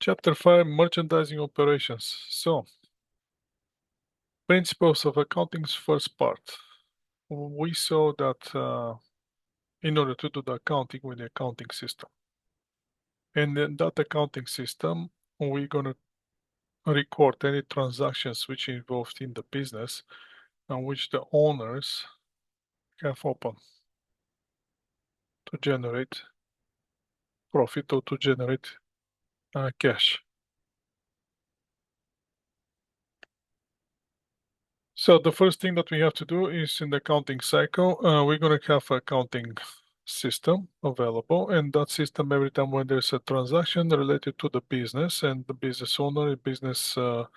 Chapter 5, Merchandising Operations. So, principles of accounting's first part. We saw that in order to do the accounting with the accounting system. And in that accounting system, we're going to record any transactions which are involved in the business and which the owners have opened to generate profit or to generate cash. So the first thing that we have to do is in the accounting cycle, we're going to have an accounting system available, and that system, every time when there's a transaction related to the business and the business owner, business a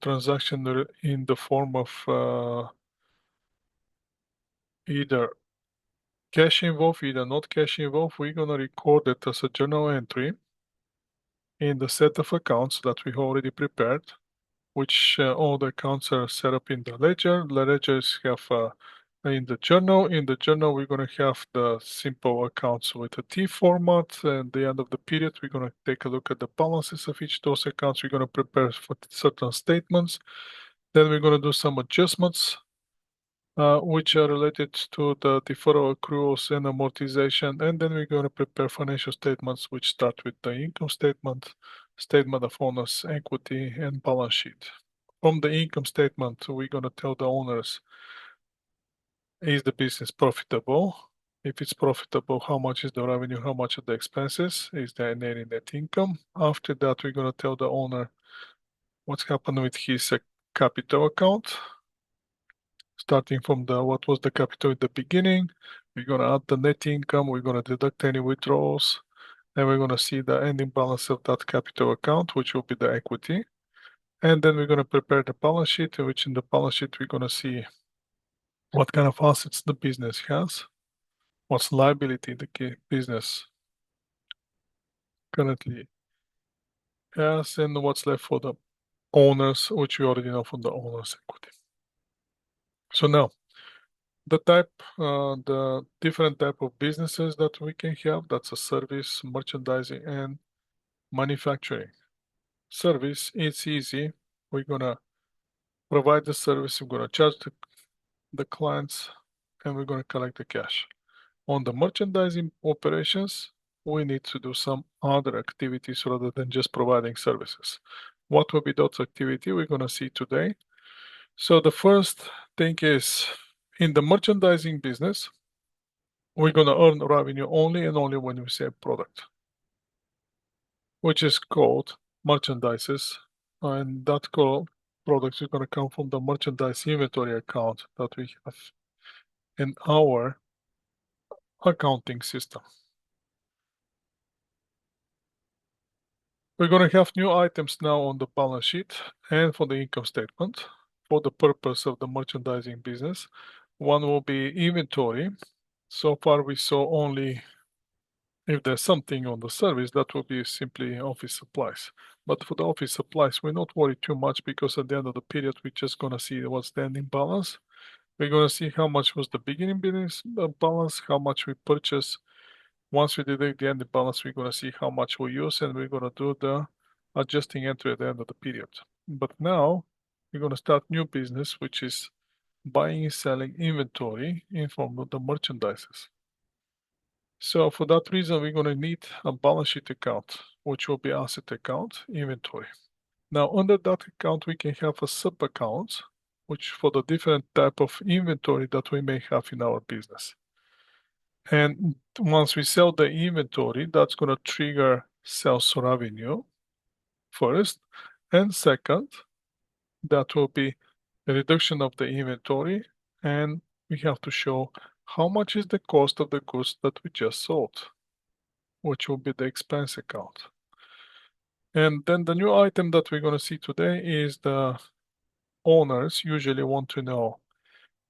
transaction in the form of either cash involved, either not cash involved, we're going to record it as a journal entry in the set of accounts that we already prepared, which all the accounts are set up in the ledger. The ledgers have in the journal. In the journal, we're going to have the simple accounts with a T format. And at the end of the period, we're going to take a look at the balances of each of those accounts. We're going to prepare for certain statements. Then we're going to do some adjustments, which are related to the deferral accruals and amortization. And then we're going to prepare financial statements, which start with the income statement, statement of owners' equity, and balance sheet. From the income statement, we're going to tell the owners, is the business profitable? If it's profitable, how much is the revenue? How much are the expenses? Is there any net income? After that, we're going to tell the owner what's happened with his capital account. Starting from what was the capital at the beginning, we're going to add the net income, we're going to deduct any withdrawals, and we're going to see the ending balance of that capital account, which will be the equity. And then we're going to prepare the balance sheet, which in the balance sheet, we're going to see what kind of assets the business has, what's liability the business currently has, and what's left for the owners, which we already know from the owner's equity. So now, the different type of businesses that we can have, that's a service, merchandising, and manufacturing. Service, it's easy. We're gonna provide the service, we're gonna charge the clients, and we're gonna collect the cash. On the merchandising operations, we need to do some other activities rather than just providing services. What will be those activity we're gonna see today? So the first thing is, in the merchandising business, we're going to earn revenue only and only when we sell product, which is called merchandises. And that product is going to come from the merchandise inventory account that we have in our accounting system. We're going to have new items now on the balance sheet and for the income statement for the purpose of the merchandising business. One will be inventory. So far, we saw only if there's something on the service, that will be simply office supplies. But for the office supplies, we're not worried too much because at the end of the period, we're just going to see what's the ending balance. We're going to see how much was the beginning business balance, how much we purchased. Once we deduct the ending balance, we're going to see how much we use, and we're going to do the adjusting entry at the end of the period. But now, we're going to start new business, which is buying and selling inventory in form of the merchandises. So for that reason, we're going to need a balance sheet account, which will be asset account, inventory. Now, under that account, we can have a sub account, which for the different type of inventory that we may have in our business. And once we sell the inventory, that's going to trigger sales revenue first. And second, that will be a reduction of the inventory. And we have to show how much is the cost of the goods that we just sold, which will be the expense account. And then the new item that we're going to see today is the owners usually want to know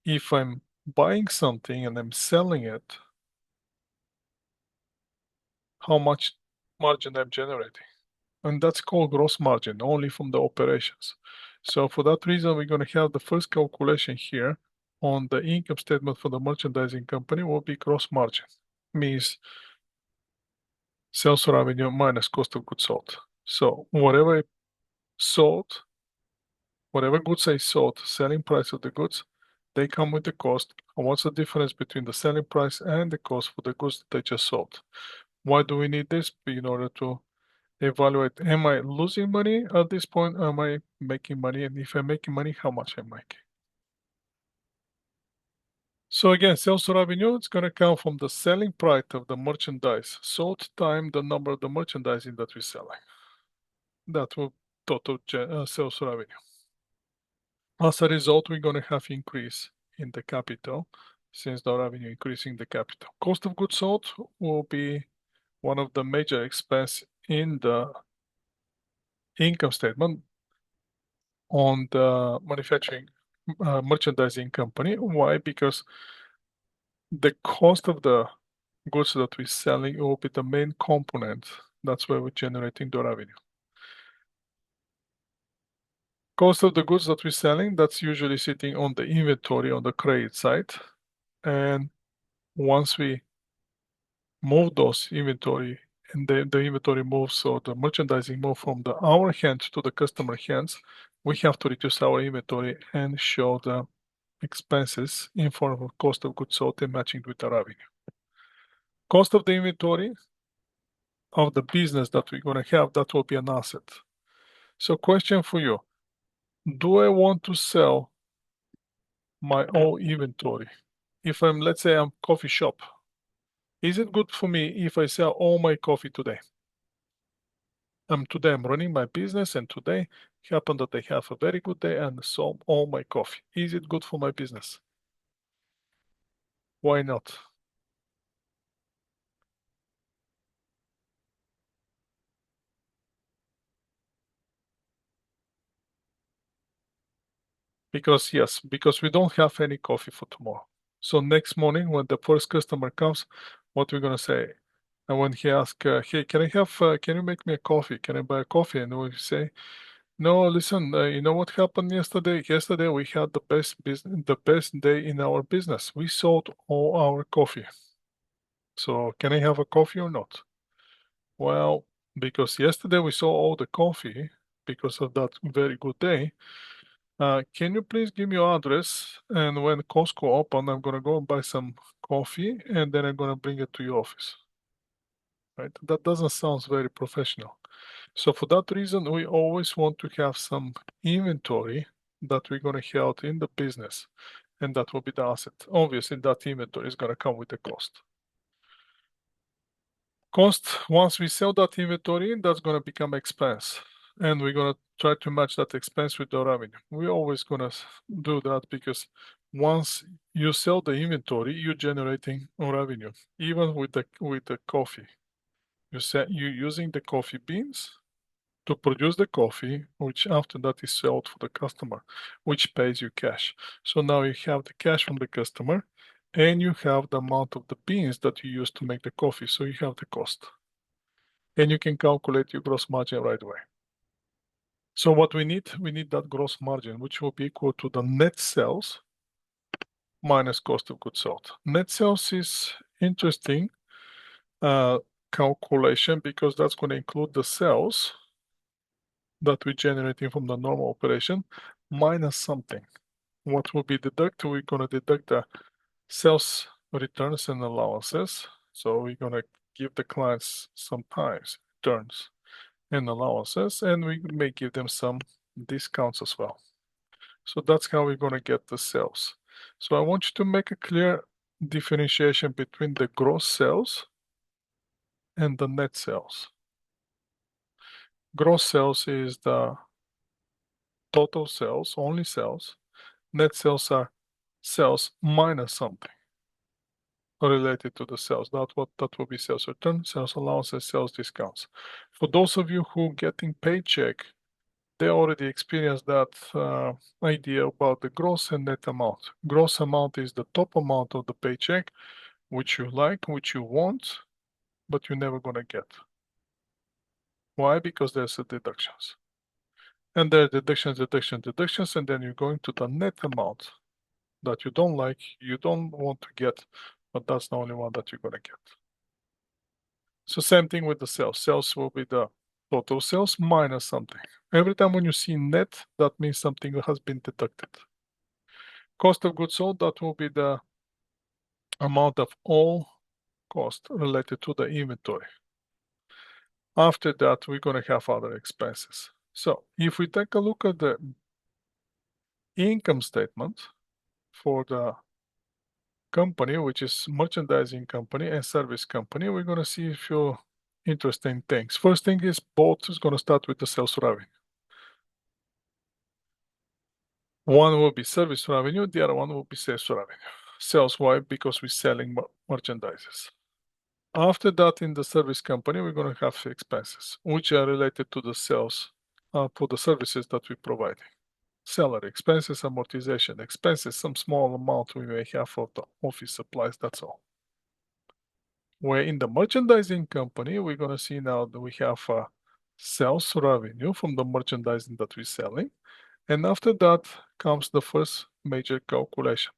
if I'm buying something and I'm selling it, how much margin I'm generating. And that's called gross margin, only from the operations. So for that reason, we're going to have the first calculation here on the income statement for the merchandising company will be gross margin, means sales revenue minus cost of goods sold. So whatever I sold, whatever goods I sold, selling price of the goods, they come with the cost. And what's the difference between the selling price and the cost for the goods that I just sold? Why do we need this? In order to evaluate, am I losing money at this point? Am I making money? And if I'm making money, how much I'm making? So again, sales revenue, it's going to come from the selling price of the merchandise sold time the number of the merchandising that we're selling. That will total sales revenue. As a result, we're going to have increase in the capital since the revenue increasing the capital. Cost of goods sold will be one of the major expense in the income statement on the manufacturing merchandising company. Why? Because the cost of the goods that we're selling will be the main component. That's where we're generating the revenue. Cost of the goods that we're selling, that's usually sitting on the inventory on the credit side. And once we move those inventory and the inventory moves, so the merchandising move from our hands to the customer hands, we have to reduce our inventory and show the expenses in form of cost of goods sold and matching with the revenue. Cost of the inventory of the business that we're going to have, that will be an asset. So question for you, do I want to sell my own inventory? If let's say I'm coffee shop, is it good for me if I sell all my coffee today? Today I'm running my business and today happened that I have a very good day and sold all my coffee. Is it good for my business? Why not? Because yes, because we don't have any coffee for tomorrow. So next morning when the first customer comes, what we're gonna say? And when he asks, "Hey, can I have? Can you make me a coffee? Can I buy a coffee?" And we say, "No, listen. You know what happened yesterday? Yesterday we had the best business, the best day in our business. We sold all our coffee. So can I have a coffee or not?" Well, because yesterday we saw all the coffee because of that very good day. Can you please give me your address? And when Costco open, I'm gonna go and buy some coffee and then I'm gonna bring it to your office. Right? That doesn't sound very professional. So for that reason, we always want to have some inventory that we're gonna have in the business, and that will be the asset. Obviously, that inventory is gonna come with a cost. Once we sell that inventory, that's gonna become expense, and we're gonna try to match that expense with the revenue. We're always gonna do that because once you sell the inventory, you're generating revenue, even with the coffee. You're using the coffee beans to produce the coffee, which after that is sold for the customer, which pays you cash. So now you have the cash from the customer, and you have the amount of the beans that you use to make the coffee. So you have the cost, and you can calculate your gross margin right away. So what we need that gross margin, which will be equal to the net sales minus cost of goods sold. Net sales is interesting calculation because that's going to include the sales that we're generating from the normal operation minus something. What will be deducted? We're going to deduct the sales returns and allowances. So we're going to give the clients sometimes returns and allowances, and we may give them some discounts as well. So that's how we're going to get the sales. So I want you to make a clear differentiation between the gross sales and the net sales. Gross sales is the total sales, only sales. Net sales are sales minus something related to the sales. That will be sales return, sales allowances, sales discounts. For those of you who getting paycheck, they already experienced that idea about the gross and net amount. Gross amount is the top amount of the paycheck, which you like, which you want, but you're never gonna get. Why? Because there's the deductions. And there are deductions, and then you're going to the net amount that you don't like, you don't want to get, but that's the only one that you're gonna get. So same thing with the sales. Sales will be the Total sales minus something. Every time when you see net, that means something has been deducted. Cost of goods sold, that will be the amount of all cost related to the inventory. After that, we're going to have other expenses. So if we take a look at the income statement for the company, which is merchandising company and service company, we're going to see a few interesting things. First thing is both is going to start with the sales revenue. One will be service revenue, the other one will be sales revenue. Sales, why? Because we're selling merchandises. After that, in the service company, we're going to have expenses, which are related to the sales for the services that we provide. Salary expenses, amortization expenses, some small amount we may have for the office supplies, that's all. Where in the merchandising company, we're going to see now that we have sales revenue from the merchandising that we're selling. And after that comes the first major calculation.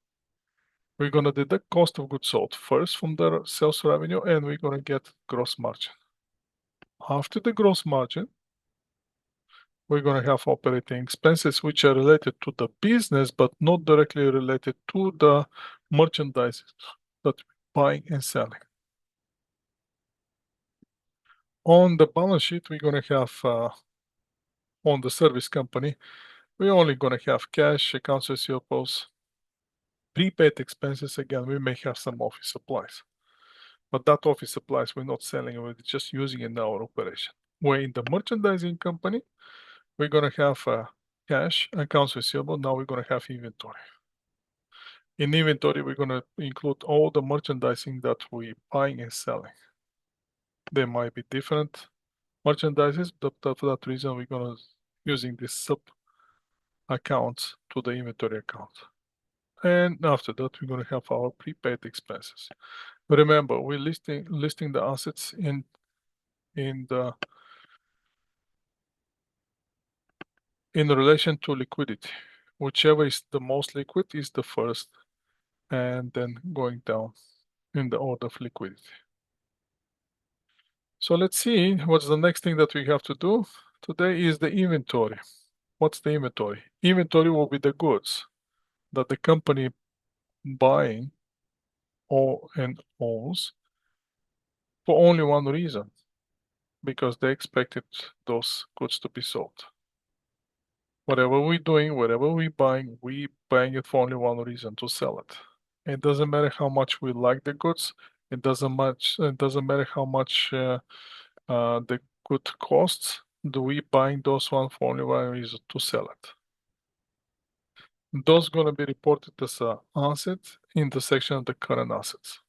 We're going to deduct cost of goods sold first from the sales revenue, and we're going to get gross margin. After the gross margin, we're going to have operating expenses, which are related to the business, but not directly related to the merchandise that we're buying and selling. On the balance sheet, we're going to have, on the service company, we're only going to have cash, accounts receivables, prepaid expenses. Again, we may have some office supplies, but that office supplies we're not selling, we're just using in our operation. Where in the merchandising company, we're going to have cash, accounts receivable. Now we're going to have inventory. In inventory, we're going to include all the merchandising that we're buying and selling. There might be different merchandises, but for that reason, we're going to using this sub accounts to the inventory account. And after that, we're going to have our prepaid expenses. Remember, we're listing the assets in relation to liquidity. Whichever is the most liquid is the first, and then going down in the order of liquidity. So let's see what's the next thing that we have to do. Today is the inventory. What's the inventory? Inventory will be the goods that the company buying and owns for only one reason, because they expected those goods to be sold. Whatever we're doing, whatever we buying it for only one reason, to sell it. It doesn't matter how much we like the goods. It doesn't matter how much the good costs. Do we buying those one for only one reason, to sell it? Those gonna be reported as an asset in the section of the current assets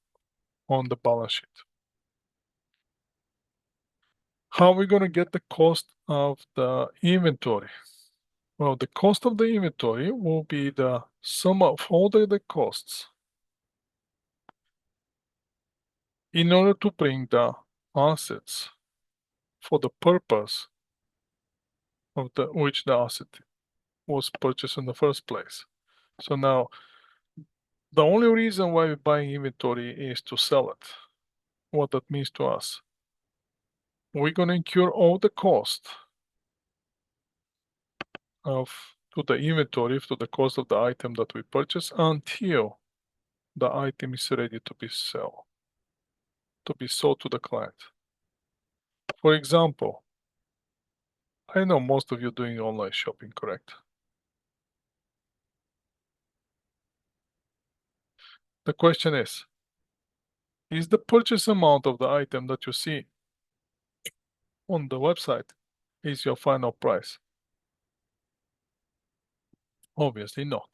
on the balance sheet. How are we gonna get the cost of the inventory? Well, the cost of the inventory will be the sum of all the costs in order to bring the assets for the purpose of which the asset was purchased in the first place. So now, the only reason why we're buying inventory is to sell it. What that means to us. We're gonna incur all the cost to the inventory, to the cost of the item that we purchase, until the item is ready to be sold to the client. For example, I know most of you doing online shopping, correct? The question is the purchase amount of the item that you see on the website is your final price? Obviously not.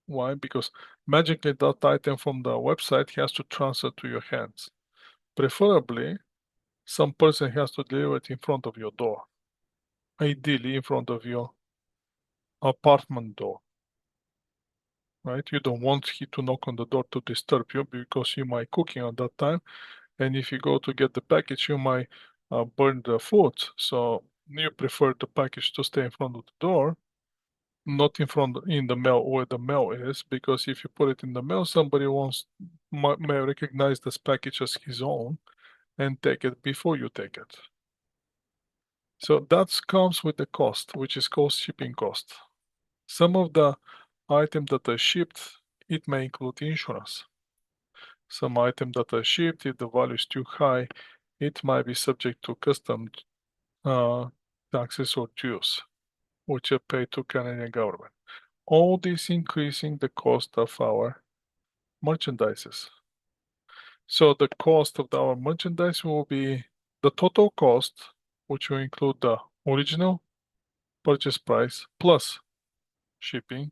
Why? Because magically that item from the website has to transfer to your hands. Preferably, some person has to deliver it in front of your door. Ideally, in front of your apartment door. Right? You don't want he to knock on the door to disturb you, because you might cooking at that time, and if you go to get the package, you might burn the food. So you prefer the package to stay in front of the door, not in the mail where the mail is, because if you put it in the mail, somebody may recognize this package as his own and take it before you take it. So that comes with the cost, which is called shipping cost. Some of the items that are shipped, it may include insurance. Some items that are shipped, if the value is too high, it might be subject to custom taxes or dues, which are paid to Canadian government. All this increasing the cost of our merchandises. So the cost of our merchandise will be the total cost, which will include the original purchase price plus shipping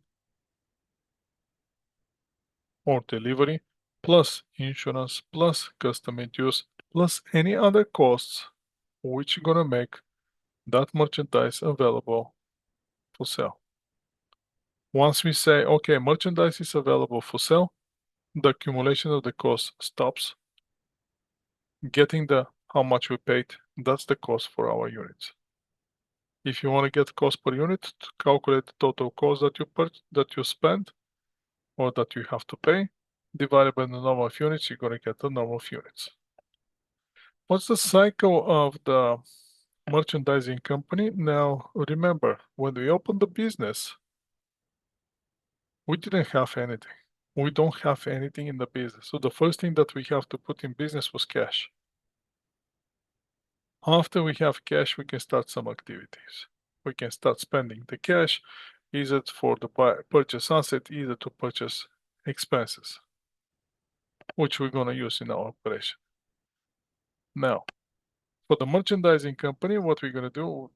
or delivery, plus insurance, plus custom dues, plus any other costs which are gonna make that merchandise available for sale. Once we say, okay, merchandise is available for sale, the accumulation of the cost stops. Getting the how much we paid, that's the cost for our units. If you want to get cost per unit, to calculate the total cost that you spend or that you have to pay, divided by the number of units, you're gonna get the number of units. What's the cycle of the merchandising company? Now, remember, when we opened the business, we didn't have anything. We don't have anything in the business. So the first thing that we have to put in business was cash. After we have cash, we can start some activities. We can start spending the cash, either for the purchase asset, either to purchase expenses, which we're gonna use in our operation. Now, for the merchandising company, what we're gonna do,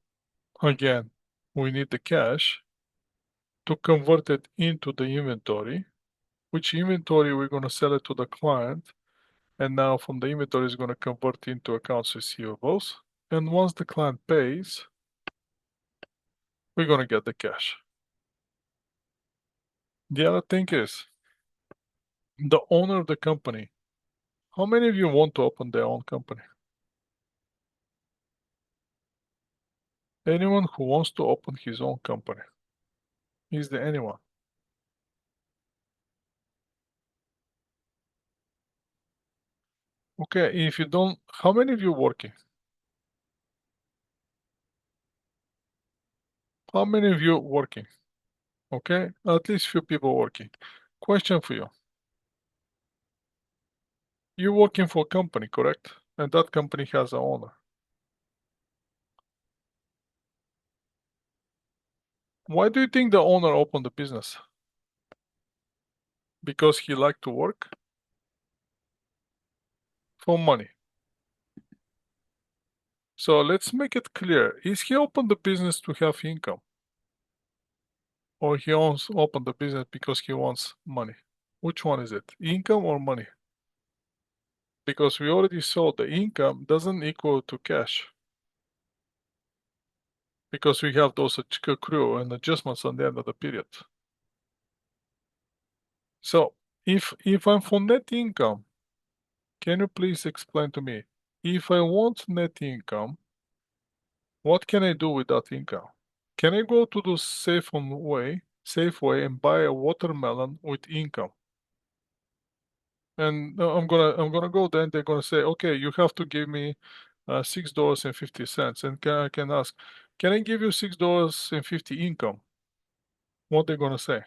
again, we need the cash to convert it into the inventory, which inventory we're gonna sell it to the client, and now from the inventory is gonna convert into accounts receivables. And once the client pays, we're gonna get the cash. The other thing is the owner of the company. How many of you want to open their own company? Anyone who wants to open his own company? Is there anyone? Okay, if you don't, how many of you working? How many of you working? Okay, at least few people working. Question for you. You're working for a company, correct? And that company has an owner. Why do you think the owner opened the business? Because he liked to work? For money. So let's make it clear. Is he opened the business to have income? Or he owns opened the business because he wants money? Which one is it? Income or money? Because we already saw the income doesn't equal to cash. Because we have those accrue and adjustments on the end of the period. So if I'm for net income, can you please explain to me? If I want net income, what can I do with that income? Can I go to the Safeway and buy a watermelon with income? And I'm gonna go there and they're gonna say, okay, you have to give me $6.50. And I can ask, can I give you $6.50 income? What they gonna say?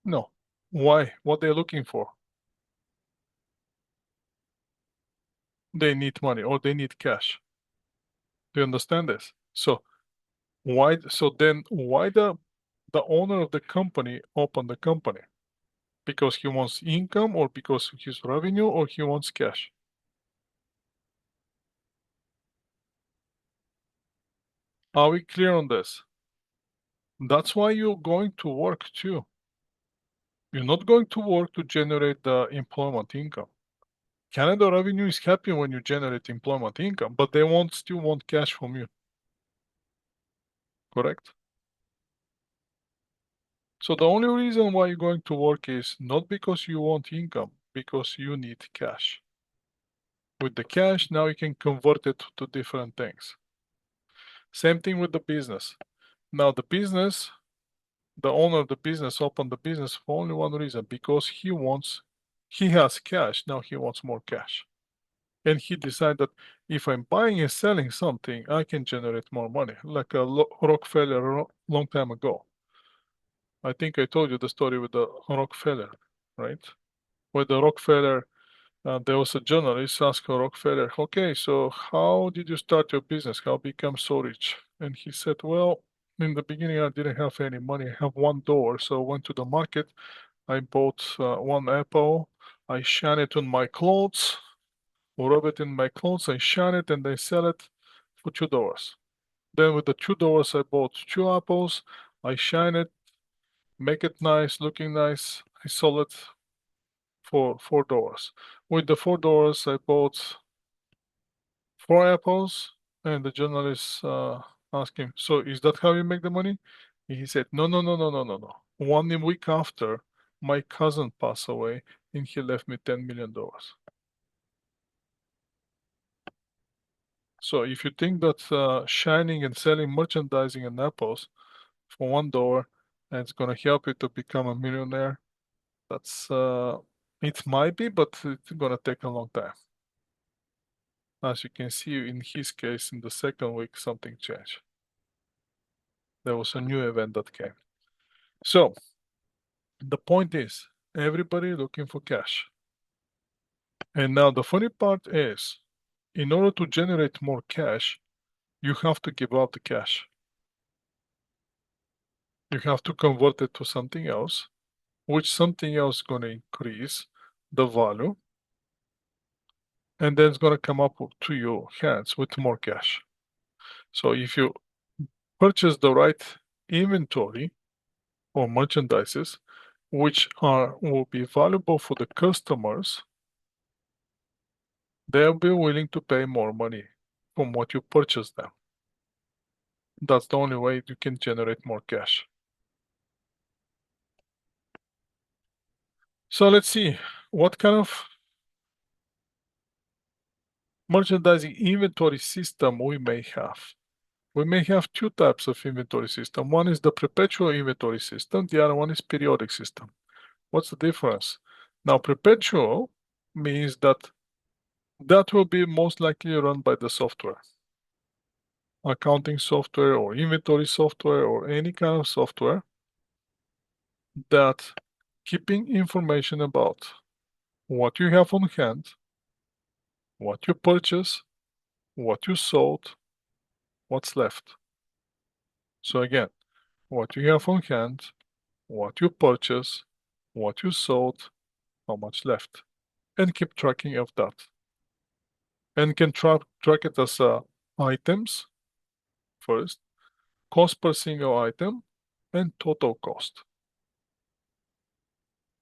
No. Why? What they're looking for? They need money or they need cash. Do you understand this? So why the owner of the company open the company? Because he wants income or because his revenue or he wants cash? Are we clear on this? That's why you're going to work too. You're not going to work to generate the employment income. Canada Revenue is happy when you generate employment income, but they still want cash from you. Correct? So the only reason why you're going to work is not because you want income, because you need cash. With the cash, now you can convert it to different things. Same thing with the business. Now the owner of the business opened the business for only one reason, because he wants He has cash, now he wants more cash. And he decided that if I'm buying and selling something, I can generate more money, like a Rockefeller long time ago. I think I told you the story with the Rockefeller, right? With the Rockefeller, there was a journalist asked Rockefeller, okay, so how did you start your business? How become so rich? And he said, well, in the beginning, I didn't have any money. I have $1. So I went to the market. I bought one apple. I shine it on my clothes, rub it in my clothes. I shine it and I sell it for $2. Then with the $2, I bought two apples. I shine it, make it nice, looking nice. I sold it for $4. With the $4, I bought four apples, and the journalist asked him, "So is that how you make the money?" He said, "No, no, no, no, no, no, no. 1 week after, my cousin passed away, and he left me $10 million." So if you think that shining and selling merchandising and apples for $1 and it's gonna help you to become a millionaire, that's it might be, but it's gonna take a long time. As you can see in his case, in the second week, something changed. There was a new event that came. So the point is, everybody looking for cash. And now the funny part is, in order to generate more cash, you have to give up the cash. You have to convert it to something else, which something else is going to increase the value, and then it's going to come up to your hands with more cash. So if you purchase the right inventory or merchandises, which will be valuable for the customers, they'll be willing to pay more money from what you purchase them. That's the only way you can generate more cash. So let's see what kind of merchandising inventory system we may have. We may have two types of inventory system. One is the perpetual inventory system, the other one is periodic system. What's the difference? Now, perpetual means that will be most likely run by the software, accounting software or inventory software or any kind of software that keeping information about what you have on hand, what you purchase, what you sold, what's left. So again, what you have on hand, what you purchase, what you sold, how much left, and keep tracking of that. And can track it as items first, cost per single item, and total cost.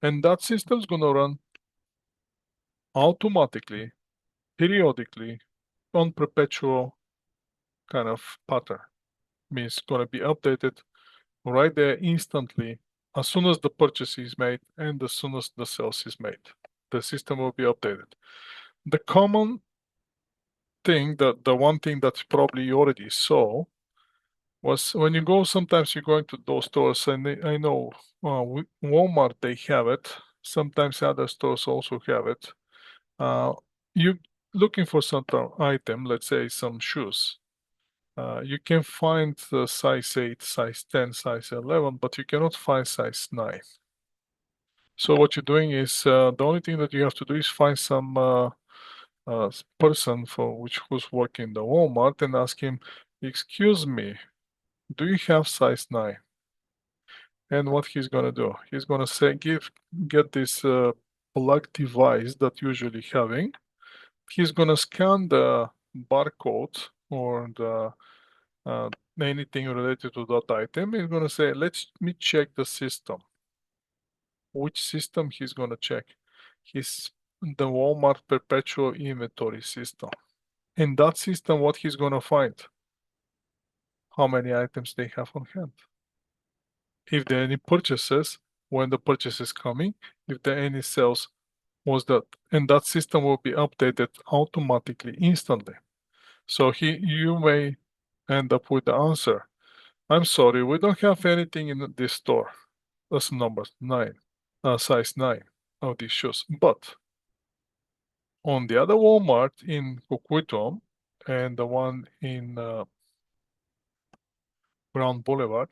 And that system is going to run automatically, periodically, on perpetual kind of pattern. Means going to be updated right there instantly as soon as the purchase is made and as soon as the sales is made. The system will be updated. The common thing, the one thing that probably you already saw was when you go, sometimes you're going to those stores, and I know Walmart, they have it. Sometimes other stores also have it. You looking for some item, let's say some shoes. You can find size 8, size 10, size 11, but you cannot find size 9. So what you're doing is the only thing that you have to do is find some person who's working in the Walmart and ask him, "Excuse me, do you have size 9?" And what he's gonna do? He's gonna say, get this plug device that usually having. He's gonna scan the barcode or the anything related to that item. He's gonna say, "Let me check the system." Which system he's gonna check? He's the Walmart perpetual inventory system. In that system, what he's gonna find? How many items they have on hand. If there are any purchases, when the purchase is coming, if there are any sales, was that, and that system will be updated automatically, instantly. So you may end up with the answer. "I'm sorry, we don't have anything in this store. That's number 9, size 9. of these shoes. But on the other Walmart in Coquito and the one in Grand Boulevard,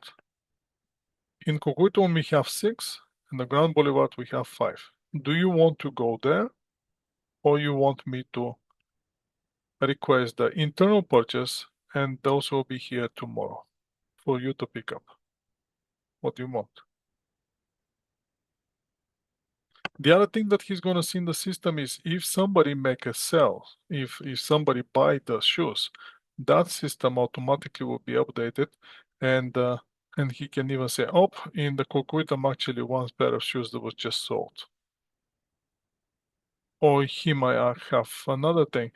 in Coquito we have 6, and the Grand Boulevard we have 5. Do you want to go there, or you want me to request the internal purchase and those will be here tomorrow for you to pick up? What do you want? The other thing that he's gonna see in the system is if somebody make a sell, if somebody buy the shoes, that system automatically will be updated, and and he can even say, "Oh, in the Coquitlam actually one pair of shoes that was just sold." Or he might have another thing.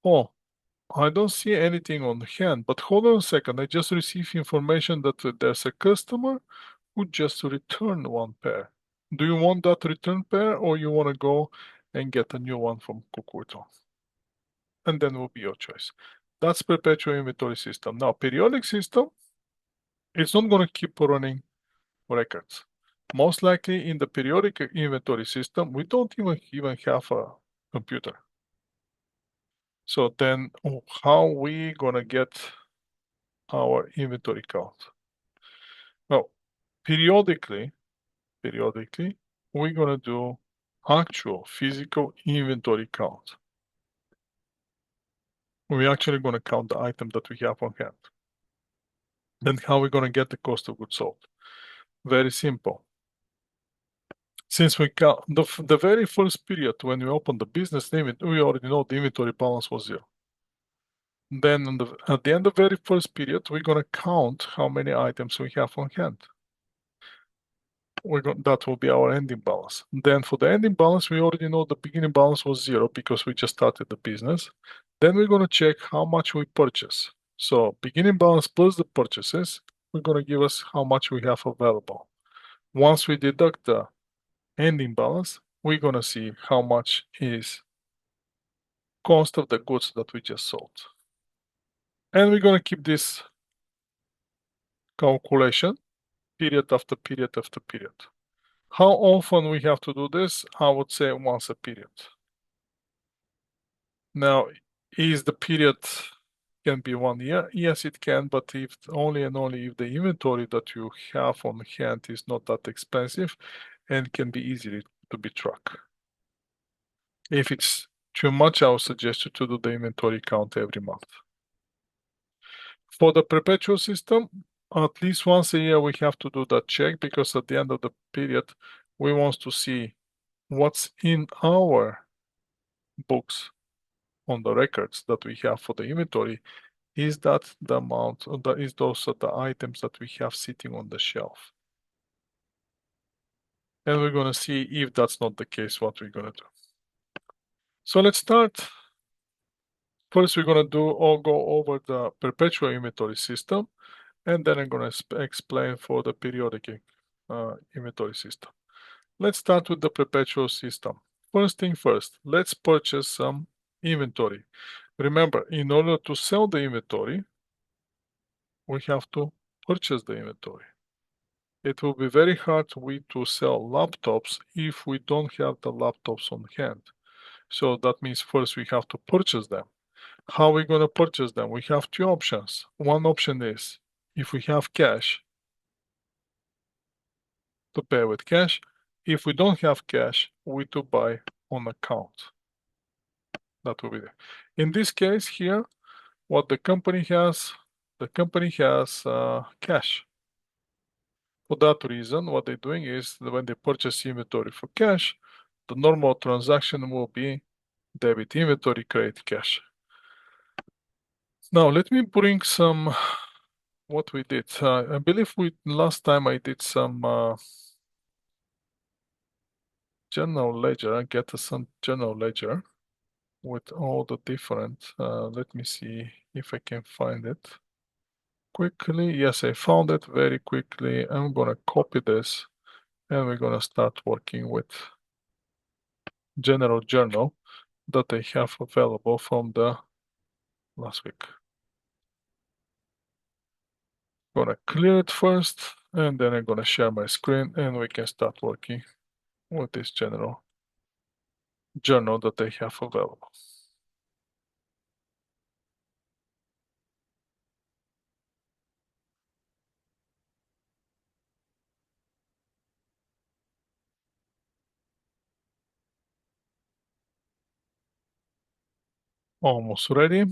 Oh, I don't see anything on hand, but hold on a second. I just received information that there's a customer who just returned one pair. Do you want that return pair, or you want to go and get a new one from Kukuto? And then will be your choice. That's perpetual inventory system. Now, periodic system, it's not going to keep running records. Most likely in the periodic inventory system, we don't even have a computer. So then how we gonna get our inventory count? Well, periodically, we're gonna do actual physical inventory count. We're actually gonna count the item that we have on hand. Then how we're gonna get the cost of goods sold? Very simple. Since we count the very first period when we open the business limit, we already know the inventory balance was 0. Then at the end of the very first period, we're gonna count how many items we have on hand. That will be our ending balance. Then for the ending balance, we already know the beginning balance was 0 because we just started the business. Then we're going to check how much we purchase. So beginning balance plus the purchases, we're going to give us how much we have available. Once we deduct the ending balance, we're going to see how much is cost of the goods that we just sold. And we're going to keep this calculation period after period after period. How often we have to do this? I would say once a period. Now, is the period can be 1 year? Yes, it can, but if only and only if the inventory that you have on hand is not that expensive and can be easily to be tracked. If it's too much, I would suggest you to do the inventory count every month. For the perpetual system, at least once a year we have to do that check because at the end of the period, we want to see what's in our books on the records that we have for the inventory. Is that the amount, or is those are the items that we have sitting on the shelf? And we're gonna see if that's not the case, what we're gonna do. So let's start. First, we're gonna go over the perpetual inventory system, and then I'm gonna explain for the periodic inventory system. Let's start with the perpetual system. First thing first, let's purchase some inventory. Remember, in order to sell the inventory, we have to purchase the inventory. It will be very hard to sell laptops if we don't have the laptops on hand. So that means first we have to purchase them. How are we going to purchase them? We have two options. One option is if we have cash, to pay with cash. If we don't have cash, we to buy on account. That will be there. In this case here, what the company has cash. For that reason, what they're doing is that when they purchase inventory for cash, the normal transaction will be debit inventory, credit cash. Now, let me bring some what we did. I believe last time I did some general ledger. I get some general ledger with all the different. Let me see if I can find it quickly. Yes, I found it very quickly. I'm gonna copy this and we're gonna start working with general journal that I have available from the last week. Gonna clear it first and then I'm gonna share my screen and we can start working with this general journal that they have available. Almost ready.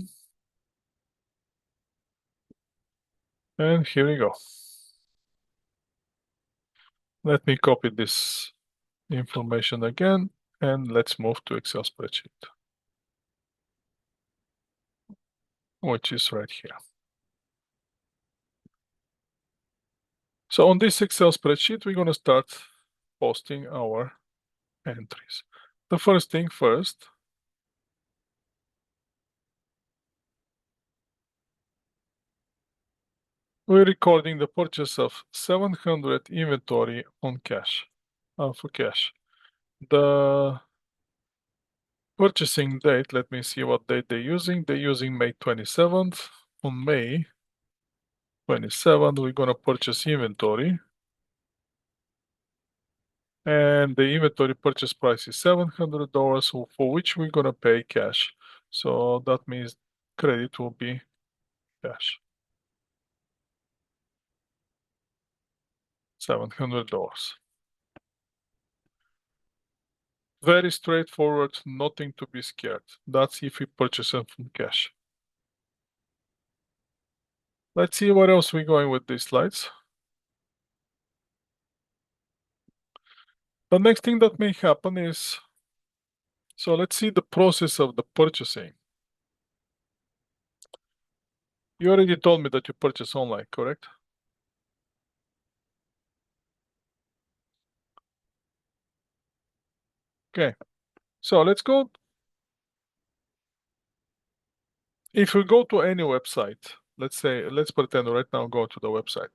And here we go. Let me copy this information again, and let's move to Excel spreadsheet, which is right here. So on this Excel spreadsheet, we're going to start posting our entries. The first thing first, we're recording the purchase of 700 inventory on cash, for cash. The purchasing date, let me see what date they're using. They're using May 27th. On May 27th, we're going to purchase inventory. And the inventory purchase price is $700, for which we're going to pay cash. So that means credit will be cash. $700. Very straightforward, nothing to be scared. That's if we purchase it from cash. Let's see where else we're going with these slides. The next thing that may happen is, so let's see the process of the purchasing. You already told me that you purchase online, correct? Okay, so let's go. If we go to any website, let's pretend right now go to the website.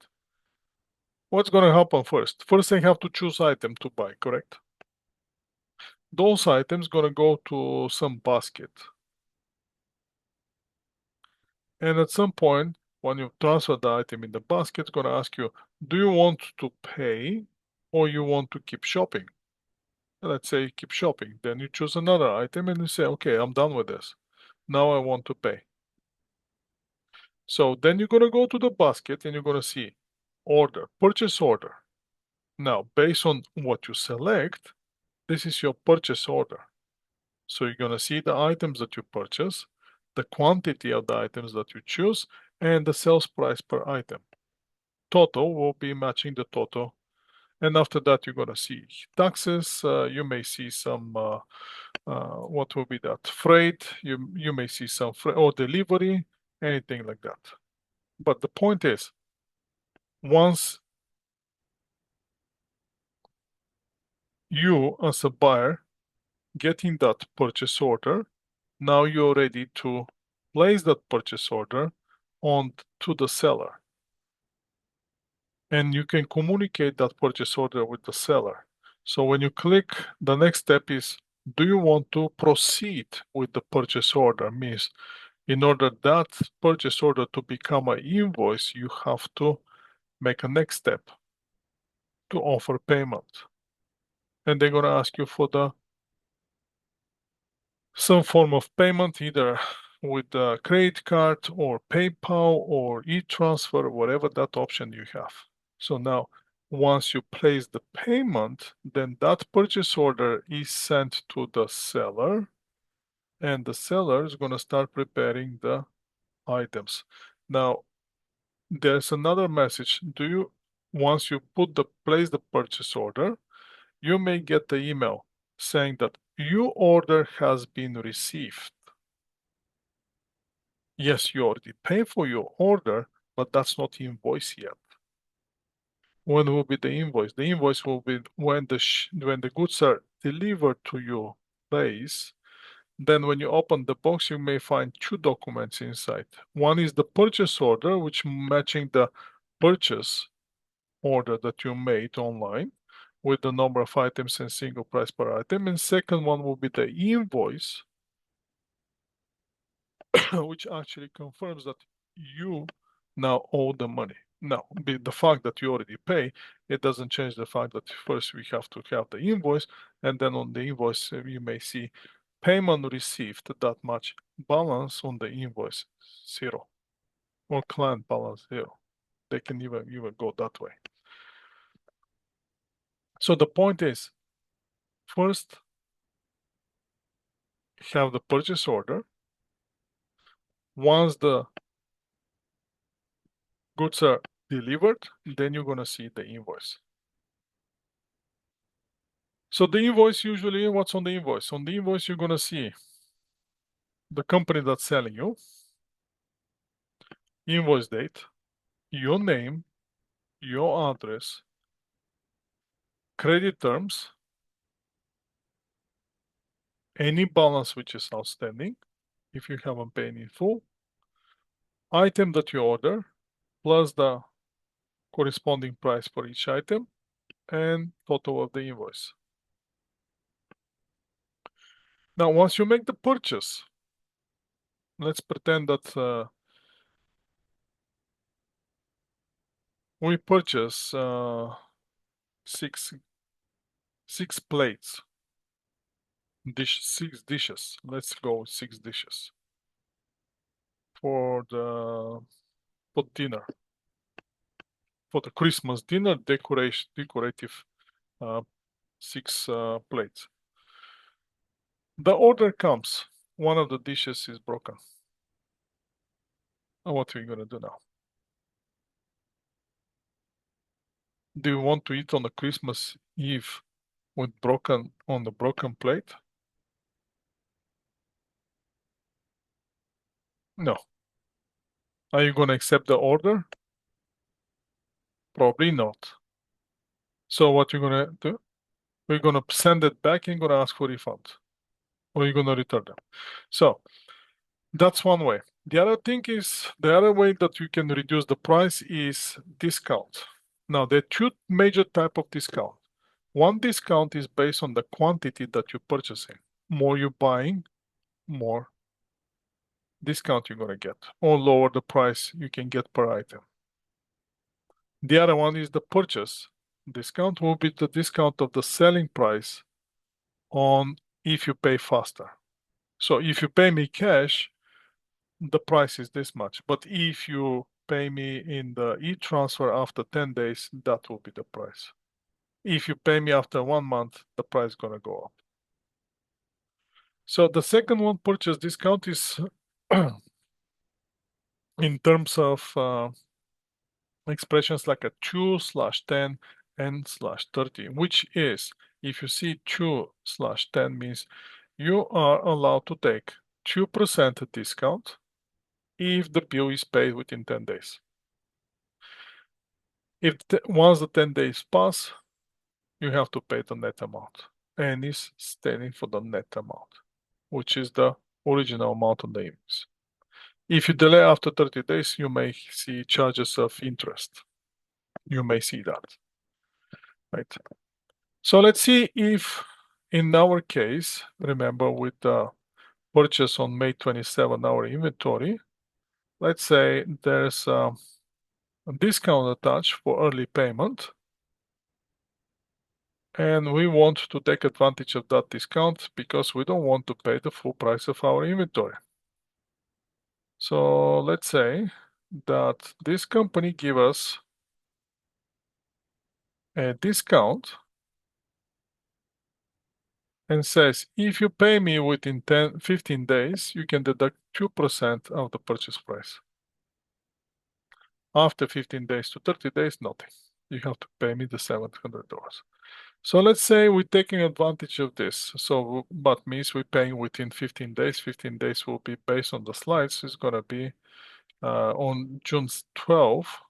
What's going to happen first? First, I have to choose item to buy, correct? Those items going to go to some basket. And at some point, when you transfer the item in the basket, it's going to ask you, do you want to pay or you want to keep shopping? Let's say keep shopping. Then you choose another item and you say, okay, I'm done with this. Now I want to pay. So then you're going to go to the basket and you're going to see order, purchase order. Now, based on what you select, this is your purchase order. So you're going to see the items that you purchase, the quantity of the items that you choose, and the sales price per item. Total will be matching the total. And after that, you're going to see taxes. You may see some, what will be that? Freight. You may see some freight or delivery, anything like that. But the point is, once you as a buyer getting that purchase order, now you're ready to place that purchase order on to the seller. And you can communicate that purchase order with the seller. So when you click, the next step is, do you want to proceed with the purchase order? Means in order that purchase order to become an invoice, you have to make a next step to offer payment. And they're going to ask you for some form of payment, either with a credit card or PayPal or e-transfer, whatever that option you have. So now, once you place the payment, then that purchase order is sent to the seller, and the seller is going to start preparing the items. Now, there's another message. Once you place the purchase order, you may get the email saying that your order has been received. Yes, you already paid for your order, but that's not invoice yet. When will be the invoice? The invoice will be when the goods are delivered to your place. Then when you open the box, you may find two documents inside. One is the purchase order, which matching the purchase order that you made online with the number of items and single price per item. And second one will be the invoice, which actually confirms that you now owe the money. Now, the fact that you already pay, it doesn't change the fact that first we have to have the invoice, And then on the invoice, you may see payment received that much, balance on the invoice 0, or client balance 0. They can even go that way. So the point is, first have the purchase order. Once the goods are delivered, then you're gonna see the invoice. So the invoice, usually what's on the invoice? On the invoice, you're gonna see the company that's selling you, invoice date, your name, your address, credit terms, any balance which is outstanding, if you haven't paid in full, item that you order, plus the corresponding price for each item, and total of the invoice. Now, once you make the purchase, let's pretend that we purchase six plates, six dishes. Let's go 6 dishes for dinner, for the Christmas dinner decorative, uh, 6 plates. The order comes. One of the dishes is broken. What are we gonna do now? Do you want to eat on the Christmas Eve with on the broken plate? No. Are you gonna accept the order? Probably not. So what you're gonna do? We're gonna send it back and gonna ask for refund, or you're gonna return them. So that's one way. The other thing is, the other way that you can reduce the price is discount. Now, there are two major type of discount. One discount is based on the quantity that you're purchasing. More you're buying, more discount you're gonna get, or lower the price you can get per item. The other one is the purchase discount, will be the discount of the selling price on if you pay faster. So if you pay me cash, the price is this much. But if you pay me in the e-transfer after 10 days, that will be the price. If you pay me after 1 month, the price is gonna go up. So the second one, purchase discount, is in terms of expressions like a 2/10 n/30, which is, if you see 2/10 means you are allowed to take 2% discount if the bill is paid within 10 days. If once the 10 days pass, you have to pay the net amount. N is standing for the net amount, which is the original amount on the invoice. If you delay after 30 days, you may see charges of interest. You may see that, right? So let's see if in our case, remember with the purchase on May 27, our inventory, let's say there's a discount attached for early payment, and we want to take advantage of that discount because we don't want to pay the full price of our inventory. So let's say that this company give us a discount and says, if you pay me within 15 days, you can deduct 2% of the purchase price. After 15 days to 30 days, nothing. You have to pay me the $700. So let's say we're taking advantage of this. So that means we're paying within 15 days. 15 days will be based on the slides. It's gonna be on June 12.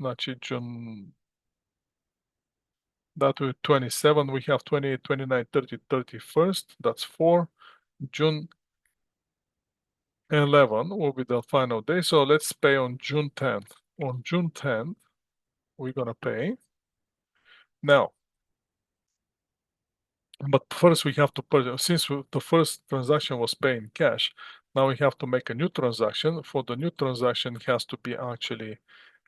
Actually, June, that will 27. We have 28, 29, 30, 31st. That's 4. June 11 will be the final day. So let's pay on June 10th. On June 10th, we're gonna pay. Now, but first we have to purchase, since the first transaction was paying cash, now we have to make a new transaction. For the new transaction, it has to be actually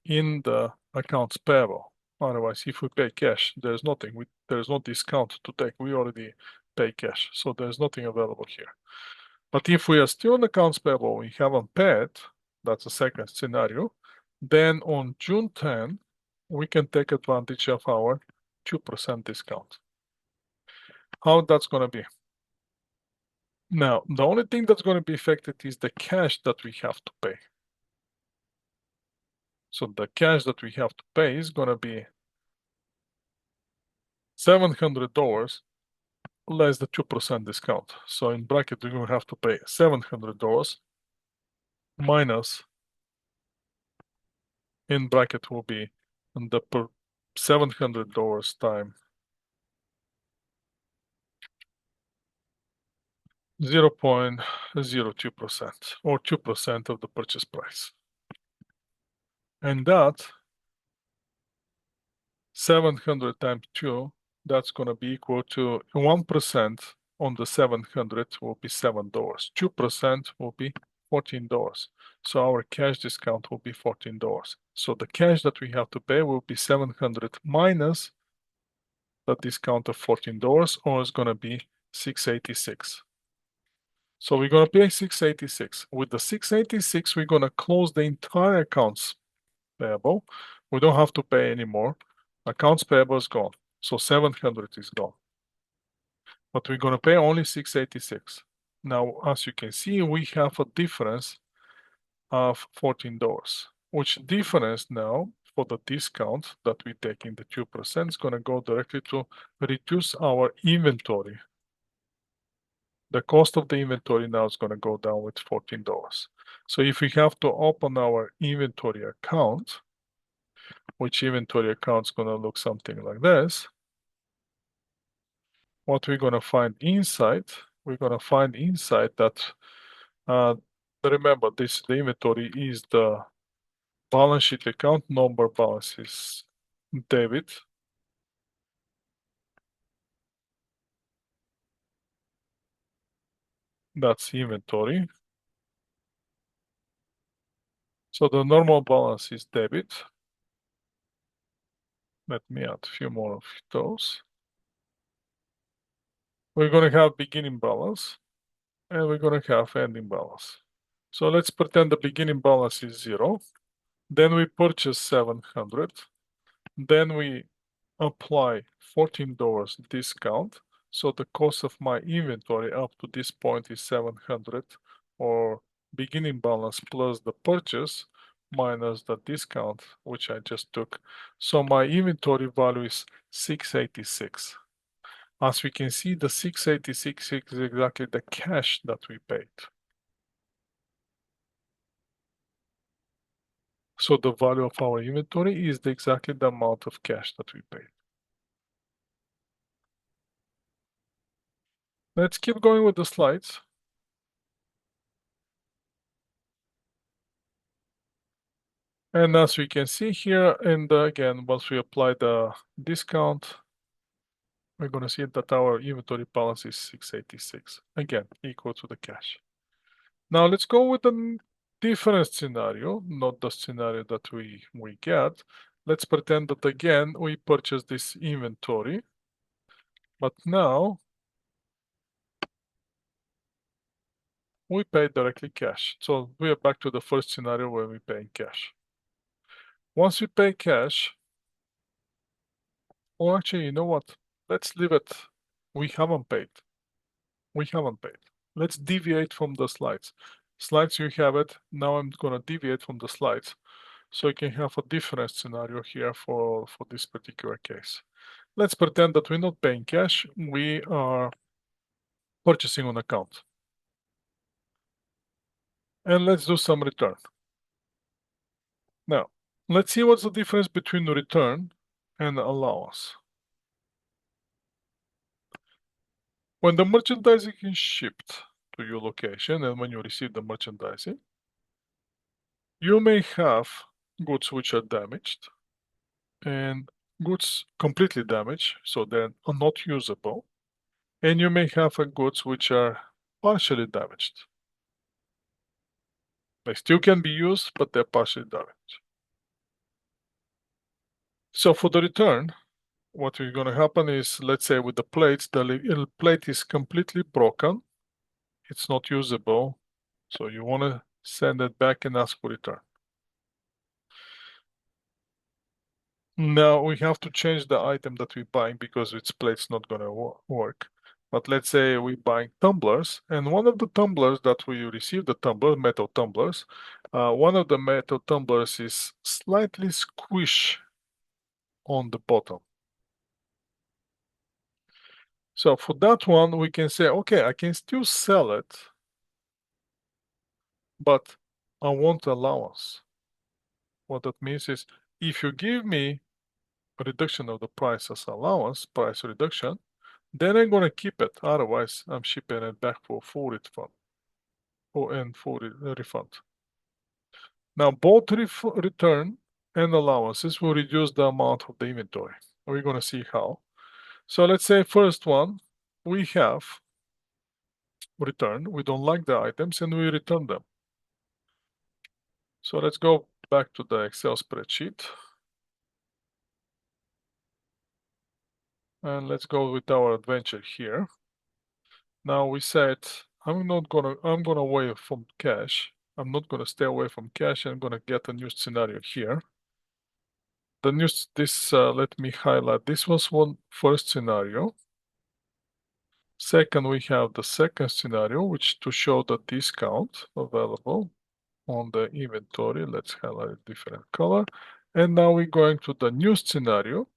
in the accounts payable. Otherwise, if we pay cash, there's nothing. There's no discount to take. We already pay cash, so there's nothing available here. But if we are still on accounts payable, we haven't paid, that's the second scenario, then on June 10, we can take advantage of our 2% discount. How that's going to be? Now, the only thing that's going to be affected is the cash that we have to pay. So the cash that we have to pay is going to be $700 less the 2% discount. So in bracket, we're going to have to pay $700 minus, in bracket will be the per $700 time 0.02% or 2% of the purchase price. And that 700 times 2, that's going to be equal to 1% on the 700 will be $7. 2% will be $14. So our cash discount will be $14. So the cash that we have to pay will be 700 minus the discount of $14, or it's going to be 686. So we're going to pay 686. With the 686, we're going to close the entire accounts payable. We don't have to pay anymore. Accounts payable is gone. So 700 is gone. But we're going to pay only 686. Now, as you can see, we have a difference of $14, which difference now for the discount that we take in the 2% is going to go directly to reduce our inventory. The cost of the inventory now is going to go down with $14. So if we have to open our inventory account, which inventory account is going to look something like this, what we're going to find inside, we're going to find inside that, remember the inventory is the balance sheet account, number balance is debit. That's inventory. So the normal balance is debit. Let me add a few more of those. We're going to have beginning balance and we're going to have ending balance. So let's pretend the beginning balance is 0. Then we purchase 700. Then we apply $14 discount. So the cost of my inventory up to this point is 700, or beginning balance plus the purchase minus the discount, which I just took. So my inventory value is 686. As we can see, the 686 is exactly the cash that we paid. So the value of our inventory is exactly the amount of cash that we paid. Let's keep going with the slides. And as we can see here, and again, once we apply the discount, we're going to see that our inventory balance is 686, again, equal to the cash. Now let's go with a different scenario, not the scenario that we get. Let's pretend that again, we purchase this inventory, but now we pay directly cash. So we are back to the first scenario where we pay in cash. Once we pay cash, or actually, you know what? Let's leave it. We haven't paid. We haven't paid. Let's deviate from the slides. Slides, you have it. Now I'm going to deviate from the slides. So you can have a different scenario here for this particular case. Let's pretend that we're not paying cash. We are purchasing on account. And let's do some return. Now, let's see what's the difference between return and allowance. When the merchandising is shipped to your location and when you receive the merchandising, you may have goods which are damaged and goods completely damaged, so they're not usable, and you may have goods which are partially damaged. They still can be used, but they're partially damaged. So for the return, what is going to happen is, let's say with the plates, the plate is completely broken. It's not usable. So you want to send it back and ask for return. Now we have to change the item that we're buying because its plate's not going to work. But let's say we're buying tumblers, and one of the tumblers that we received, the tumbler, metal tumblers, one of the metal tumblers is slightly squish on the bottom. So for that one, we can say, okay, I can still sell it, but I want allowance. What that means is, if you give me a reduction of the price as allowance, price reduction, then I'm gonna keep it. Otherwise, I'm shipping it back for full refund and full refund. Now, both return and allowances will reduce the amount of the inventory. We're gonna see how. So let's say first one, we have return. We don't like the items and we return them. So let's go back to the Excel spreadsheet. And let's go with our adventure here. Now we said, I'm gonna away from cash. I'm not gonna stay away from cash. I'm gonna get a new scenario here. The news, let me highlight. This was one first scenario. Second, we have the second scenario, which to show the discount available on the inventory. Let's highlight a different color. And now we're going to the new scenario,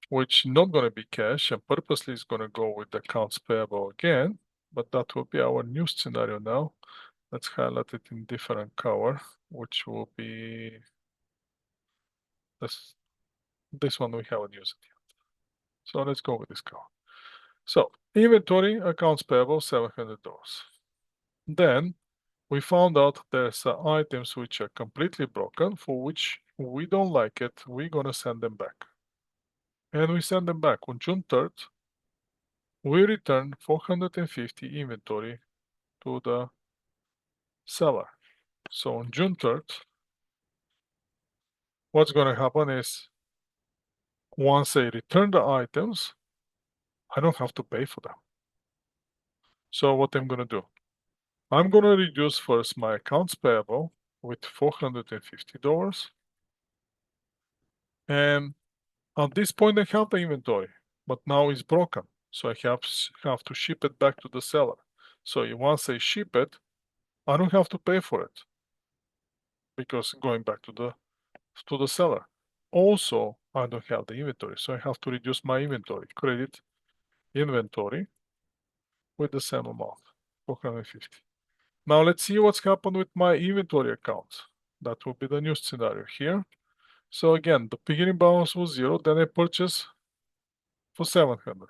which not going to be cash and purposely is going to go with the accounts payable again, but that will be our new scenario now. Let's highlight it in different color, which will be this one we haven't used it yet. So let's go with this color. So inventory, accounts payable, $700. Then we found out there's items which are completely broken, for which we don't like it. We're going to send them back. And we send them back on June 3rd. We return 450 inventory to the seller. So on June 3rd, what's going to happen is once I return the items, I don't have to pay for them. So what I'm going to do, I'm going to reduce first my accounts payable with $450. And at this point, I have the inventory, but now it's broken. So I have to ship it back to the seller. So once I ship it, I don't have to pay for it because going back to the seller. Also, I don't have the inventory, so I have to reduce my inventory. Credit inventory with the same amount, 450. Now let's see what's happened with my inventory account. That will be the new scenario here. So again, the beginning balance was 0, then I purchase for 700.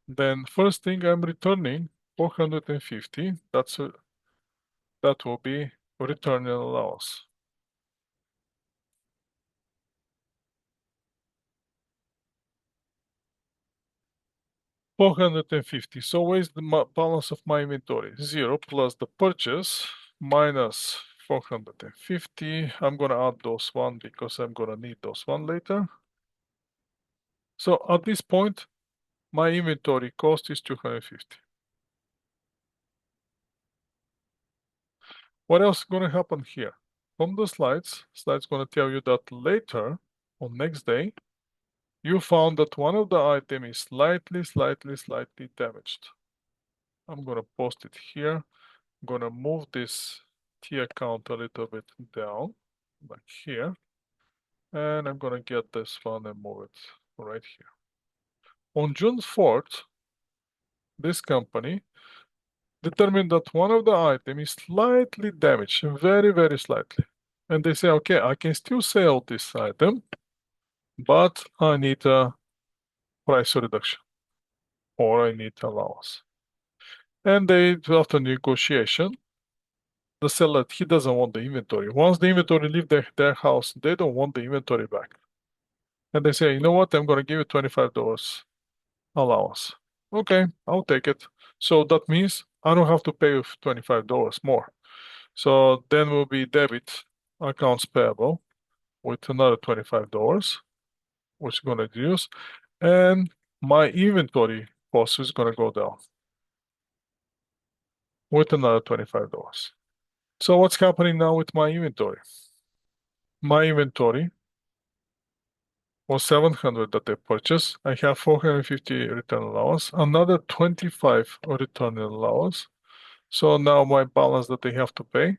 Then first thing I'm returning 450. That will be return and allowance. $450. So where's the balance of my inventory? 0 plus the purchase minus 450. I'm gonna add those one because I'm gonna need those one later. So at this point, my inventory cost is 250. What else is gonna happen here? From the slides gonna tell you that later on next day, you found that one of the item is slightly damaged. I'm gonna post it here. I'm gonna move this T account a little bit down, like here. And I'm gonna get this one and move it right here. On June 4th, this company determined that one of the item is slightly damaged, very slightly. And they say, okay, I can still sell this item, but I need a price reduction or I need allowance. And they, after negotiation, the seller, he doesn't want the inventory. Once the inventory leave their house, they don't want the inventory back. And they say, you know what, I'm gonna give you $25 allowance. Okay, I'll take it. So that means I don't have to pay you $25 more. So then will be debit accounts payable. with another $25, which is going to reduce, and my inventory cost is going to go down with another $25. So what's happening now with my inventory? My inventory was 700 that I purchased. I have 450 return allowance, another 25 return allowance. So now my balance that I have to pay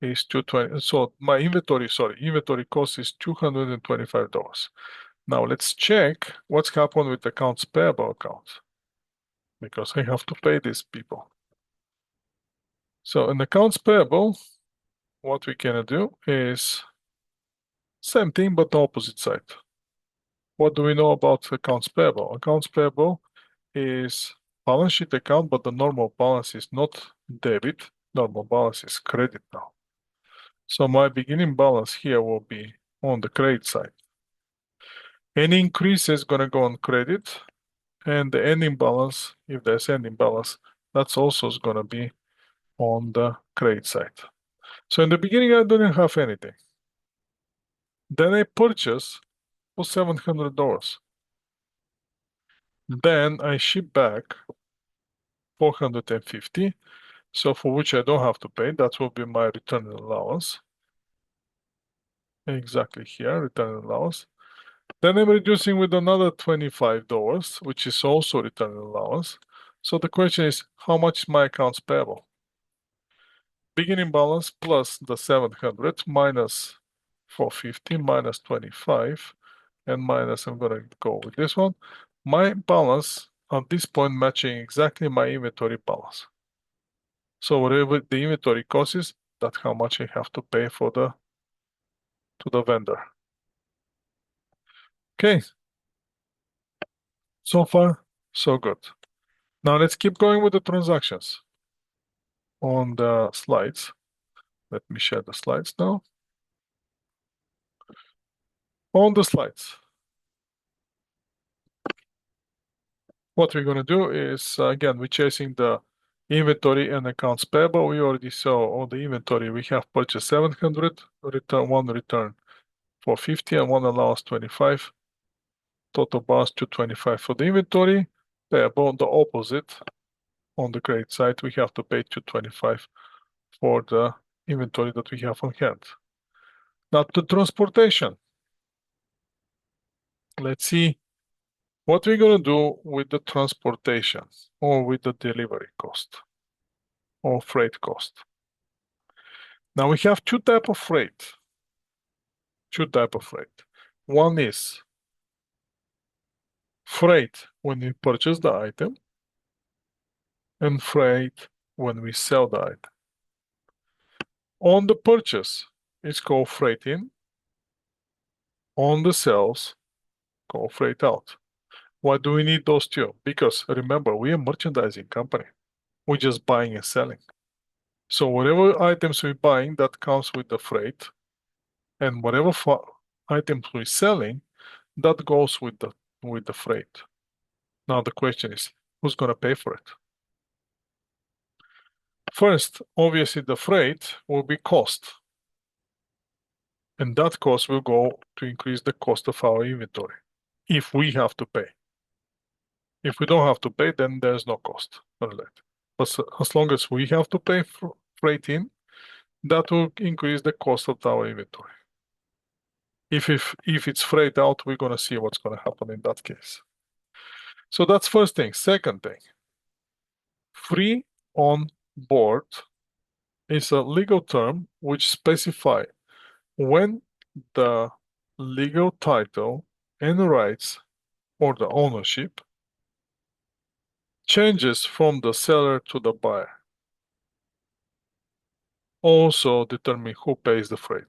is 220. So my inventory cost is $225. Now let's check what's happened with accounts payable account because I have to pay these people. So in accounts payable, what we can do is same thing but the opposite side. What do we know about accounts payable? Accounts payable is balance sheet account, but the normal balance is not debit. Normal balance is credit now. So my beginning balance here will be on the credit side. Any increase is going to go on credit, and the ending balance, if there's ending balance, that's also going to be on the credit side. So in the beginning, I didn't have anything. Then I purchase for $700. Then I ship back 450. So for which I don't have to pay, that will be my return allowance. Exactly here, return allowance. Then I'm reducing with another $25, which is also return allowance. So the question is, how much is my accounts payable? Beginning balance plus the 700 minus 450 minus 25 and minus, I'm gonna go with this one. My balance at this point matching exactly my inventory balance. So whatever the inventory cost is, that's how much I have to pay for to the vendor. Okay, so far so good. Now let's keep going with the transactions on the slides. Let me share the slides now. On the slides, what we're going to do is, again, we're chasing the inventory and accounts payable. We already saw on the inventory, we have purchased 700, one return 450 and one allowance 25. Total balance 225 for the inventory. Payable, the opposite. On the credit side, we have to pay 225 for the inventory that we have on hand. Now to transportation. Let's see what we're going to do with the transportation or with the delivery cost or freight cost. Now we have two types of freight. One is freight when we purchase the item and freight when we sell the item. On the purchase, it's called freight in. On the sales, called freight out. Why do we need those two? Because remember, we're a merchandising company. We're just buying and selling. So whatever items we're buying, that comes with the freight, and whatever items we're selling, that goes with the freight. Now the question is, who's going to pay for it? First, obviously, the freight will be cost, and that cost will go to increase the cost of our inventory if we have to pay. If we don't have to pay, then there's no cost related. But as long as we have to pay for freight in, that will increase the cost of our inventory. If it's freight out, we're gonna see what's gonna happen in that case. So that's first thing. Second thing, free on board is a legal term which specifies when the legal title and rights or the ownership changes from the seller to the buyer. Also determine who pays the freight.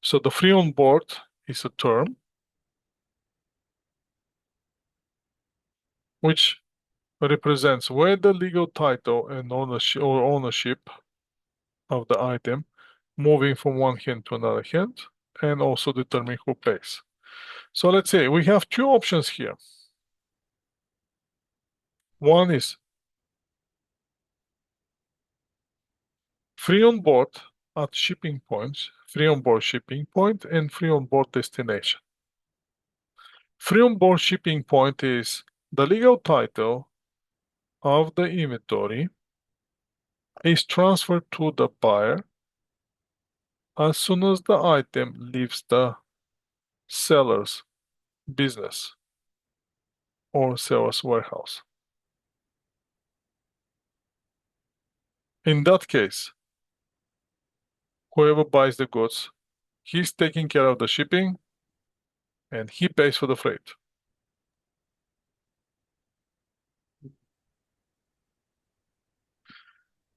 So the free on board is a term which represents where the legal title and ownership of the item moving from one hand to another hand, and also determine who pays. So let's say we have two options here. One is free on board at shipping points, free on board shipping point and free on board destination. Free on board shipping point is the legal title of the inventory is transferred to the buyer as soon as the item leaves the seller's business or seller's warehouse. In that case, whoever buys the goods, he's taking care of the shipping and he pays for the freight.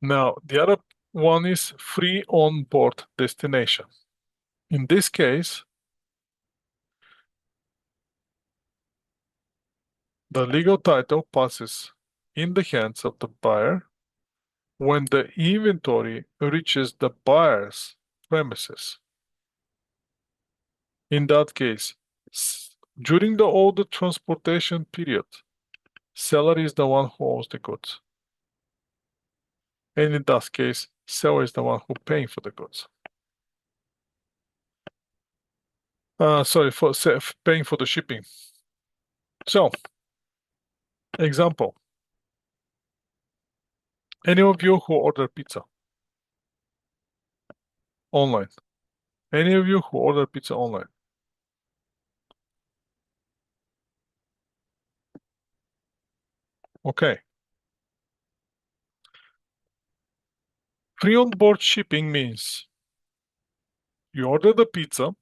Now, the other one is free on board destination. In this case, the legal title passes in the hands of the buyer when the inventory reaches the buyer's premises. In that case, during all the transportation period, seller is the one who owns the goods. And in that case, seller is the one who paying for the goods. Sorry, for paying for the shipping. So, example. Any of you who order pizza online? Any of you who order pizza online? Okay. Free on board shipping means you order the pizza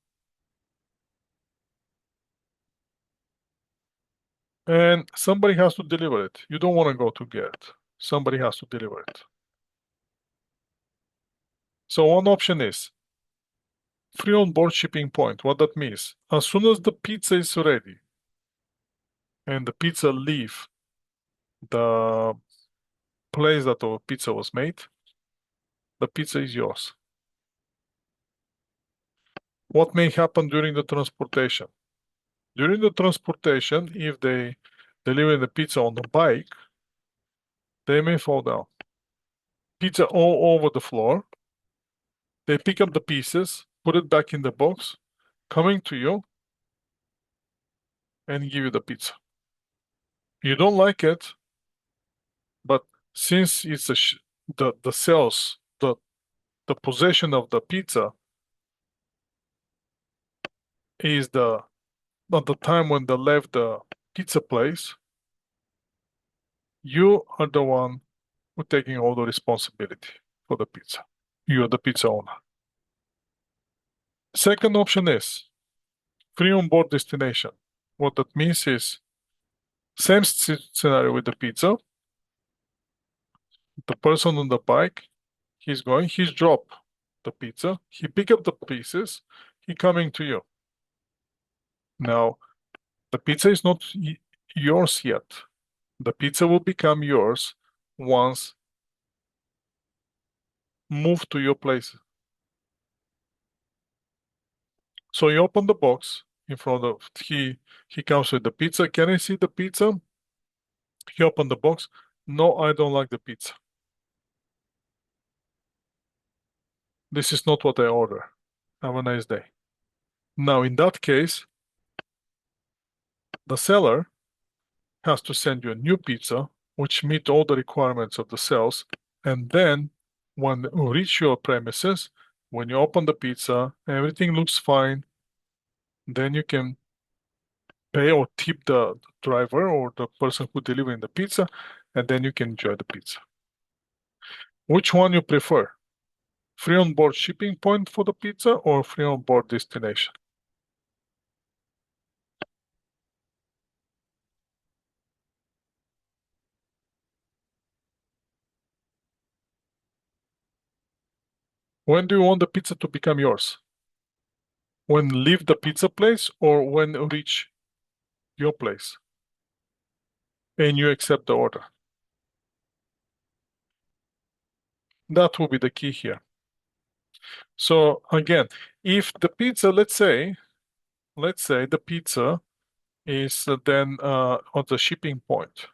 and somebody has to deliver it. You don't want to go to get it. Somebody has to deliver it. So one option is free on board shipping point. What that means, as soon as the pizza is ready and the pizza leave the place that the pizza was made, the pizza is yours. What may happen during the transportation? During the transportation, if they deliver the pizza on the bike, they may fall down. Pizza all over the floor. They pick up the pieces, put it back in the box, coming to you, and give you the pizza. You don't like it, but since it's the sales, the possession of the pizza is at the time when they left the pizza place, you are the one who's taking all the responsibility for the pizza. You're the pizza owner. Second option is free on board destination. What that means is same scenario with the pizza. The person on the bike, he's drop the pizza, he pick up the pieces, he coming to you. Now, the pizza is not yours yet. The pizza will become yours once moved to your place. So you open the box in front of he comes with the pizza. Can I see the pizza? He opened the box. No, I don't like the pizza. This is not what I order. Have a nice day. Now, in that case, the seller has to send you a new pizza, which meet all the requirements of the sales. And then when you reach your premises, when you open the pizza, everything looks fine. Then you can pay or tip the driver or the person who delivering the pizza, and then you can enjoy the pizza. Which one you prefer? Free on board shipping point for the pizza or free on board destination? When do you want the pizza to become yours? When leave the pizza place or when reach your place and you accept the order? That will be the key here. So again, if the pizza, let's say the pizza is then on the shipping point.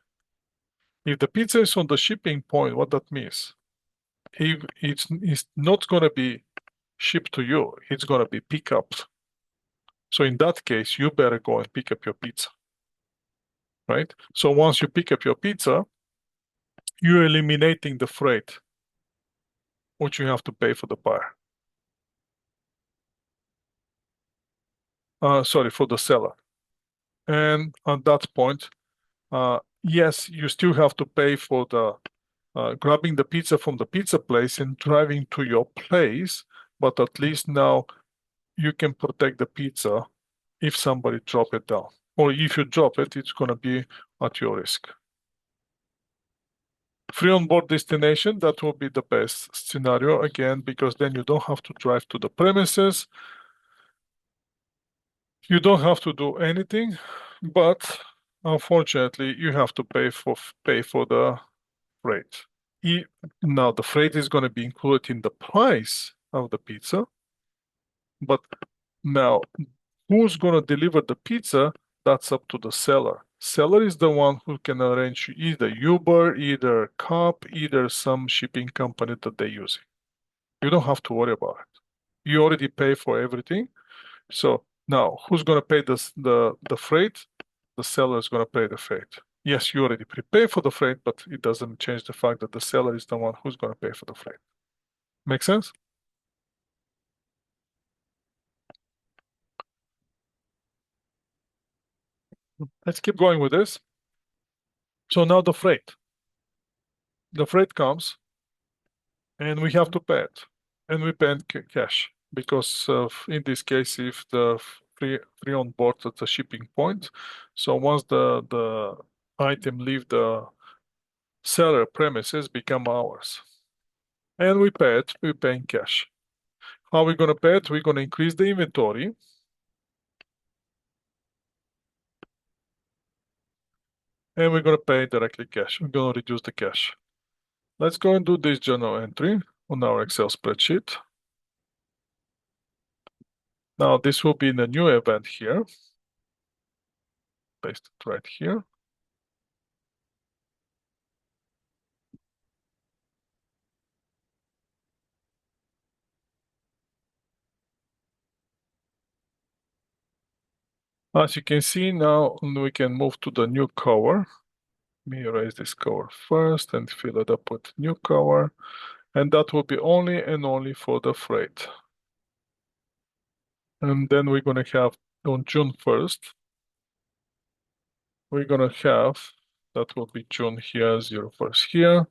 If the pizza is on the shipping point, what that means? If it's not going to be shipped to you. It's going to be picked up. So in that case, you better go and pick up your pizza, right? So once you pick up your pizza, you're eliminating the freight, which you have to pay for the buyer. Sorry, for the seller. And at that point, yes, you still have to pay for the grabbing the pizza from the pizza place and driving to your place, but at least now you can protect the pizza if somebody drop it down. Or if you drop it, it's going to be at your risk. Free on board destination, that will be the best scenario again, because then you don't have to drive to the premises. You don't have to do anything, but unfortunately, you have to pay for the freight. Now, the freight is going to be included in the price of the pizza, but now who's going to deliver the pizza? That's up to the seller. Seller is the one who can arrange either Uber, either Cup, either some shipping company that they're using. You don't have to worry about it. You already pay for everything. So now, who's going to pay the freight? The seller is going to pay the freight. Yes, you already prepay for the freight, but it doesn't change the fact that the seller is the one who's going to pay for the freight. Make sense? Let's keep going with this. So now the freight. The freight comes and we have to pay it. And we pay in cash because in this case, if the free on board at the shipping point, so once the item leave the seller premises, become ours. And we pay it, we pay in cash. How are we going to pay it? We're going to increase the inventory. And we're going to pay directly cash. We're going to reduce the cash. Let's go and do this journal entry on our Excel spreadsheet. Now this will be in a new event here. Paste it right here. As you can see now, we can move to the new cover. Let me erase this cover first and fill it up with new cover. And that will be only and only for the freight. And then we're going to have on June 1st, we're going to have, that will be June here, 01st here,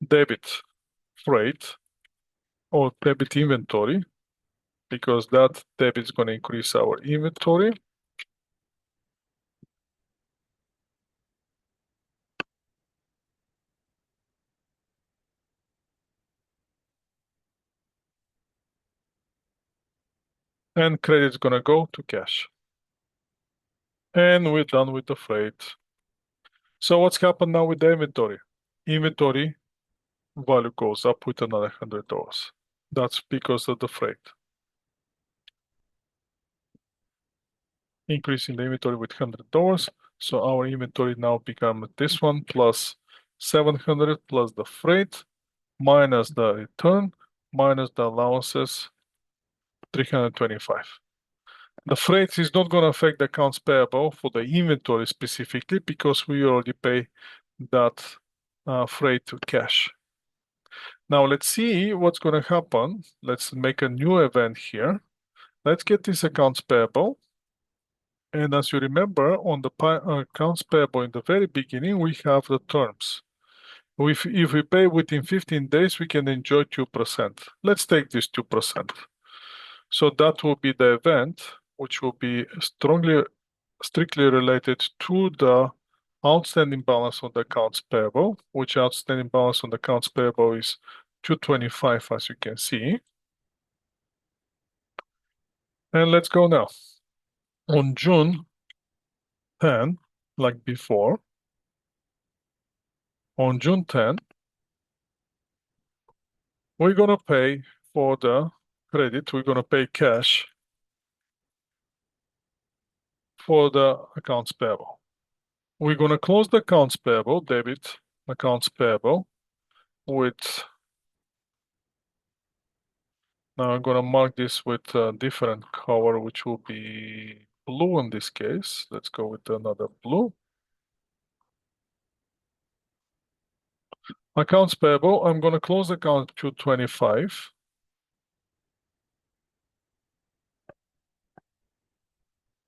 debit freight or debit inventory, because that debit is going to increase our inventory. And credit is going to go to cash. And we're done with the freight. So what's happened now with the inventory? Inventory value goes up with another $100. That's because of the freight. Increasing the inventory with $100. So our inventory now becomes this one plus 700 plus the freight minus the return minus the allowances, 325. The freight is not going to affect the accounts payable for the inventory specifically because we already pay that freight to cash. Now let's see what's going to happen. Let's make a new event here. Let's get this accounts payable. And as you remember, on the accounts payable in the very beginning, we have the terms. If we pay within 15 days, we can enjoy 2%. Let's take this 2%. So that will be the event, which will be strictly related to the outstanding balance on the accounts payable, which outstanding balance on the accounts payable is 225, as you can see. And let's go now. On June 10, like before, on June 10, we're going to pay for the credit, we're going to pay cash for the accounts payable. We're going to close the accounts payable, debit accounts payable, with Now I'm gonna mark this with a different color, which will be blue in this case. Let's go with another blue. Accounts payable, I'm gonna close account 225.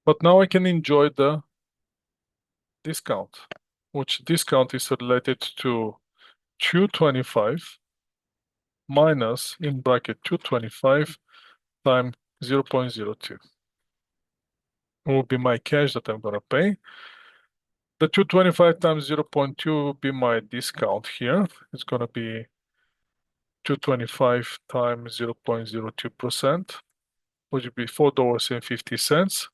But now I can enjoy the discount, which discount is related to 225 minus in bracket 225 times 0.02 will be my cash that I'm gonna pay. The 225 times 0.2 will be my discount here. It's gonna be 225 times 0.02%, which would be $4.50.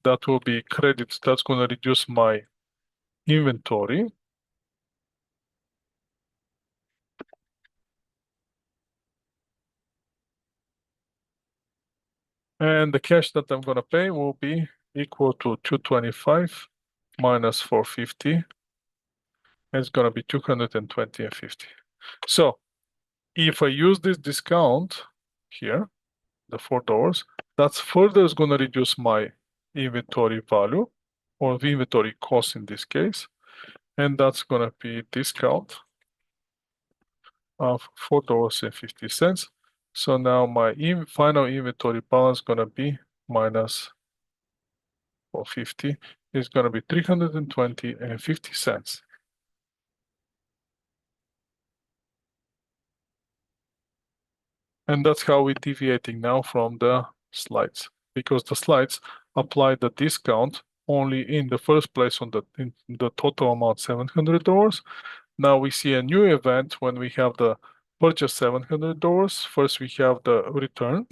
That will be credit. That's gonna reduce my inventory. And the cash that I'm gonna pay will be equal to 225 minus 450. It's gonna be 220 and 50. So if I use this discount here, the $4, that's further is gonna reduce my inventory value or the inventory cost in this case. And that's gonna be discount of $4.50. So now my final inventory balance is gonna be minus 450 is going to be 320 and 50 cents. And that's how we're deviating now from the slides, because the slides apply the discount only in the first place on in the total amount $700. Now we see a new event when we have the purchase $700. First we have the return.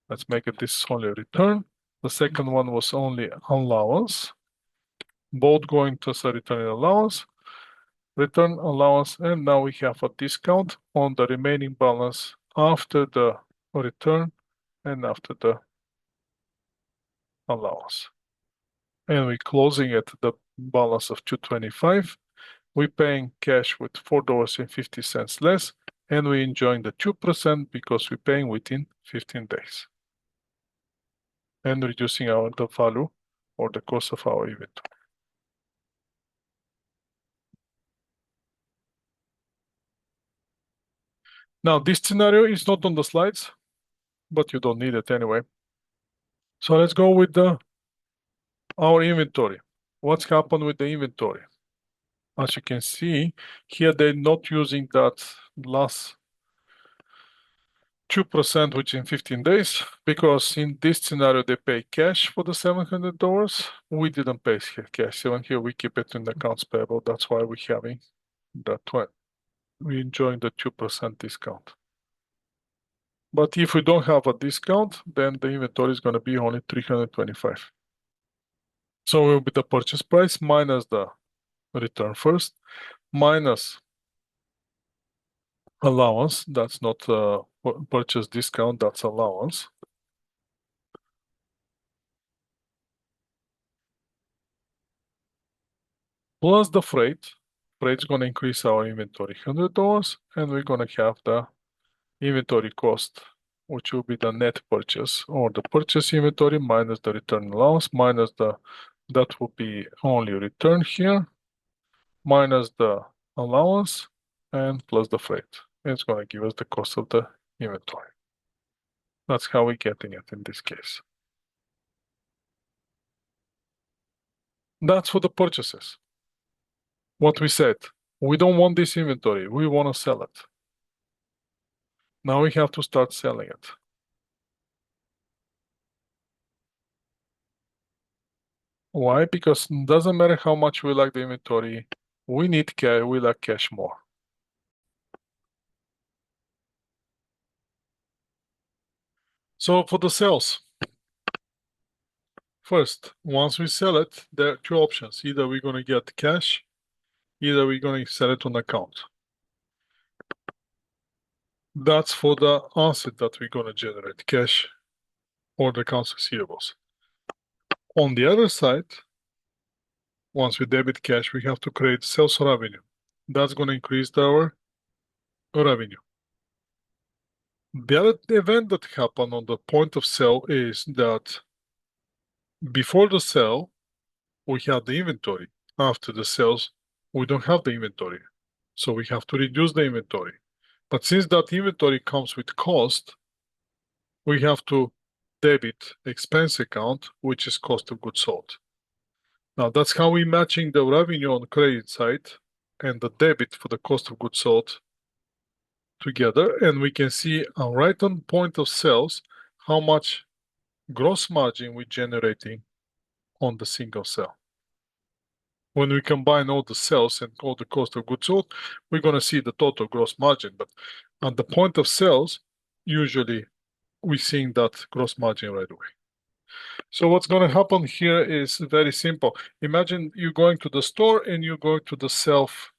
Let's make it this only return. The second one was only allowance. Both going to the return allowance. Return allowance, and now we have a discount on the remaining balance after the return and after the allowance. And we're closing at the balance of 225. We're paying cash with $4.50 less, and we're enjoying the 2% because we're paying within 15 days and reducing the value or the cost of our inventory. Now, this scenario is not on the slides, but you don't need it anyway. So let's go with our inventory. What's happened with the inventory? As you can see, here they're not using that last 2%, which in 15 days, because in this scenario, they pay cash for the $700. We didn't pay cash. Even here, we keep it in the accounts payable. That's why we're having that one. We're enjoying the 2% discount. But if we don't have a discount, then the inventory is going to be only 325. So it will be the purchase price minus the return first, minus allowance. That's not purchase discount, that's allowance. Plus the freight. Freight's going to increase our inventory $100, and we're going to have the inventory cost, which will be the net purchase or the purchase inventory minus the return allowance minus that will be only return here minus the allowance and plus the freight. It's going to give us the cost of the inventory. That's how we're getting it in this case. That's for the purchases. What we said, we don't want this inventory, we want to sell it. Now we have to start selling it. Why? Because it doesn't matter how much we like the inventory, we need cash, we like cash more. So for the sales, first, once we sell it, there are two options. Either we're going to get cash, either we're going to sell it on account. That's for the asset that we're going to generate, cash or the accounts receivables. On the other side, once we debit cash, we have to create sales revenue. That's going to increase our revenue. The other event that happened on the point of sale is that before the sale, we have the inventory. After the sales, we don't have the inventory. So we have to reduce the inventory. But since that inventory comes with cost, we have to debit expense account, which is cost of goods sold. Now that's how we're matching the revenue on the credit side and the debit for the cost of goods sold together. And we can see right on point of sales how much gross margin we're generating on the single sale. When we combine all the sales and all the cost of goods sold, we're going to see the total gross margin. But at the point of sales, usually we're seeing that gross margin right away. So what's going to happen here is very simple. Imagine you're going to the store and you're going to the self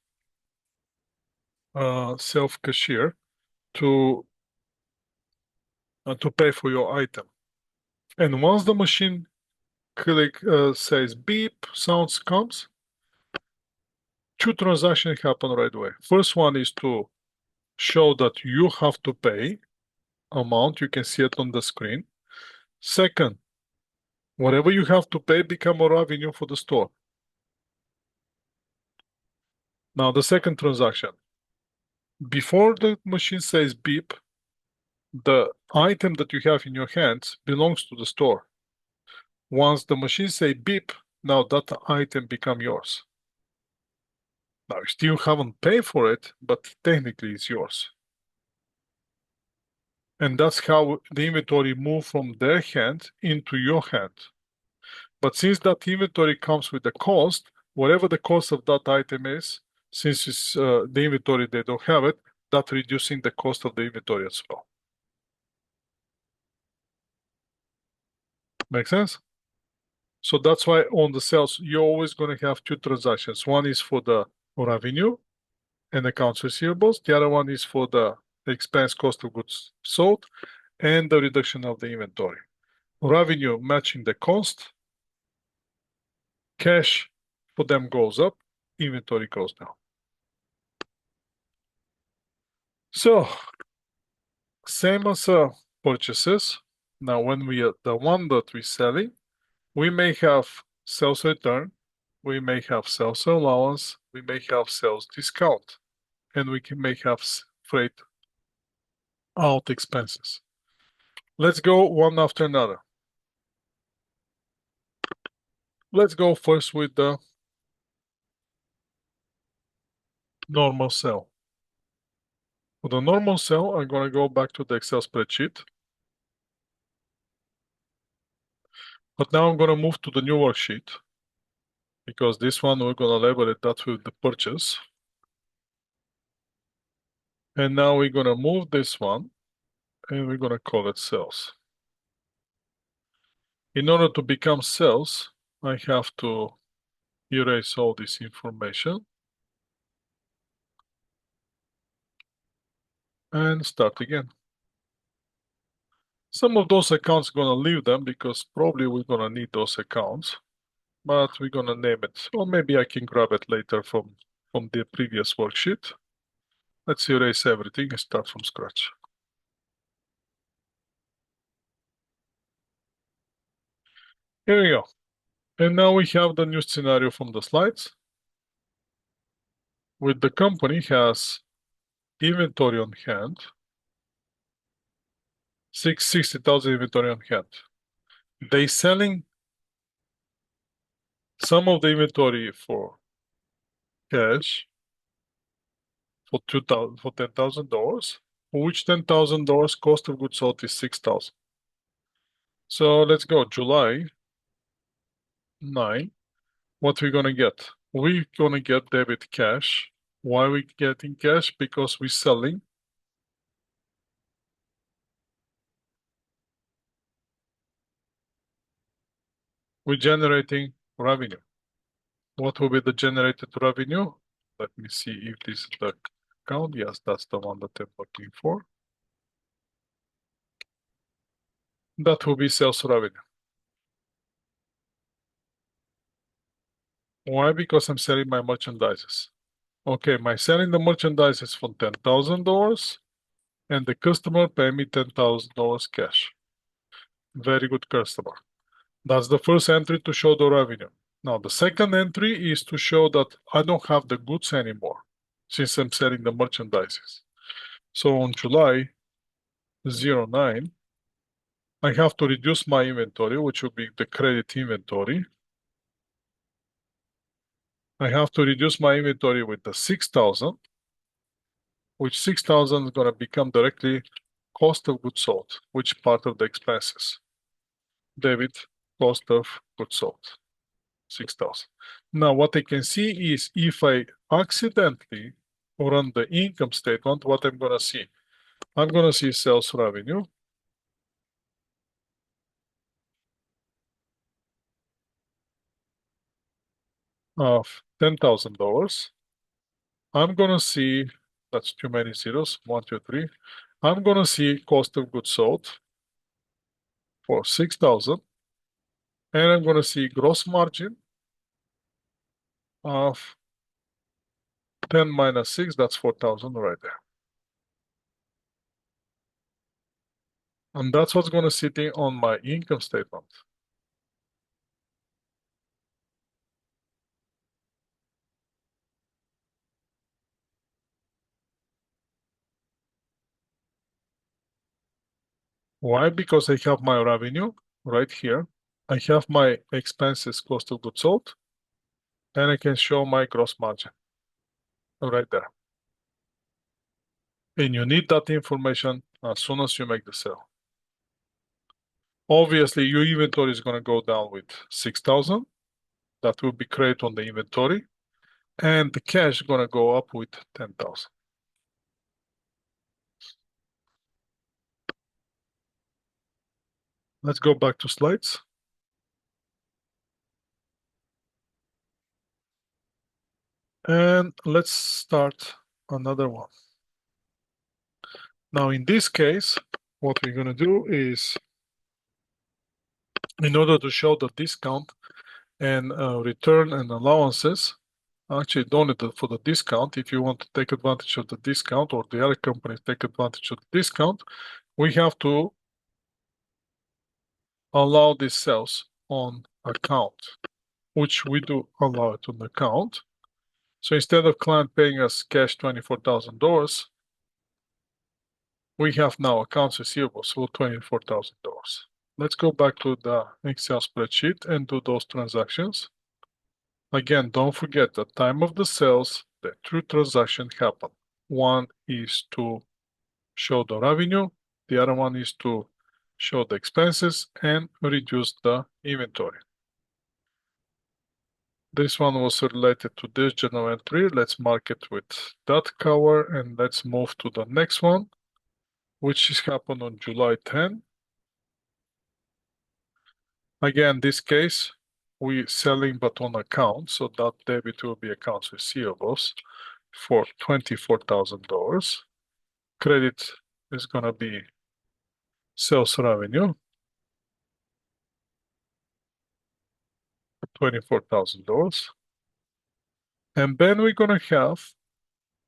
cashier to pay for your item. And once the machine says beep, sounds comes, two transactions happen right away. First one is to show that you have to pay amount. You can see it on the screen. Second, whatever you have to pay become a revenue for the store. Now the second transaction. Before the machine says beep, the item that you have in your hands belongs to the store. Once the machine say beep, now that item become yours. Now you still haven't paid for it, but technically it's yours. And that's how the inventory move from their hand into your hand. But since that inventory comes with the cost, whatever the cost of that item is, since it's the inventory, they don't have it, that reducing the cost of the inventory as well. Make sense? So that's why on the sales, you're always going to have two transactions. One is for the revenue and accounts receivables. The other one is for the expense cost of goods sold and the reduction of the inventory. Revenue matching the cost. Cash for them goes up, inventory goes down. So same as purchases. Now, when we are the one that we're selling, we may have sales return, we may have sales allowance, we may have sales discount, and we may have freight out expenses. Let's go one after another. Let's go first with the normal sale. For the normal sale, I'm going to go back to the Excel spreadsheet. But now I'm going to move to the new worksheet because this one we're going to label it that with the purchase. And now we're going to move this one and we're going to call it sales. In order to become sales, I have to erase all this information and start again. Some of those accounts are going to leave them because probably we're going to need those accounts, but we're going to name it, or maybe I can grab it later from the previous worksheet. Let's erase everything and start from scratch. Here we go. And now we have the new scenario from the slides. With the company has inventory on hand, 60,000 inventory on hand. They selling some of the inventory for cash for $10,000, for which $10,000 cost of goods sold is 6,000. So let's go July 9. What we gonna get? We're gonna get debit cash. Why are we getting cash? Because we're selling. We're generating revenue. What will be the generated revenue? Let me see if this is the account. Yes, that's the one that I'm looking for. That will be sales revenue. Why? Because I'm selling my merchandises. Okay, my selling the merchandise is for $10,000. and the customer pay me $10,000 cash. Very good customer. That's the first entry to show the revenue. Now, the second entry is to show that I don't have the goods anymore since I'm selling the merchandises. So on July 09, I have to reduce my inventory, which will be the credit inventory. I have to reduce my inventory with the 6,000, which 6,000 is going to become directly cost of goods sold, which part of the expenses. Debit cost of goods sold, 6,000. Now, what I can see is if I accidentally run the income statement, what I'm going to see? I'm going to see sales revenue of $10,000. I'm going to see, that's too many zeros, 1, 2, 3. I'm going to see cost of goods sold for 6,000. And I'm going to see gross margin of 10 minus 6, that's 4,000 right there. And that's what's going to sit on my income statement. Why? Because I have my revenue right here. I have my expenses, cost of goods sold, and I can show my gross margin right there. And you need that information as soon as you make the sale. Obviously, your inventory is going to go down with 6,000. That will be credit on the inventory. And the cash is going to go up with 10,000. Let's go back to slides. And let's start another one. Now, in this case, what we're going to do is, in order to show the discount and return and allowances, actually don't need for the discount. If you want to take advantage of the discount or the other companies take advantage of the discount, we have to allow these sales on account, which we do allow it on account. So instead of client paying us cash $24,000, we have now accounts receivable for $24,000. Let's go back to the Excel spreadsheet and do those transactions. Again, don't forget the time of the sales, the two transactions happen. One is to show the revenue, the other one is to show the expenses and reduce the inventory. This one was related to this journal entry. Let's mark it with that color and let's move to the next one, which is happened on July 10. Again, this case, we selling but on account, so that debit will be accounts receivables for $24,000. Credit is gonna be sales revenue, $24,000. And then we're gonna have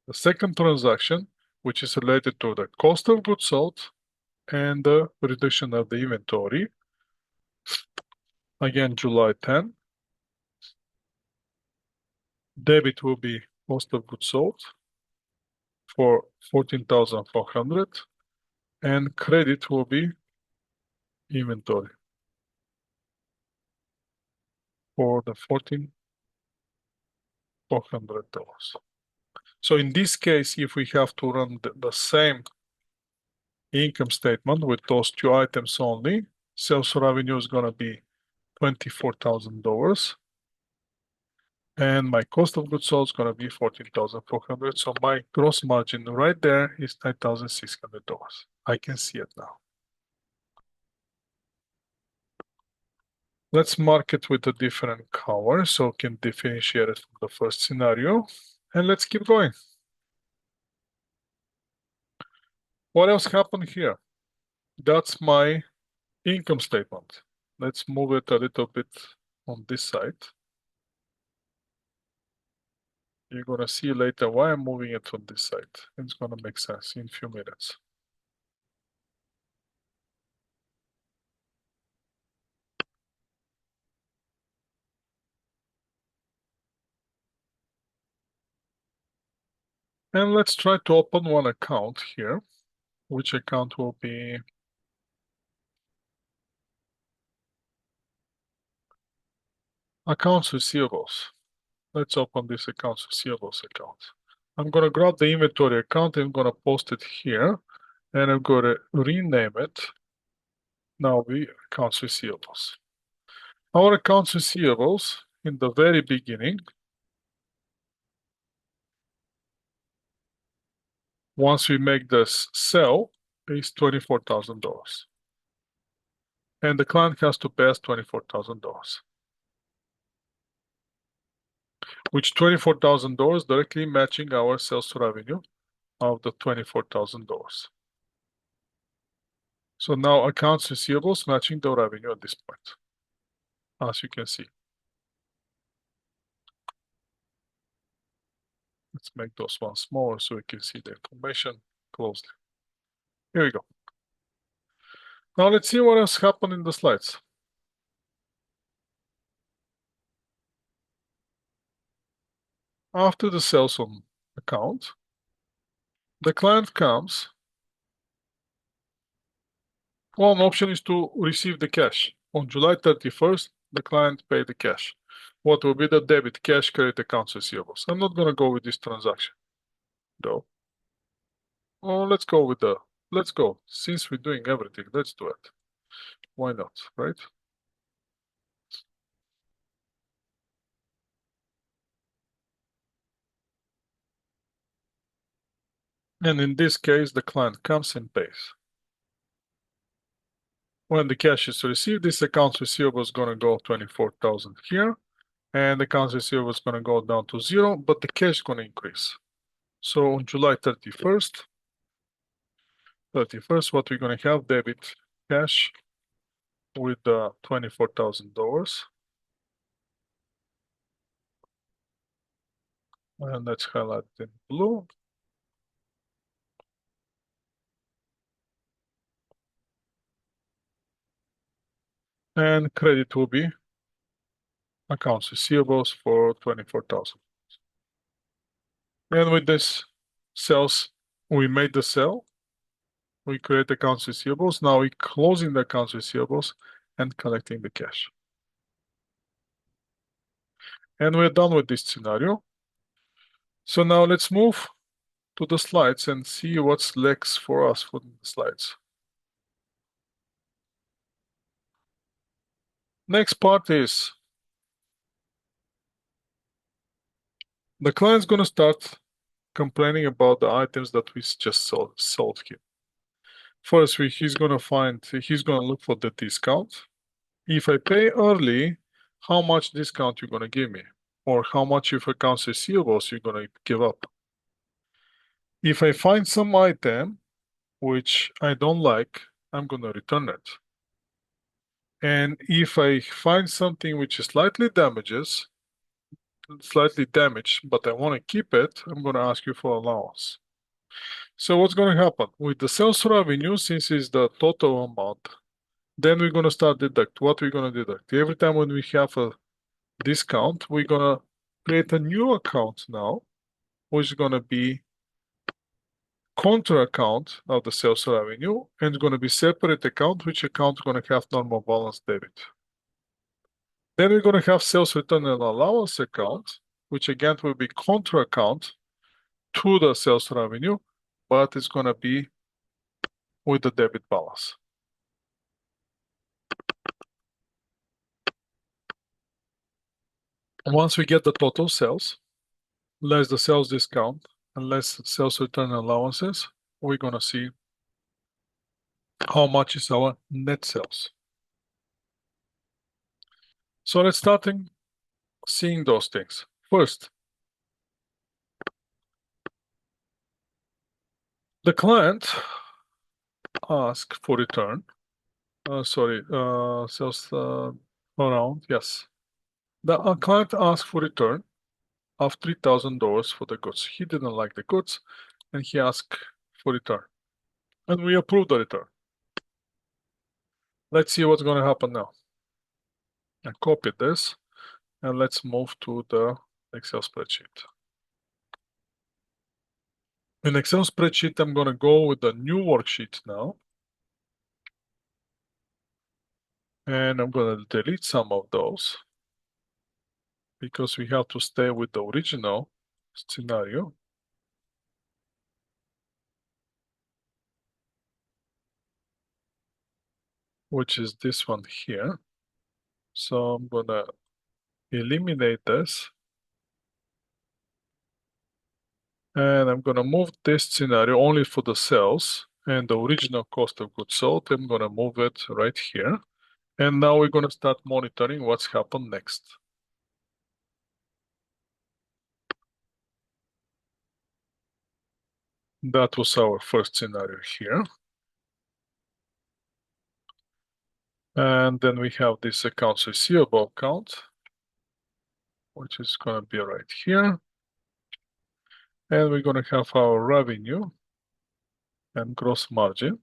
the second transaction, which is related to the cost of goods sold and the reduction of the inventory. Again, July 10. Debit will be cost of goods sold for 14,400 and credit will be inventory for the $14,400. So in this case, if we have to run the same income statement with those two items only, sales revenue is going to be $24,000 and my cost of goods sold is going to be 14,400. So my gross margin right there is $9,600. I can see it now. Let's mark it with a different color so we can differentiate it from the first scenario. And let's keep going. What else happened here? That's my income statement. Let's move it a little bit on this side. You're gonna see later why I'm moving it on this side. It's gonna make sense in a few minutes. And let's try to open one account here, which account will be accounts receivables. Let's open this accounts receivables account. I'm going to grab the inventory account and I'm going to post it here. And I'm going to rename it. Now the accounts receivables. Our accounts receivables in the very beginning, once we make this sell, is $24,000. And the client has to pay us $24,000, which $24,000 directly matching our sales revenue of the $24,000. So now accounts receivables matching the revenue at this point, as you can see. Let's make those ones smaller so we can see the information closely. Here we go. Now let's see what has happened in the slides. After the sales on account, the client comes. One option is to receive the cash. On July 31st, the client paid the cash. What will be the debit cash credit accounts receivables? I'm not going to go with this transaction, though. Oh, let's go. Since we're doing everything, let's do it. Why not, right? And in this case, the client comes and pays. When the cash is received, this accounts receivable is going to go 24,000 here, and the accounts receivable is going to go down to 0, but the cash is going to increase. So on July 31st, what we're going to have debit cash with $24,000. And let's highlight it in blue. And credit will be accounts receivables for 24,000. And with this sales, we made the sale. We create accounts receivables. Now we're closing the accounts receivables and collecting the cash. And we're done with this scenario. So now let's move to the slides and see what's next for us for the slides. Next part is the client's going to start complaining about the items that we just sold him. First, he's going to look for the discount. If I pay early, how much discount you're going to give me? Or how much of accounts receivables you're going to give up? If I find some item which I don't like, I'm going to return it. And if I find something which is slightly damaged, but I want to keep it, I'm going to ask you for allowance. So what's going to happen? With the sales revenue, since it's the total amount, then we're going to start deduct. What we're going to deduct? Every time when we have a discount, we're going to create a new account now, which is going to be contra account of the sales revenue, and it's going to be separate account, which account is going to have normal balance debit. Then we're going to have sales return and allowance account, which again will be contra account to the sales revenue, but it's going to be with the debit balance. Once we get the total sales, less the sales discount and less sales return allowances, we're going to see how much is our net sales. So let's start seeing those things. First, the client asks for return. Sales around, yes. The client asked for return of $3,000 for the goods. He didn't like the goods and he asked for return. And we approved the return. Let's see what's going to happen now. I copy this and let's move to the Excel spreadsheet. In Excel spreadsheet, I'm going to go with the new worksheet now. And I'm going to delete some of those because we have to stay with the original scenario. Which is this one here. So I'm going to eliminate this. And I'm going to move this scenario only for the sales and the original cost of goods sold. I'm going to move it right here. And now we're going to start monitoring what's happened next. That was our first scenario here. And then we have this accounts receivable account, which is going to be right here. And we're going to have our revenue and gross margin,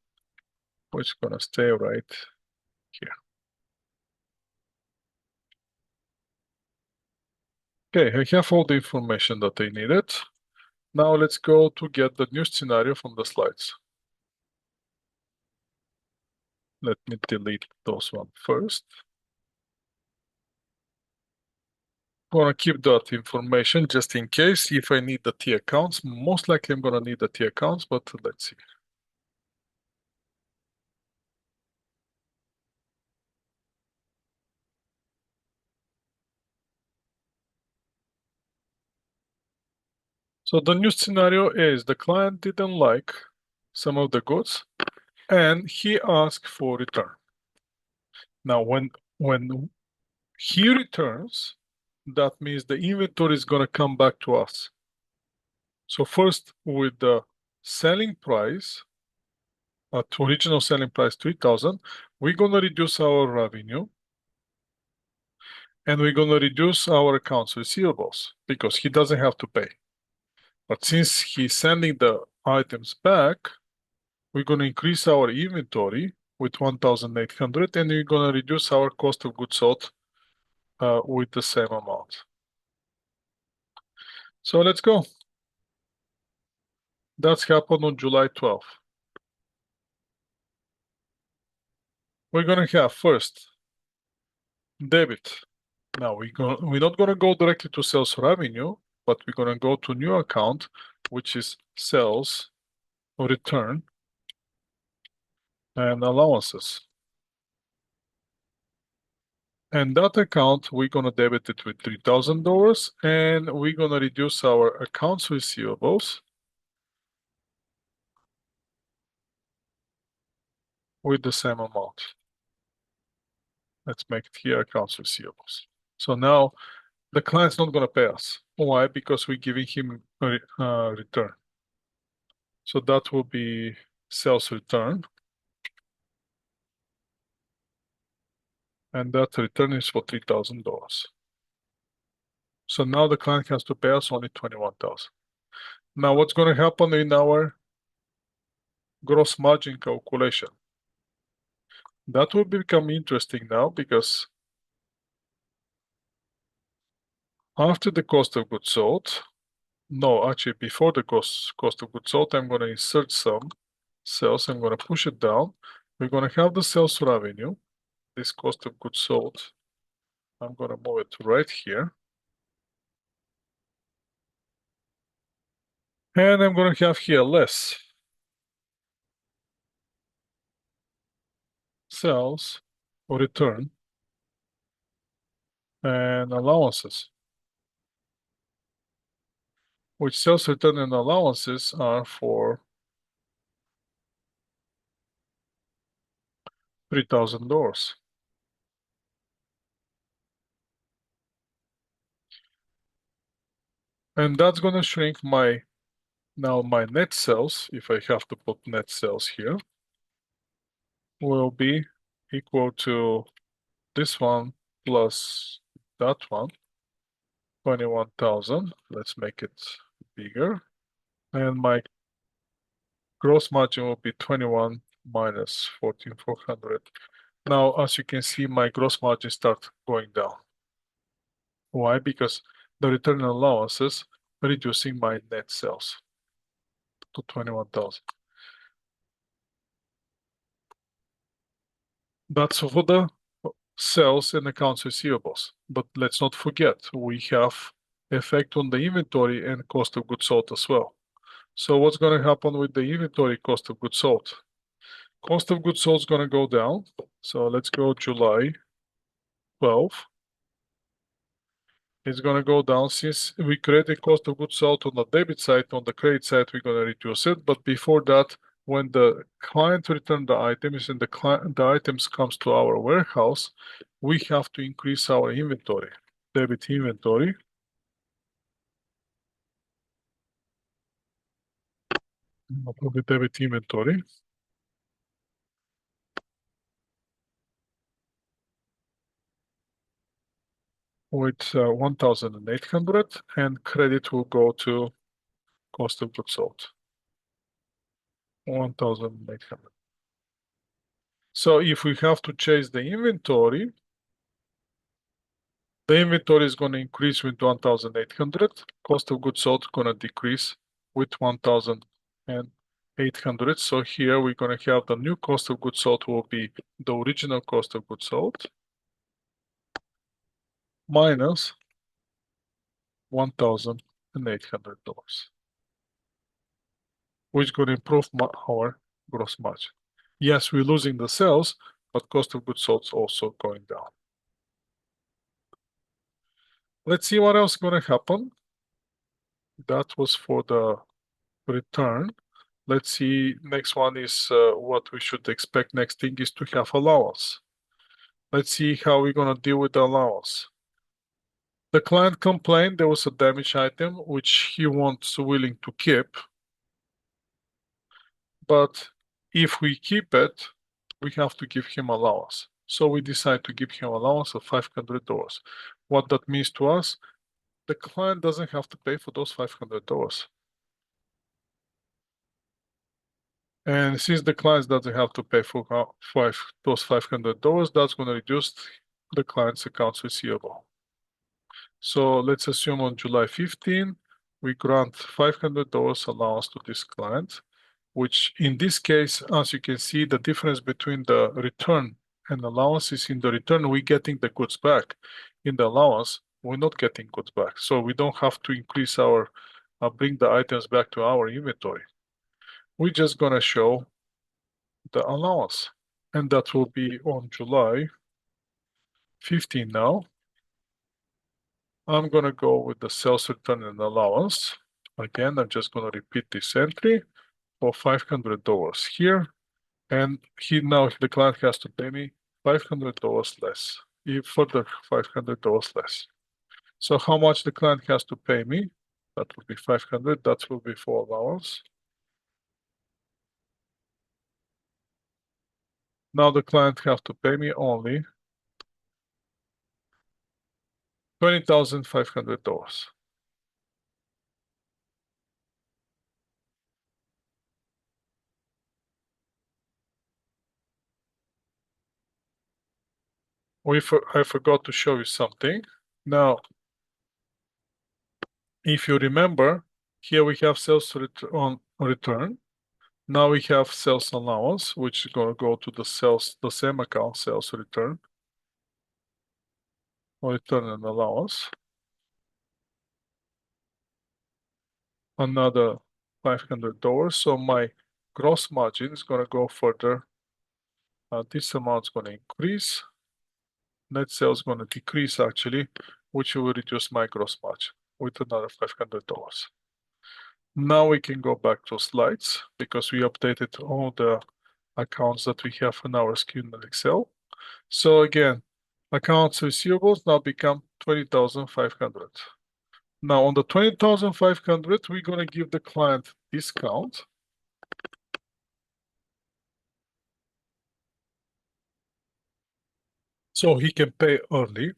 which is going to stay right here. Okay, I have all the information that I needed. Now let's go to get the new scenario from the slides. Let me delete those one first. I'm gonna keep that information just in case if I need the T accounts. Most likely I'm gonna need the T accounts, but let's see. So the new scenario is the client didn't like some of the goods and he asked for return. Now when he returns, that means the inventory is gonna come back to us. So first with the selling price, at original selling price 3,000, we're gonna reduce our revenue and we're gonna reduce our accounts receivables because he doesn't have to pay. But since he's sending the items back, we're gonna increase our inventory with 1,800 and we're gonna reduce our cost of goods sold with the same amount. So let's go. That's happened on July 12th. We're gonna have first debit. Now we're not gonna go directly to sales revenue, but we're gonna go to new account, which is sales return and allowances. And that account, we're gonna debit it with $3,000 and we're gonna reduce our accounts receivables with the same amount. Let's make it here accounts receivables. So now the client's not gonna pay us. Why? Because we're giving him a return. So that will be sales return. And that return is for $3,000. So now the client has to pay us only 21,000. Now what's going to happen in our gross margin calculation? That will become interesting now because after the cost of goods sold, no, actually before the cost of goods sold, I'm going to insert some sales. I'm going to push it down. We're going to have the sales revenue, this cost of goods sold. I'm going to move it right here. And I'm going to have here less sales or return and allowances, which sales return and allowances are for $3,000. And that's going to shrink my net sales, if I have to put net sales here, will be equal to this one plus that one, 21,000. Let's make it bigger. And my gross margin will be 21 minus 14,400. Now, as you can see, my gross margin start going down. Why? Because the return on allowances reducing my net sales. to 21,000. That's for the sales and accounts receivables. But let's not forget, we have effect on the inventory and cost of goods sold as well. So what's going to happen with the inventory cost of goods sold? Cost of goods sold is going to go down. So let's go July 12. It's going to go down since we created cost of goods sold on the debit side. On the credit side, we're going to reduce it. But before that, when the client returns the items and the items comes to our warehouse, we have to increase our inventory, debit inventory. The debit inventory with 1,800 and credit will go to cost of goods sold, 1,800. So if we have to chase the inventory is going to increase with 1,800. Cost of goods sold going to decrease with 1,800. So here we're going to have the new cost of goods sold will be the original cost of goods sold minus $1,800, which is going to improve our gross margin. Yes, we're losing the sales, but cost of goods sold is also going down. Let's see what else is going to happen. That was for the return. Let's see, next one is what we should expect. Next thing is to have allowance. Let's see how we're going to deal with the allowance. The client complained there was a damaged item which he wants willing to keep. But if we keep it, we have to give him allowance. So we decide to give him allowance of $500. What that means to us, the client doesn't have to pay for those $500. And since the client doesn't have to pay for those $500, that's going to reduce the client's accounts receivable. So let's assume on July 15, we grant $500 allowance to this client, which in this case, as you can see, the difference between the return and allowance is in the return, we're getting the goods back. In the allowance, we're not getting goods back. So we don't have to increase bring the items back to our inventory. We're just going to show the allowance, and that will be on July 15 now. I'm going to go with the sales return and allowance. Again, I'm just going to repeat this entry for $500 here. And now the client has to pay me $500 less, further $500 less. So how much the client has to pay me? That will be 500. That will be for allowance. Now the client has to pay me only $20,500. I forgot to show you something. Now, if you remember, here we have sales return. Now we have sales allowance, which is going to go to the same account, sales return and allowance. Another $500. So my gross margin is going to go further. This amount is going to increase. Net sales is going to decrease actually, which will reduce my gross margin with another $500. Now we can go back to slides because we updated all the accounts that we have in our SKU in Excel. So again, accounts receivables now become 20,500. Now on the 20,500, we're going to give the client discount. So he can pay early.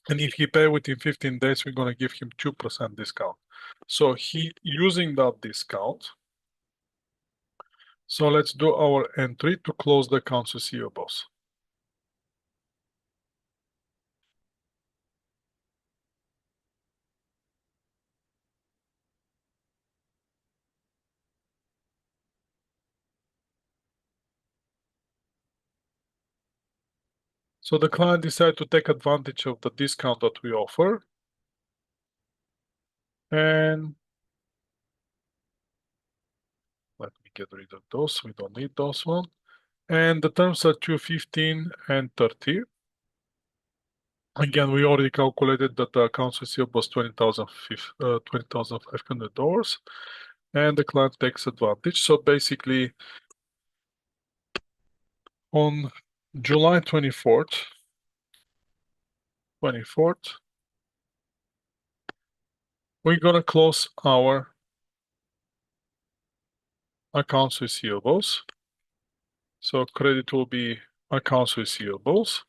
And if he pay within 15 days, we're going to give him 2% discount. So he using that discount. So let's do our entry to close the accounts receivables. So the client decided to take advantage of the discount that we offer. And let me get rid of those. We don't need those one. And the terms are 215 and 30. Again, we already calculated that the accounts receivable was $20,500, and the client takes advantage. So basically, on July 24th, we're gonna close our accounts receivables. So credit will be accounts receivables.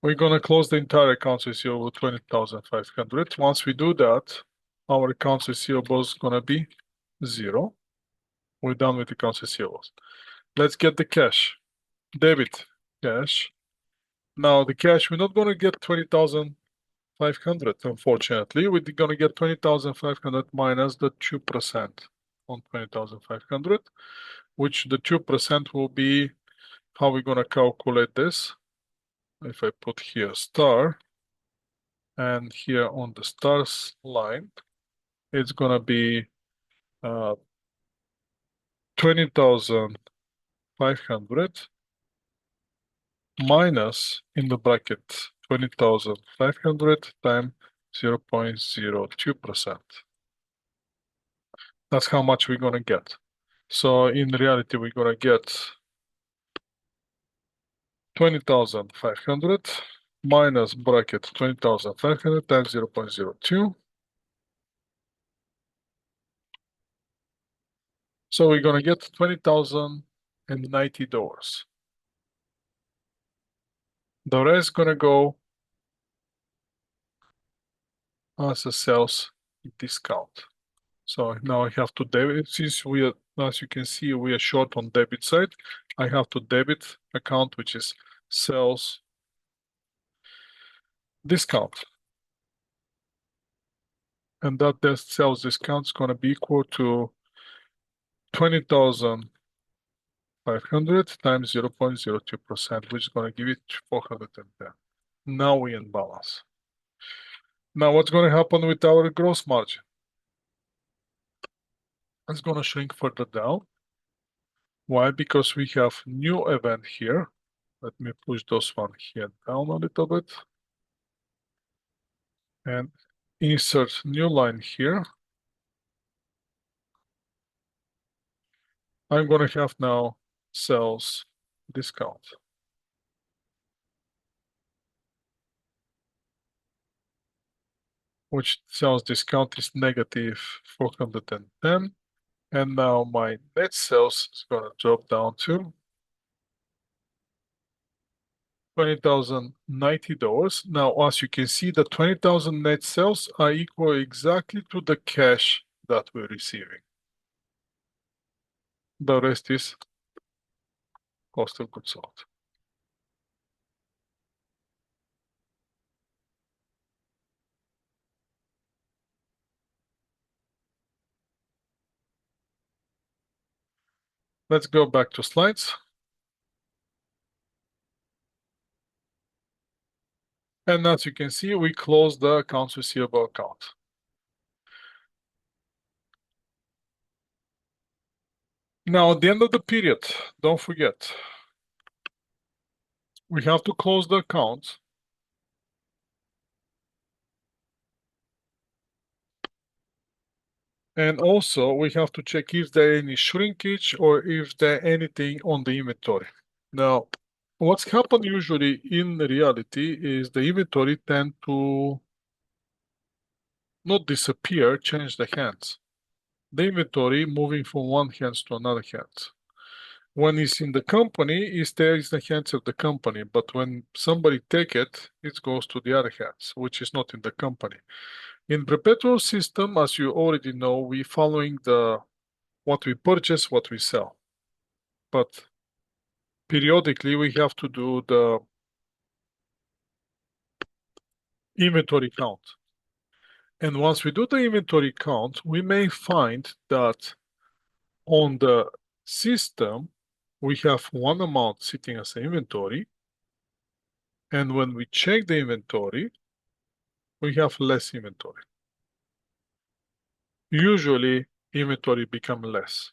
We're gonna close the entire accounts receivable 20,500. Once we do that, our accounts receivables gonna be zero. We're done with accounts receivables. Let's get the cash. Debit cash. Now the cash, we're not gonna get 20,500, unfortunately. We're gonna get 20,500 minus the 2% on 20,500, which the 2% will be how we're gonna calculate this. If I put here star, and here on the stars line, it's gonna be 20,500 minus in the bracket 20,500 times 0.02%. That's how much we're gonna get. So in reality, we're gonna get 20,500 minus bracket 20,500 times 0.02. So we're gonna get $20,090. The rest gonna go as a sales discount. So now I have to debit, since we are, as you can see, we are short on debit side, I have to debit account, which is sales discount. And that sales discount is gonna be equal to 20,500 times 0.02%, which is gonna give it 410. Now we in balance. Now what's gonna happen with our gross margin? It's gonna shrink further down. Why? Because we have new event here. Let me push those one here down a little bit. And insert new line here. I'm gonna have now sales discount, which sales discount is negative 410. And now my net sales is gonna drop down to $20,090. Now, as you can see, the 20,000 net sales are equal exactly to the cash that we're receiving. The rest is cost of goods sold. Let's go back to slides. And as you can see, we closed the accounts receivable account. Now, at the end of the period, don't forget, we have to close the account. And also, we have to check if there any shrinkage or if there anything on the inventory. Now, what's happened usually in reality is the inventory tend to not disappear, change the hands. The inventory moving from one hands to another hands. When it's in the company, it stays in the hands of the company, but when somebody take it, it goes to the other hands, which is not in the company. In perpetual system, as you already know, we following the what we purchase, what we sell. But periodically, we have to do the inventory count. And once we do the inventory count, we may find that on the system, we have one amount sitting as an inventory, And when we check the inventory, we have less inventory. Usually, inventory become less.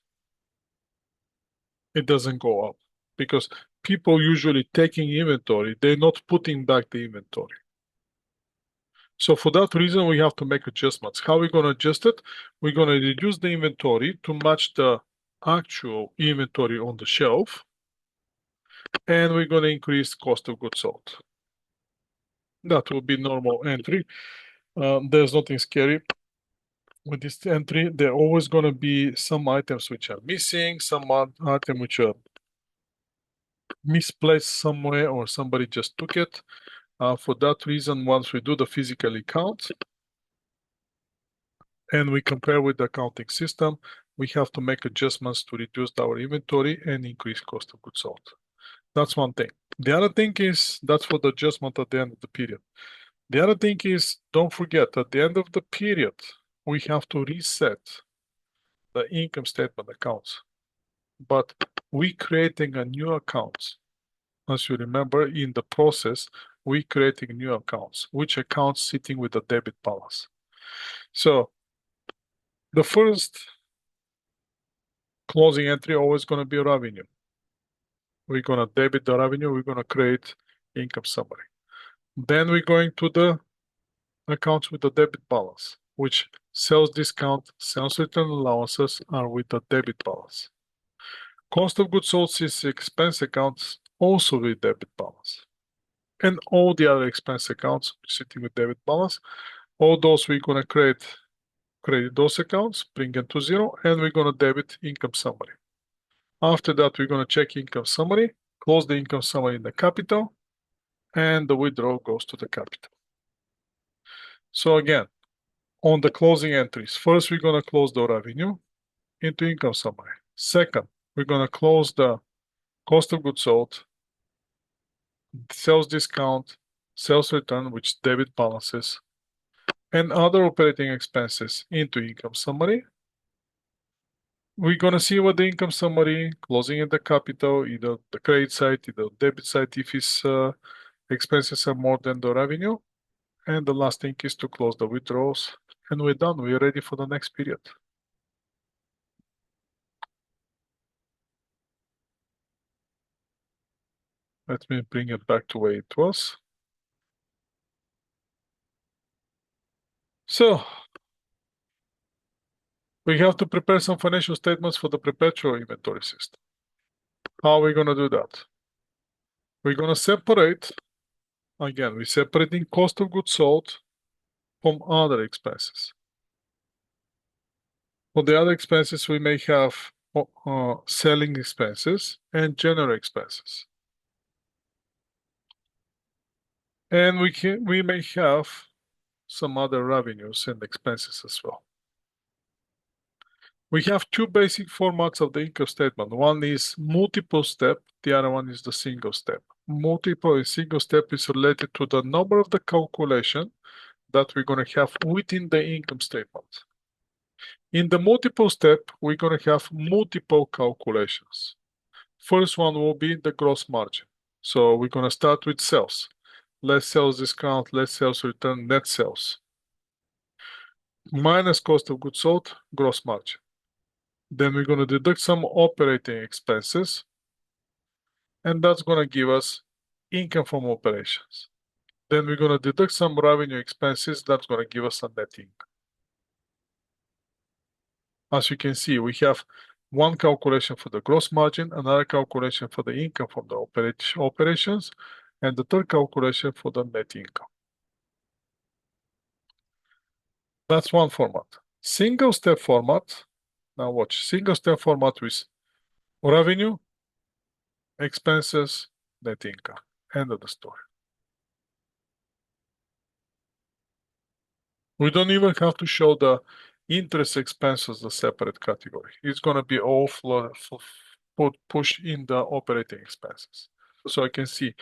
It doesn't go up because people usually taking inventory, they're not putting back the inventory. So for that reason, we have to make adjustments. How are we going to adjust it? We're going to reduce the inventory to match the actual inventory on the shelf, and we're going to increase cost of goods sold. That will be normal entry. There's nothing scary with this entry. There are always going to be some items which are missing, some items which are misplaced somewhere, or somebody just took it. For that reason, once we do the physical count and we compare with the accounting system, we have to make adjustments to reduce our inventory and increase cost of goods sold. That's one thing. The other thing is that's for the adjustment at the end of the period. The other thing is, don't forget, at the end of the period, we have to reset the income statement accounts. But we creating a new account. As you remember, in the process, we creating new accounts, which accounts sitting with a debit balance. So the first closing entry always going to be revenue. We're going to debit the revenue. We're going to create income summary. Then we're going to the accounts with the debit balance, which sales discount, sales return allowances are with the debit balance. Cost of goods sold is expense accounts also with debit balance. And all the other expense accounts sitting with debit balance, all those we're going to credit those accounts, bring them to zero, and we're going to debit income summary. After that, we're going to check income summary, close the income summary in the capital, and the withdrawal goes to the capital. So again, on the closing entries, first we're going to close the revenue into income summary. Second, we're going to close the cost of goods sold, sales discount, sales return, which debit balances, and other operating expenses into income summary. We're going to see what the income summary, closing in the capital, either the credit side, either debit side, if its expenses are more than the revenue. And the last thing is to close the withdrawals. And we're done. We're ready for the next period. Let me bring it back to where it was. So, we have to prepare some financial statements for the perpetual inventory system. How are we going to do that? We're going to separate, again, we're separating cost of goods sold from other expenses. For the other expenses, we may have selling expenses and general expenses. And we may have some other revenues and expenses as well. We have two basic formats of the income statement. One is multiple step, the other one is the single step. Multiple and single step is related to the number of the calculation that we're going to have within the income statement. In the multiple step, we're going to have multiple calculations. First one will be the gross margin. So we're going to start with sales. Less sales discount, less sales return, net sales. Minus cost of goods sold, gross margin. Then we're going to deduct some operating expenses, and that's going to give us income from operations. Then we're going to deduct some revenue expenses, that's going to give us a net income. As you can see, we have one calculation for the gross margin, another calculation for the income from the operations, and the third calculation for the net income. That's one format. Single step format, now watch, single step format with revenue, expenses, net income. End of the story. We don't even have to show the interest expenses a separate category. It's going to be all pushed in the operating expenses. So I can see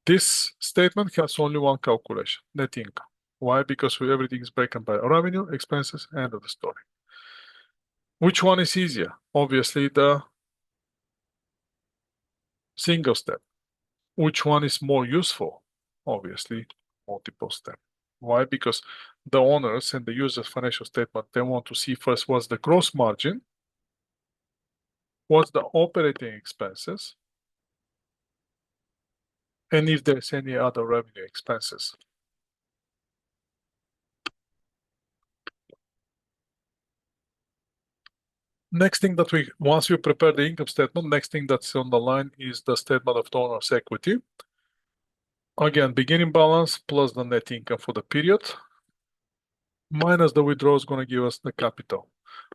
this statement has only one calculation, net income. Why? Because everything is broken by revenue, expenses, end of the story. Which one is easier? Obviously, the single step. Which one is more useful? obviously multiple step. Why? Because the owners and the users financial statement, they want to see first what's the gross margin, what's the operating expenses, and if there's any other revenue expenses. Next thing that once we prepare the income statement, next thing that's on the line is the statement of the owner's equity. Again, beginning balance plus the net income for the period, minus the withdrawal is going to give us the capital,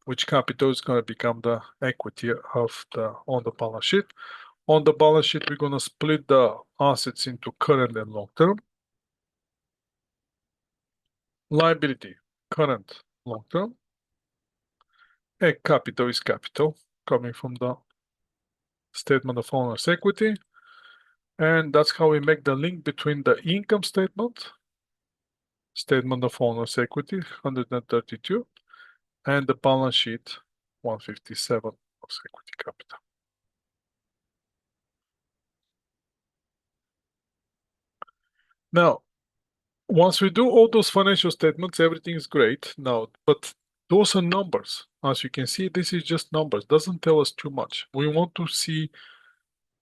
which capital is going to become the equity on the balance sheet. On the balance sheet, we're going to split the assets into current and long term. Liability, current, long term. And capital is capital, coming from the statement of owner's equity. And that's how we make the link between the income statement, statement of owner's equity, 132, and the balance sheet, 157 of equity capital. Now, once we do all those financial statements, everything is great. Now, but those are numbers. As you can see, this is just numbers. Doesn't tell us too much. We want to see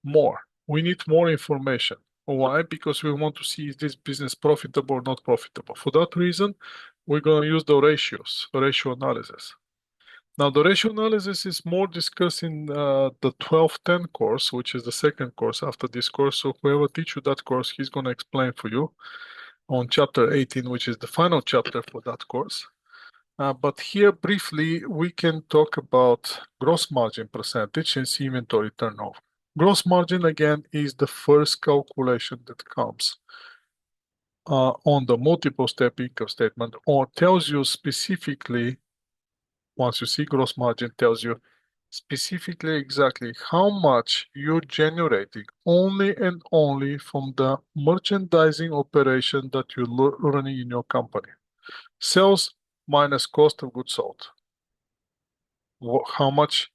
more. We need more information. Why? Because we want to see is this business profitable or not profitable. For that reason, we're going to use the ratio analysis. Now, the ratio analysis is more discussed in the 1210 course, which is the second course after this course. So whoever teach you that course, he's going to explain for you on chapter 18, which is the final chapter for that course. But here, briefly, we can talk about gross margin percentage and see inventory turnover. Gross margin, again, is the first calculation that comes on the multiple step income statement, or tells you specifically, once you see gross margin, tells you specifically exactly how much you're generating only and only from the merchandising operation that you're running in your company. Sales minus cost of goods sold. How much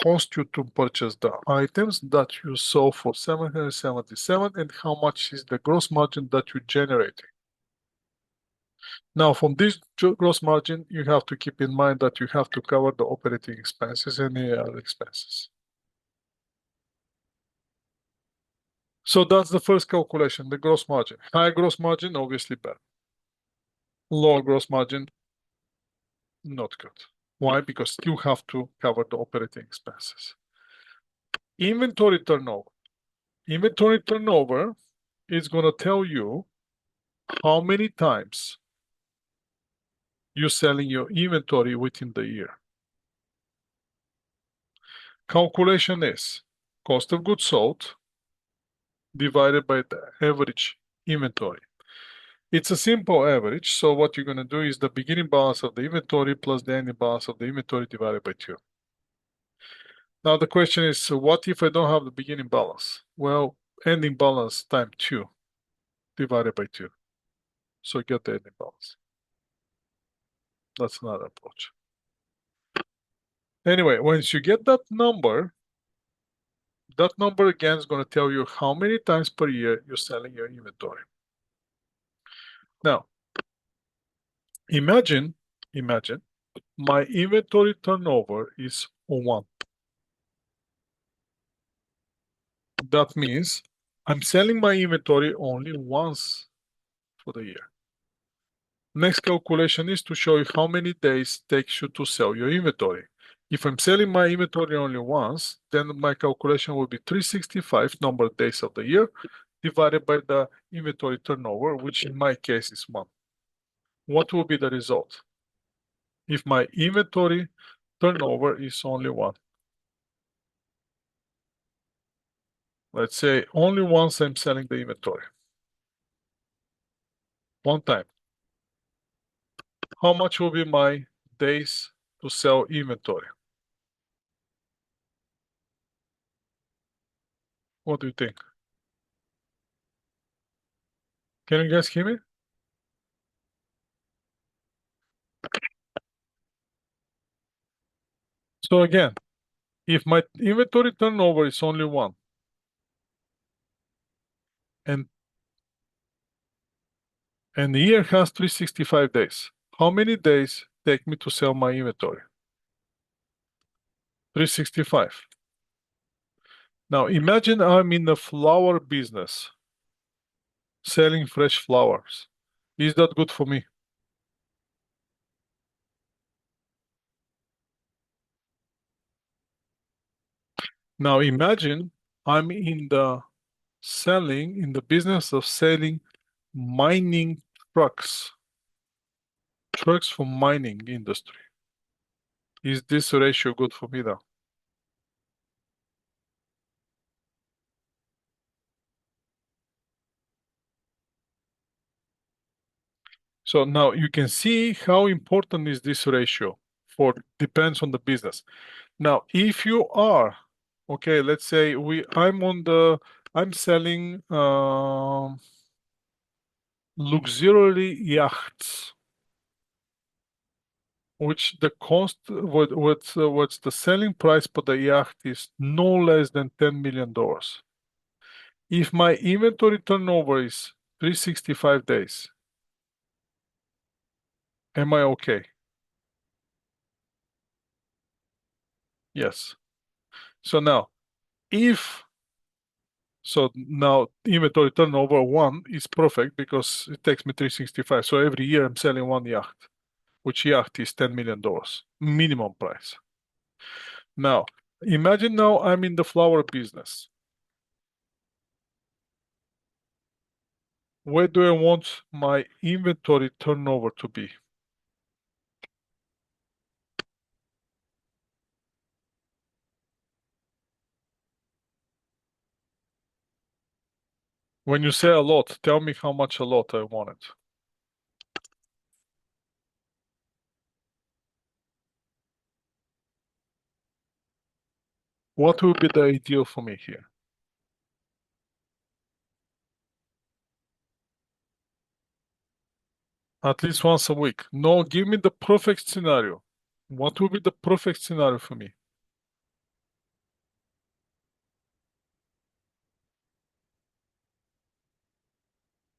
cost you to purchase the items that you sold for 777, and how much is the gross margin that you generating. Now, from this gross margin, you have to keep in mind that you have to cover the operating expenses and any other expenses. So that's the first calculation, the gross margin. High gross margin, obviously bad. Low gross margin, not good. Why? Because you have to cover the operating expenses. Inventory turnover. Inventory turnover is going to tell you how many times you're selling your inventory within the year. Calculation is cost of goods sold divided by the average inventory. It's a simple average, so what you're going to do is the beginning balance of the inventory plus the ending balance of the inventory divided by 2. Now the question is, so what if I don't have the beginning balance? Well, ending balance times 2 divided by 2. So get the ending balance. That's another approach. Anyway, once you get that number again is going to tell you how many times per year you're selling your inventory. Now, imagine my inventory turnover is 1. That means I'm selling my inventory only once for the year. Next calculation is to show you how many days it takes you to sell your inventory. If I'm selling my inventory only once, then my calculation will be 365 number of days of the year divided by the inventory turnover, which in my case is 1. What will be the result if my inventory turnover is only 1? Let's say only once I'm selling the inventory. One time. How much will be my days to sell inventory? What do you think? Can you guys hear me? So again, if my inventory turnover is only 1, and And the year has 365 days. How many days take me to sell my inventory? 365. Now imagine I'm in the flower business, selling fresh flowers. Is that good for me? Now imagine I'm in the business of selling mining trucks, trucks for mining industry. Is this ratio good for me now? So now you can see how important is this ratio for depends on the business. Now, if you are, okay, let's say I'm selling luxury yachts, which the cost, what's the selling price for the yacht is no less than $10 million. If my inventory turnover is 365 days, am I okay? Yes. So now, if now inventory turnover one is perfect because it takes me 365. So every year I'm selling one yacht, which yacht is $10 million minimum price. Now, imagine now I'm in the flower business. Where do I want my inventory turnover to be? When you say a lot, tell me how much a lot I want it. What would be the ideal for me here? At least once a week. No, give me the perfect scenario. What would be the perfect scenario for me?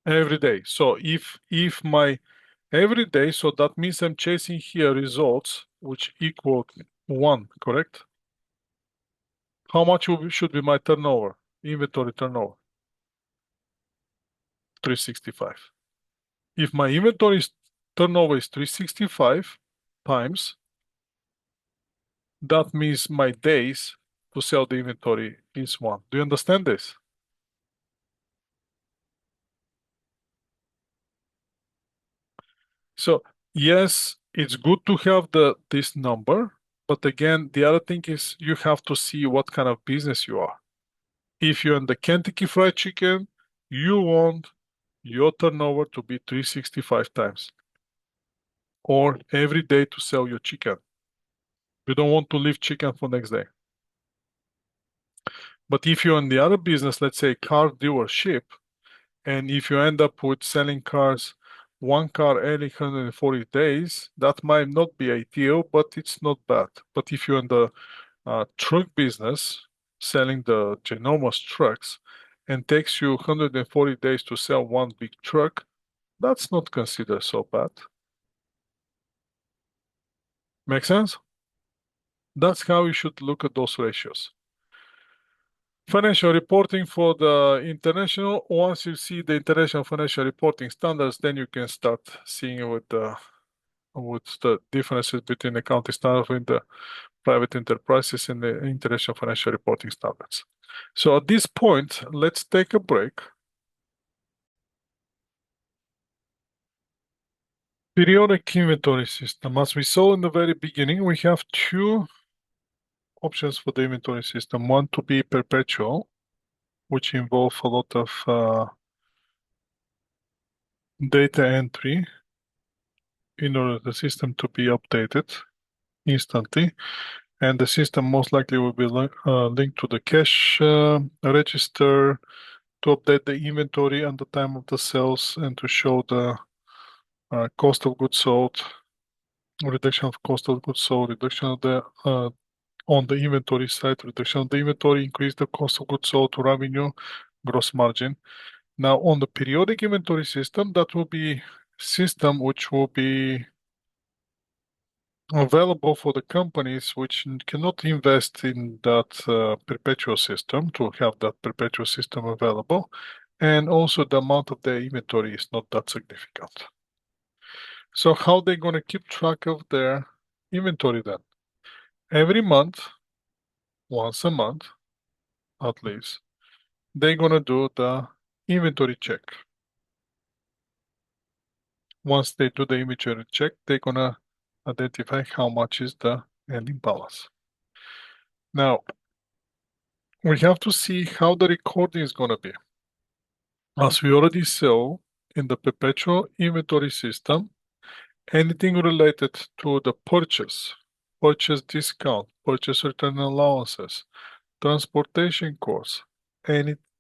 Every day. So if my every day, so that means I'm chasing here results which equal one, correct? How much should be my turnover, inventory turnover? 365. If my turnover is 365 times, that means my days to sell the inventory is one. Do you understand this? So yes, it's good to have this number, but again, the other thing is you have to see what kind of business you are. If you're in the Kentucky Fried Chicken, you want your turnover to be 365 times or every day to sell your chicken. You don't want to leave chicken for next day. But if you're in the other business, let's say car dealership, and if you end up with selling cars, one car every 140 days, that might not be ideal, but it's not bad. But if you're in the truck business, selling the ginormous trucks, and takes you 140 days to sell one big truck, that's not considered so bad. Make sense? That's how you should look at those ratios. Financial reporting for the international. Once you see the international financial reporting standards, then you can start seeing with the differences between accounting standards in the private enterprises and the international financial reporting standards. So at this point, let's take a break. Periodic inventory system. As we saw in the very beginning, we have two options for the inventory system. One to be perpetual, which involve a lot of data entry in order the system to be updated instantly. And the system most likely will be linked to the cash register to update the inventory at the time of the sales and to show the cost of goods sold, reduction of cost of goods sold, reduction of the on the inventory side, reduction of the inventory, increase the cost of goods sold to revenue, gross margin. Now on the periodic inventory system, that will be system which will be available for the companies which cannot invest in that perpetual system to have that perpetual system available. And also the amount of their inventory is not that significant. So how they going to keep track of their inventory then? Every month, once a month at least, they're going to do the inventory check. Once they do the inventory check, they're going to identify how much is the ending balance. Now, we have to see how the recording is going to be. As we already saw in the perpetual inventory system, anything related to the purchase discount, purchase return allowances, transportation costs,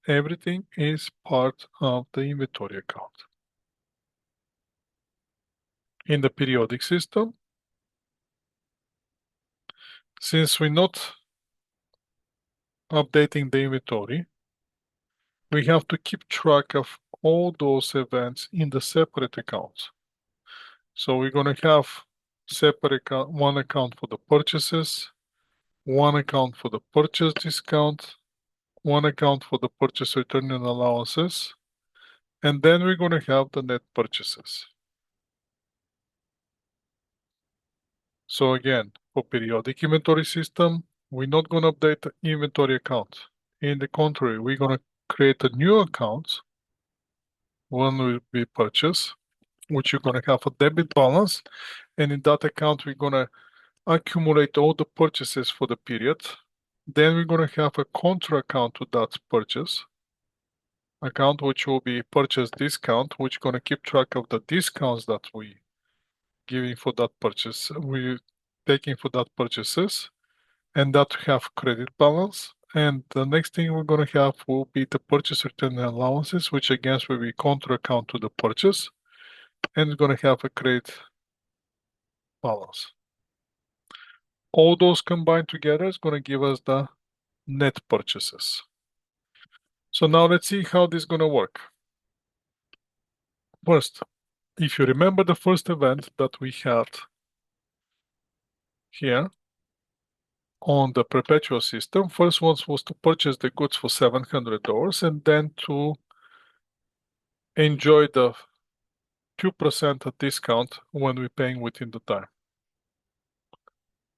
everything is part of the inventory account. In the periodic system, since we're not updating the inventory, we have to keep track of all those events in the separate accounts. So we're going to have separate account, one account for the purchases, one account for the purchase discount, one account for the purchase return and allowances, and then we're going to have the net purchases. So again, for periodic inventory system, we're not going to update the inventory account. In the contrary, we're going to create a new account. One will be purchase, which you're going to have a debit balance. And in that account, we're going to accumulate all the purchases for the period. Then we're going to have a contra account to that purchase account, which will be purchase discount, which going to keep track of the discounts that we giving for that purchase, we taking for that purchases, and that have credit balance. And the next thing we're going to have will be the purchase return allowances, which again will be contra account to the purchase, and it's going to have a credit balance. All those combined together is going to give us the net purchases. So now let's see how this is going to work. First, if you remember the first event that we had here on the perpetual system, first one was to purchase the goods for $700 and then to enjoy the 2% discount when we're paying within the time.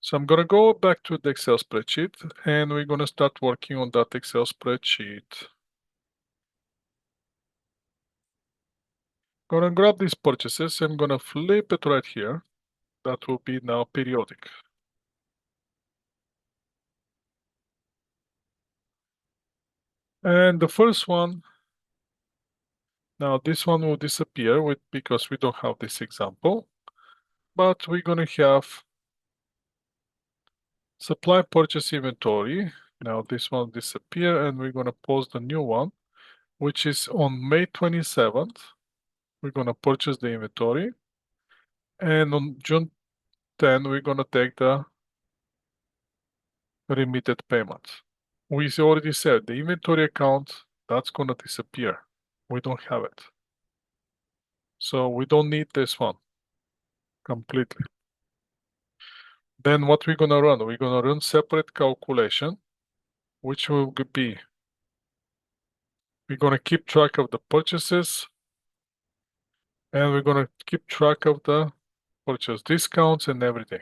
So I'm going to go back to the Excel spreadsheet and we're going to start working on that Excel spreadsheet. Going to grab these purchases and going to flip it right here. That will be now periodic. And the first one, now this one will disappear because we don't have this example, but we're going to have supply purchase inventory. Now this one disappear and we're going to post the new one, which is on May 27th. We're going to purchase the inventory. And on June 10, we're going to take the remitted payment. We already said the inventory account, that's going to disappear. We don't have it. So we don't need this one completely. Then what we're going to run? We're going to run separate calculation, which will be, we're going to keep track of the purchases and we're going to keep track of the purchase discounts and everything.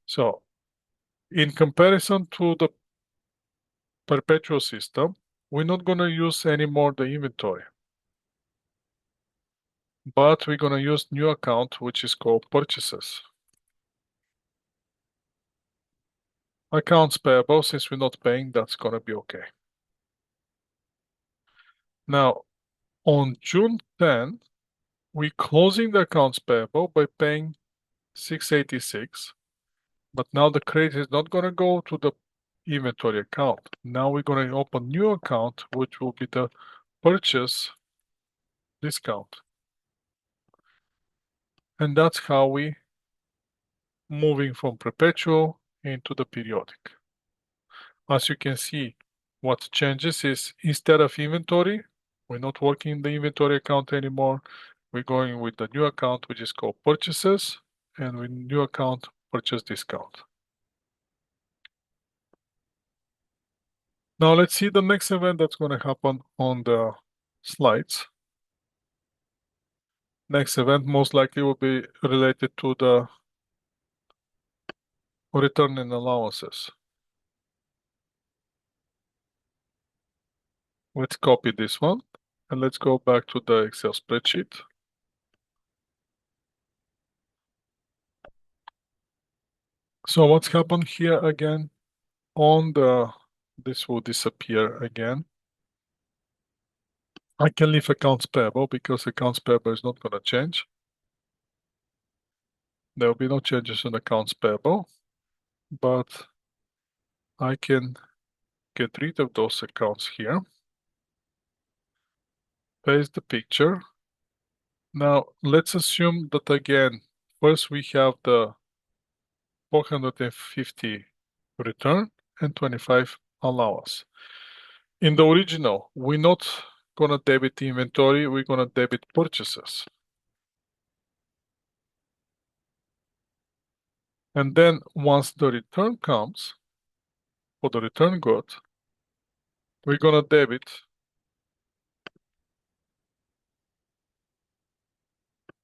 So in comparison to the perpetual system, we're not going to use anymore the inventory, but we're going to use new account, which is called purchases. Accounts payable, since we're not paying, that's going to be okay. Now, on June 10, we're closing the accounts payable by paying 686, but now the credit is not going to go to the inventory account. Now we're going to open new account, which will be the purchase discount. And that's how we moving from perpetual into the periodic. As you can see, what changes is instead of inventory, We're not working in the inventory account anymore. We're going with the new account, which is called purchases, and with new account, purchase discount. Now let's see the next event that's going to happen on the slides. Next event most likely will be related to the return and allowances. Let's copy this one and let's go back to the Excel spreadsheet. So what's happened here again on this will disappear again. I can leave accounts payable because accounts payable is not going to change. There will be no changes in accounts payable, but I can get rid of those accounts here. Paste the picture. Now let's assume that again, first we have the 450 return and 25 allowance. In the original, we're not gonna debit inventory, we're gonna debit purchases. And then once the return comes, for the return good, we're gonna debit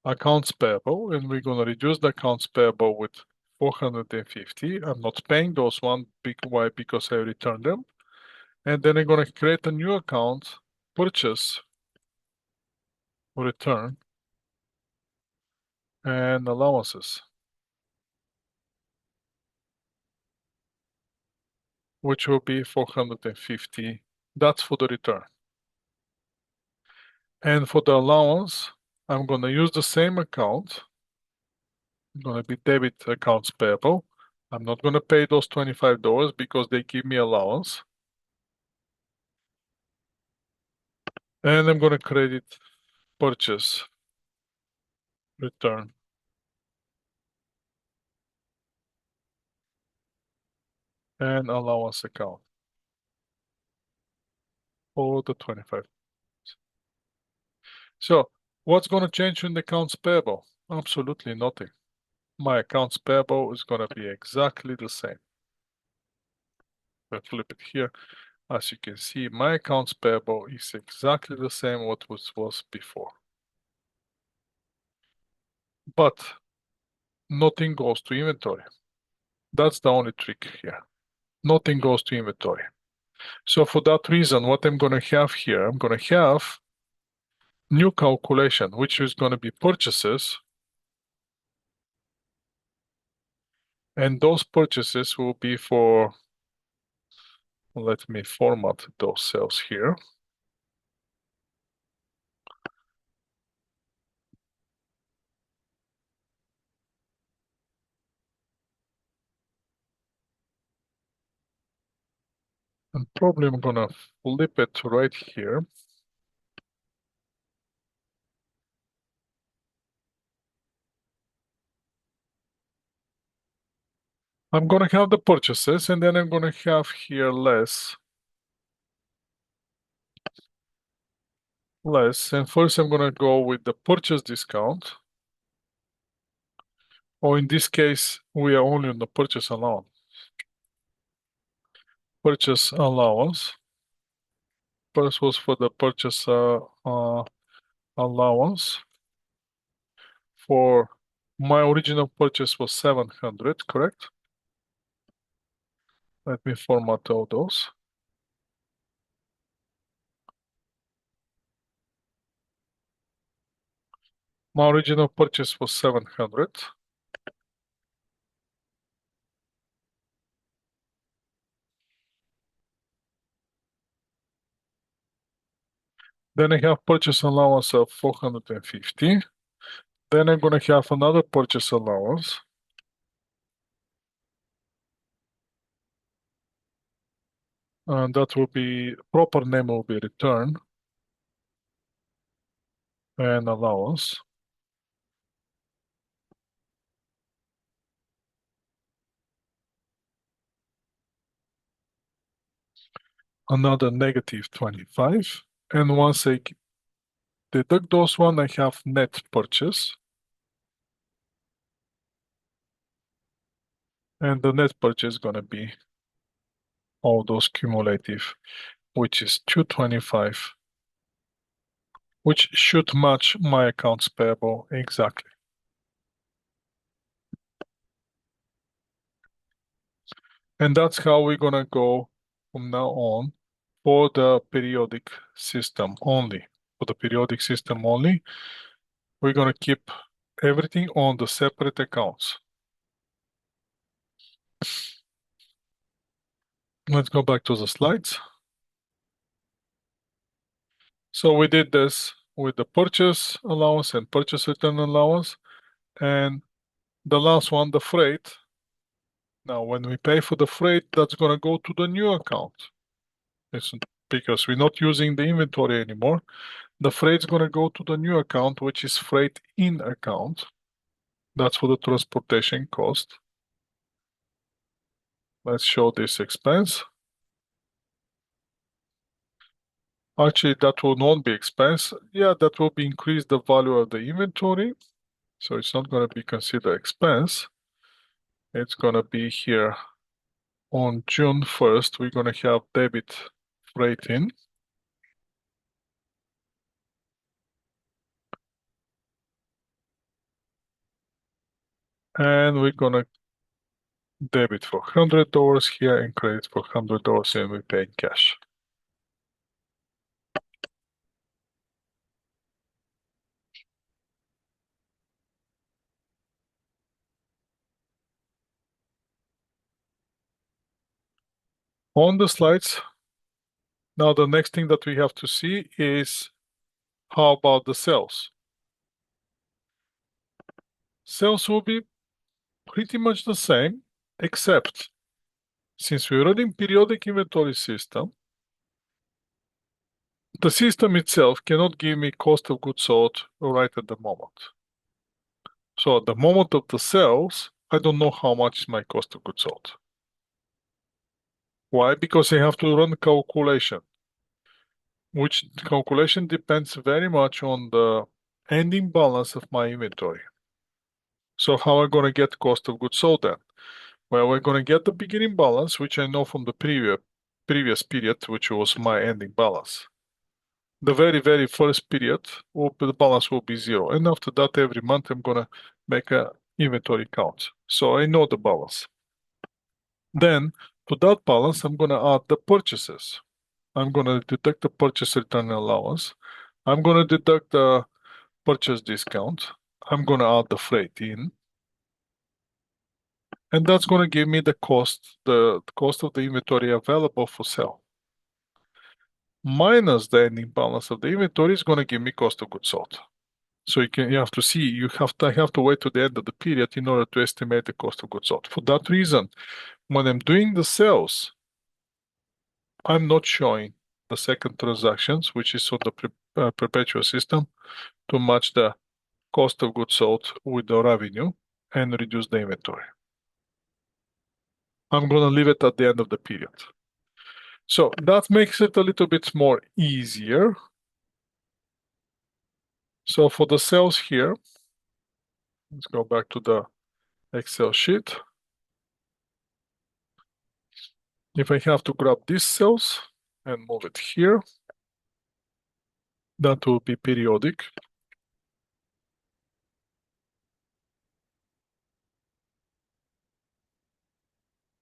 accounts payable, and we're gonna reduce the accounts payable with 450. I'm not paying those one. Why? Because I returned them. And then I'm gonna create a new account, purchase, return, and allowances, which will be 450. That's for the return. And for the allowance, I'm gonna use the same account. I'm gonna be debit accounts payable. I'm not gonna pay those $25 because they give me allowance. And I'm gonna credit purchase, return, and allowance account for the 25. So what's gonna change in the accounts payable? Absolutely nothing. My accounts payable is gonna be exactly the same. I flip it here. As you can see, my accounts payable is exactly the same what was before. But nothing goes to inventory. That's the only trick here. Nothing goes to inventory. So for that reason, what I'm gonna have here, I'm gonna have new calculation, which is gonna be purchases. And those purchases will be for, let me format those cells here. And probably I'm gonna flip it right here. I'm gonna have the purchases and then I'm gonna have here less. And first I'm gonna go with the purchase discount. Or in this case, we are only on the purchase allowance. Purchase allowance. First was for the purchase allowance. For my original purchase was 700, correct? Let me format all those. My original purchase was 700. Then I have purchase allowance of 450. Then I'm gonna have another purchase allowance. And that will be, proper name will be return and allowance. Another negative 25. And once I deduct those one, I have net purchase. And the net purchase is gonna be all those cumulative, which is 225, which should match my accounts payable exactly. And that's how we're gonna go from now on for the periodic system only. For the periodic system only, we're gonna keep everything on the separate accounts. Let's go back to the slides. So we did this with the purchase allowance and purchase return allowance. And the last one, the freight. Now, when we pay for the freight, that's gonna go to the new account. It's because we're not using the inventory anymore. The freight's gonna go to the new account, which is freight in account. That's for the transportation cost. Let's show this expense. Actually, that will not be expense. Yeah, that will be increase the value of the inventory. So it's not gonna be considered expense. It's gonna be here on June 1st. We're gonna have debit freight in. And we're gonna debit for $100 here and credit for $100 and we pay in cash. On the slides, now the next thing that we have to see is how about the sales? Sales will be pretty much the same, except since we're running periodic inventory system, the system itself cannot give me cost of goods sold right at the moment. So at the moment of the sales, I don't know how much is my cost of goods sold. Why? Because I have to run calculation, which calculation depends very much on the ending balance of my inventory. So how am I going to get cost of goods sold then? Well, we're going to get the beginning balance, which I know from the previous period, which was my ending balance. The very first period, the balance will be zero. And after that, every month, I'm going to make a inventory count. So I know the balance. Then, to that balance, I'm going to add the purchases. I'm going to deduct the purchase return allowance. I'm going to deduct the purchase discount. I'm going to add the freight in. And that's going to give me the cost of the inventory available for sale. Minus the ending balance of the inventory is going to give me cost of goods sold. So you have to see, I have to wait to the end of the period in order to estimate the cost of goods sold. For that reason, when I'm doing the sales, I'm not showing the second transactions, which is on the perpetual system, to match the cost of goods sold with the revenue and reduce the inventory. I'm going to leave it at the end of the period. So that makes it a little bit more easier. So for the sales here, let's go back to the Excel sheet. If I have to grab these cells and move it here, that will be periodic.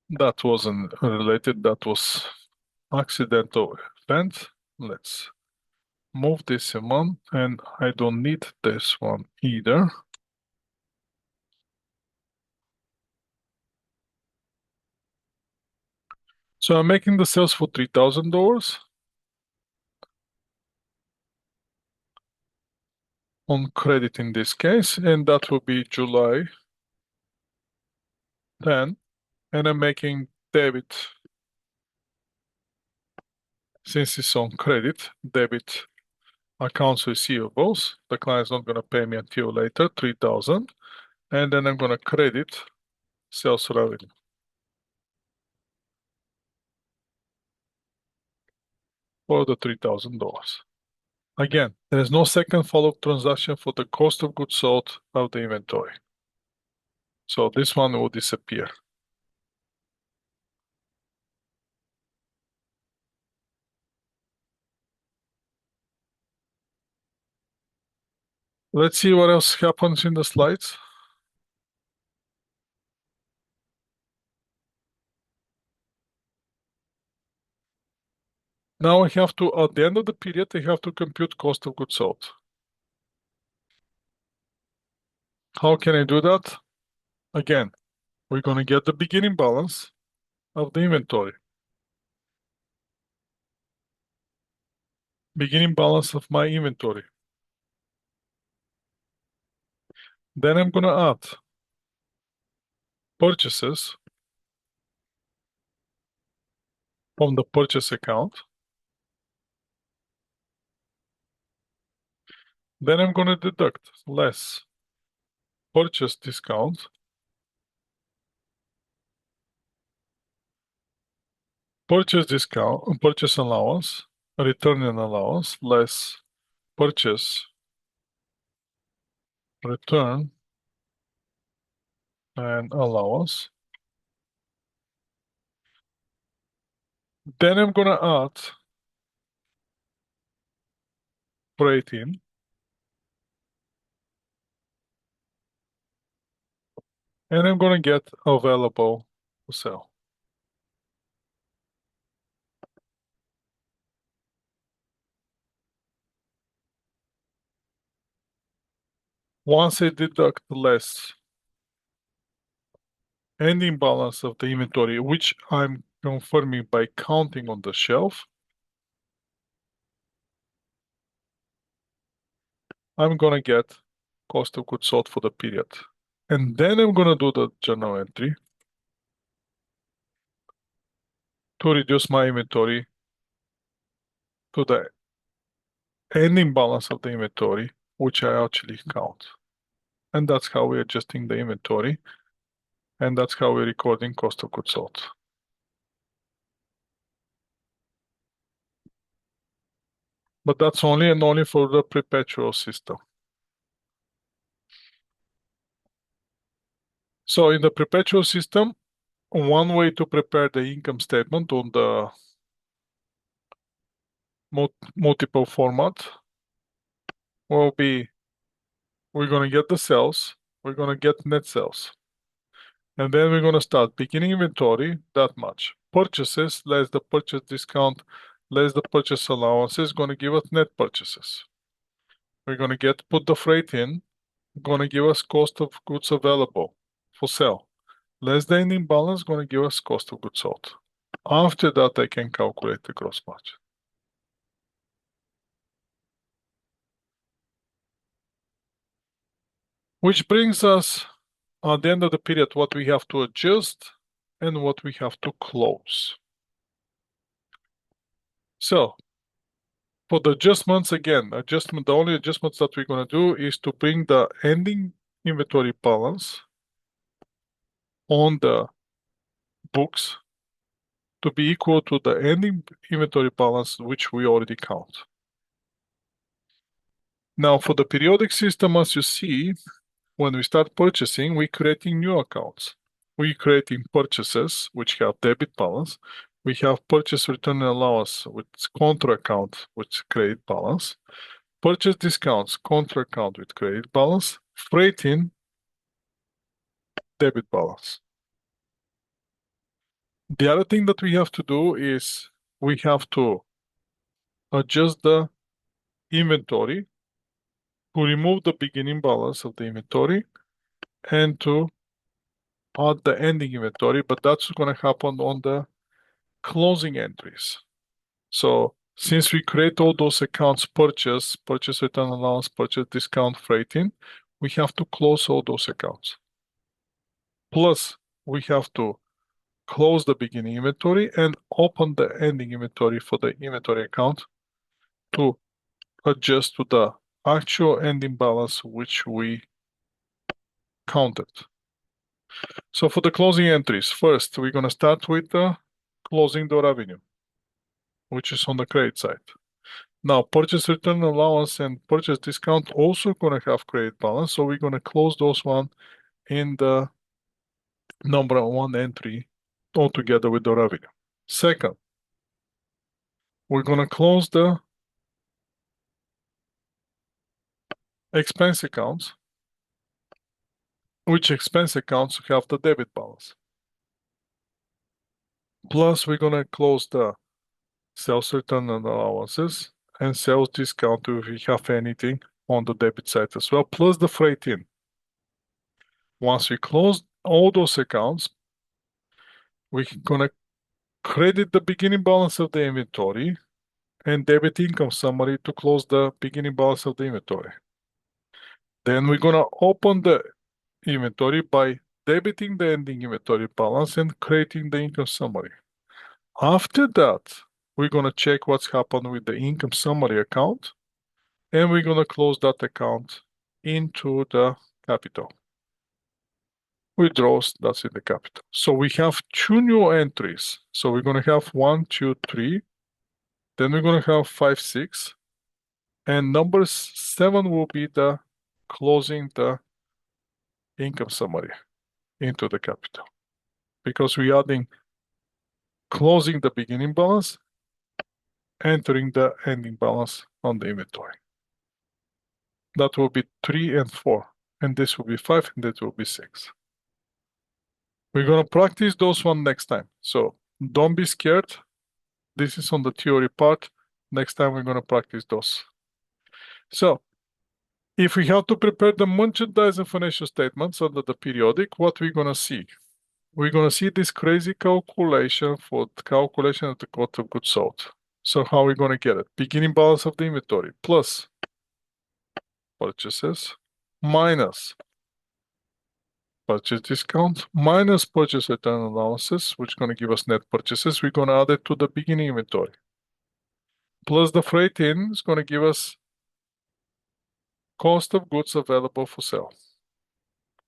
That wasn't related, that was accidental event. Let's move this one, and I don't need this one either. So I'm making the sales for $3,000 on credit in this case, and that will be July 10, and I'm making debit, since it's on credit, debit accounts receivables. The client's not going to pay me until later, 3,000, and then I'm going to credit sales revenue for the $3,000. Again, there is no second follow-up transaction for the cost of goods sold of the inventory. So this one will disappear. Let's see what else happens in the slides. Now I have to, at the end of the period, I have to compute cost of goods sold. How can I do that? Again, we're going to get the beginning balance of the inventory. Beginning balance of my inventory. Then I'm going to add purchases from the purchase account. Then I'm going to deduct less purchase discount, purchase allowance, return and allowance, less purchase, return, and allowance. Then I'm going to add freight in. And I'm going to get available to sell. Once I deduct less ending balance of the inventory, which I'm confirming by counting on the shelf, I'm going to get cost of goods sold for the period. And then I'm going to do the journal entry to reduce my inventory to the ending balance of the inventory, which I actually count. And that's how we're adjusting the inventory. And that's how we're recording cost of goods sold. But that's only and only for the perpetual system. So in the perpetual system, one way to prepare the income statement on the multiple format will be, we're going to get the sales, we're going to get net sales. And then we're going to start beginning inventory, that much. Purchases, less the purchase discount, less the purchase allowance is going to give us net purchases. We're going to put the freight in, going to give us cost of goods available for sale. Less the ending balance going to give us cost of goods sold. After that, I can calculate the gross margin. Which brings us at the end of the period what we have to adjust and what we have to close. So for the adjustments, again, the only adjustments that we're going to do is to bring the ending inventory balance on the books to be equal to the ending inventory balance which we already count. Now for the periodic system, as you see, when we start purchasing, we're creating new accounts. We're creating purchases, which have debit balance. We have purchase return allowance, which is contra account, which is credit balance. Purchase discounts, contra account with credit balance. Freight in, debit balance. The other thing that we have to do is we have to adjust the inventory to remove the beginning balance of the inventory and to add the ending inventory, but that's going to happen on the closing entries. So since we create all those accounts, purchase return allowance, purchase discount, freight in, we have to close all those accounts. Plus, we have to close the beginning inventory and open the ending inventory for the inventory account to adjust to the actual ending balance which we counted. So for the closing entries, first we're going to start with closing the revenue, which is on the credit side. Now, purchase return allowance and purchase discount also gonna have credit balance, so we're gonna close those one in the number one entry altogether with the revenue. Second, we're gonna close the expense accounts, which expense accounts have the debit balance. Plus, we're gonna close the sales return and allowances and sales discount if we have anything on the debit side as well, plus the freight in. Once we close all those accounts, we're gonna credit the beginning balance of the inventory and debit income summary to close the beginning balance of the inventory. Then we're gonna open the inventory by debiting the ending inventory balance and creating the income summary. After that, we're gonna check what's happened with the income summary account, and we're gonna close that account into the capital. Withdraws, that's in the capital. So we have two new entries. So we're gonna have 1, 2, 3. Then we're gonna have 5, 6. And number 7 will be the closing the income summary into the capital. Because we're adding closing the beginning balance, entering the ending balance on the inventory. That will be 3 and 4. And this will be 5 and that will be 6. We're gonna practice those one next time. So don't be scared. This is on the theory part. Next time we're gonna practice those. So if we have to prepare the merchandise and financial statements under the periodic, what we're gonna see? We're gonna see this crazy calculation for the calculation of the cost of goods sold. So how are we gonna get it? Beginning balance of the inventory plus purchases minus purchase discount minus purchase return allowances, which is going to give us net purchases. We're going to add it to the beginning inventory. Plus the freight in is going to give us cost of goods available for sale.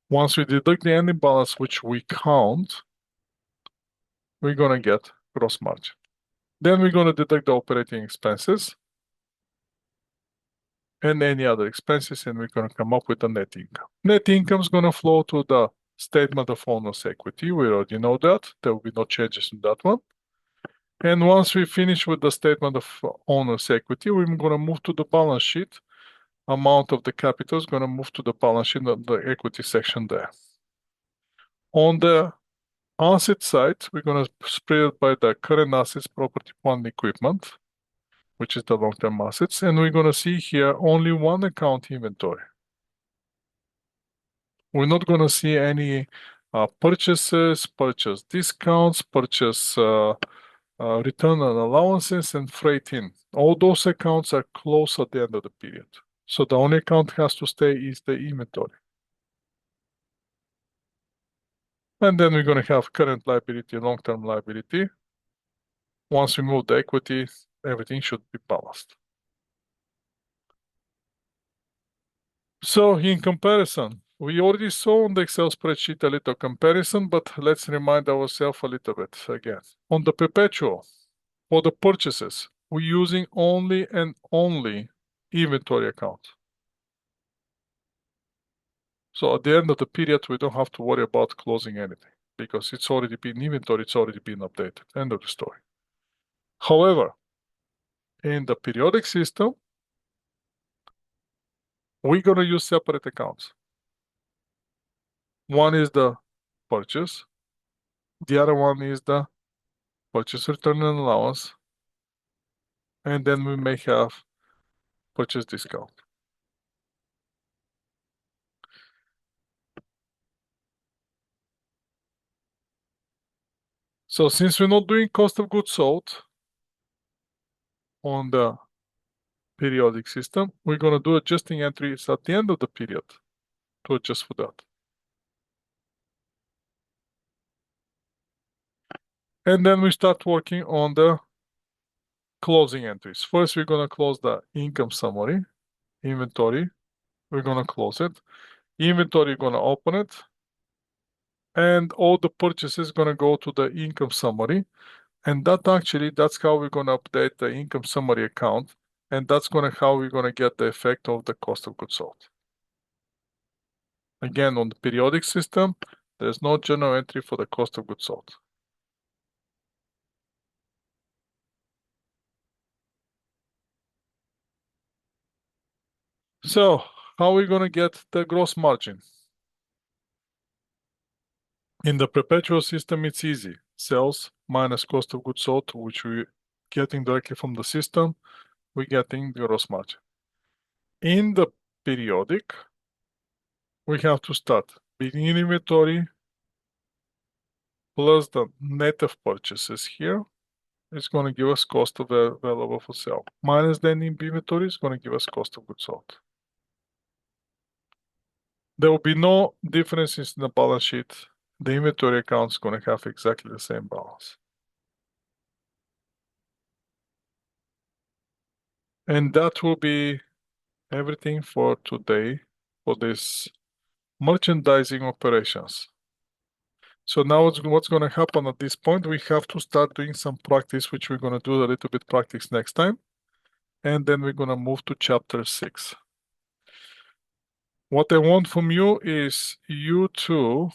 Once we deduct the ending balance, which we count, we're going to get gross margin. Then we're going to deduct the operating expenses and any other expenses, and we're going to come up with the net income. Net income is going to flow to the statement of owner's equity. We already know that. There will be no changes in that one. And once we finish with the statement of owner's equity, we're going to move to the balance sheet. Amount of the capital is going to move to the balance sheet of the equity section there. On the asset side, we're going to spread it by the current assets, property, plant, and equipment, which is the long-term assets. And we're going to see here only one account inventory. We're not going to see any purchases, purchase discounts, purchase return on allowances, and freight in. All those accounts are closed at the end of the period. So the only account has to stay is the inventory. And then we're going to have current liability, long-term liability. Once we move the equity, everything should be balanced. So in comparison, we already saw on the Excel spreadsheet a little comparison, but let's remind ourselves a little bit again. On the perpetual, for the purchases, we're using only and only inventory account. So at the end of the period, we don't have to worry about closing anything because it's already been inventory, it's already been updated. End of the story. However, in the periodic system, we're going to use separate accounts. One is the purchase. The other one is the purchase return and allowance. And then we may have purchase discount. So since we're not doing cost of goods sold on the periodic system, we're going to do adjusting entries at the end of the period to adjust for that. And then we start working on the closing entries. First, we're going to close the income summary, inventory. We're going to close it. Inventory, going to open it. And all the purchases going to go to the income summary. And that's how we're going to update the income summary account and that's how we're gonna get the effect of the cost of goods sold. Again, on the periodic system, there's no journal entry for the cost of goods sold. So, how are we gonna get the gross margin? In the perpetual system, it's easy. Sales minus cost of goods sold, which we're getting directly from the system, we're getting the gross margin. In the periodic, we have to start beginning inventory plus the net of purchases here. It's going to give us cost of available for sale. Minus the inventory is going to give us cost of goods sold. There will be no differences in the balance sheet. The inventory account is going to have exactly the same balance. And that will be everything for today for this merchandising operations. So now what's going to happen at this point, we have to start doing some practice, which we're going to do a little bit practice next time. And then we're going to move to chapter 6. What I want from you is you to,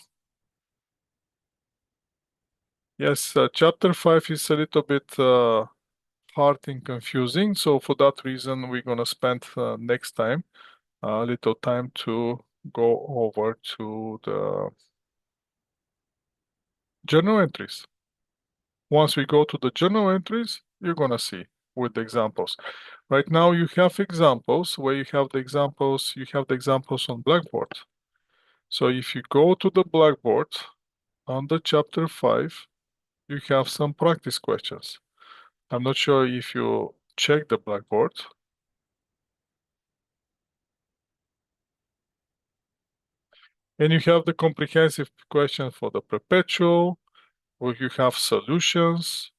yes, chapter 5 is a little bit hard and confusing. So for that reason, we're going to spend next time a little time to go over to the journal entries. Once we go to the journal entries, you're going to see with the examples. Right now, you have examples where you have the examples on Blackboard. So if you go to the Blackboard under chapter 5, you have some practice questions. I'm not sure if you check the Blackboard. And you have the comprehensive question for the perpetual, where you have solutions.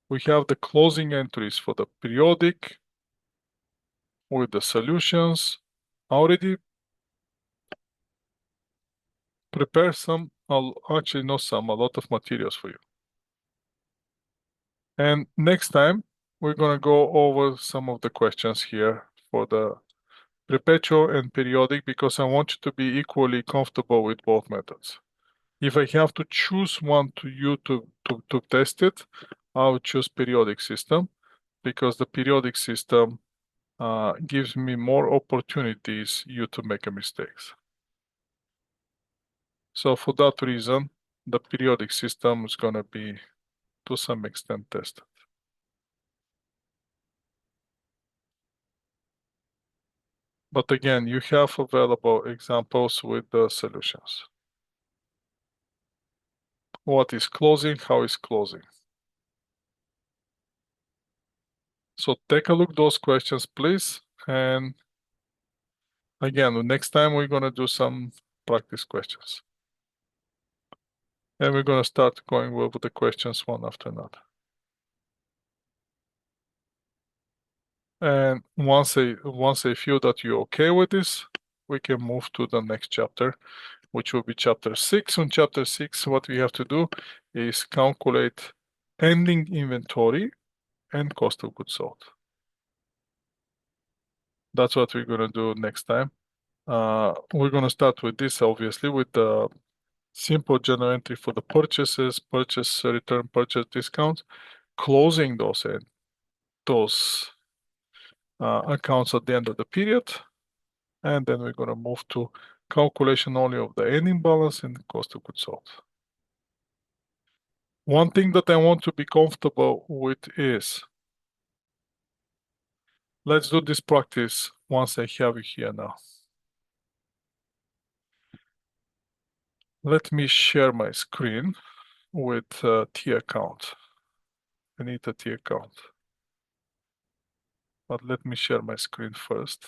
We have the closing entries for the periodic with the solutions. Already prepare some, actually not some, a lot of materials for you. And next time, we're going to go over some of the questions here for the perpetual and periodic because I want you to be equally comfortable with both methods. If I have to choose one to test it, I would choose periodic system because the periodic system gives me more opportunities you to make a mistakes. So for that reason, the periodic system is going to be to some extent tested. But again, you have available examples with the solutions. What is closing? How is closing? So take a look at those questions, please. And again, next time we're going to do some practice questions. And we're going to start going over the questions one after another. And once I feel that you're okay with this, we can move to the next chapter, which will be chapter 6. On chapter 6, what we have to do is calculate ending inventory and cost of goods sold. That's what we're going to do next time. We're going to start with this, obviously, with the simple journal entry for the purchases, purchase return, purchase discounts, closing those accounts at the end of the period. And then we're going to move to calculation only of the ending balance and cost of goods sold. One thing that I want to be comfortable with is, let's do this practice once I have you here now. Let me share my screen with T account. I need a T account. But let me share my screen first.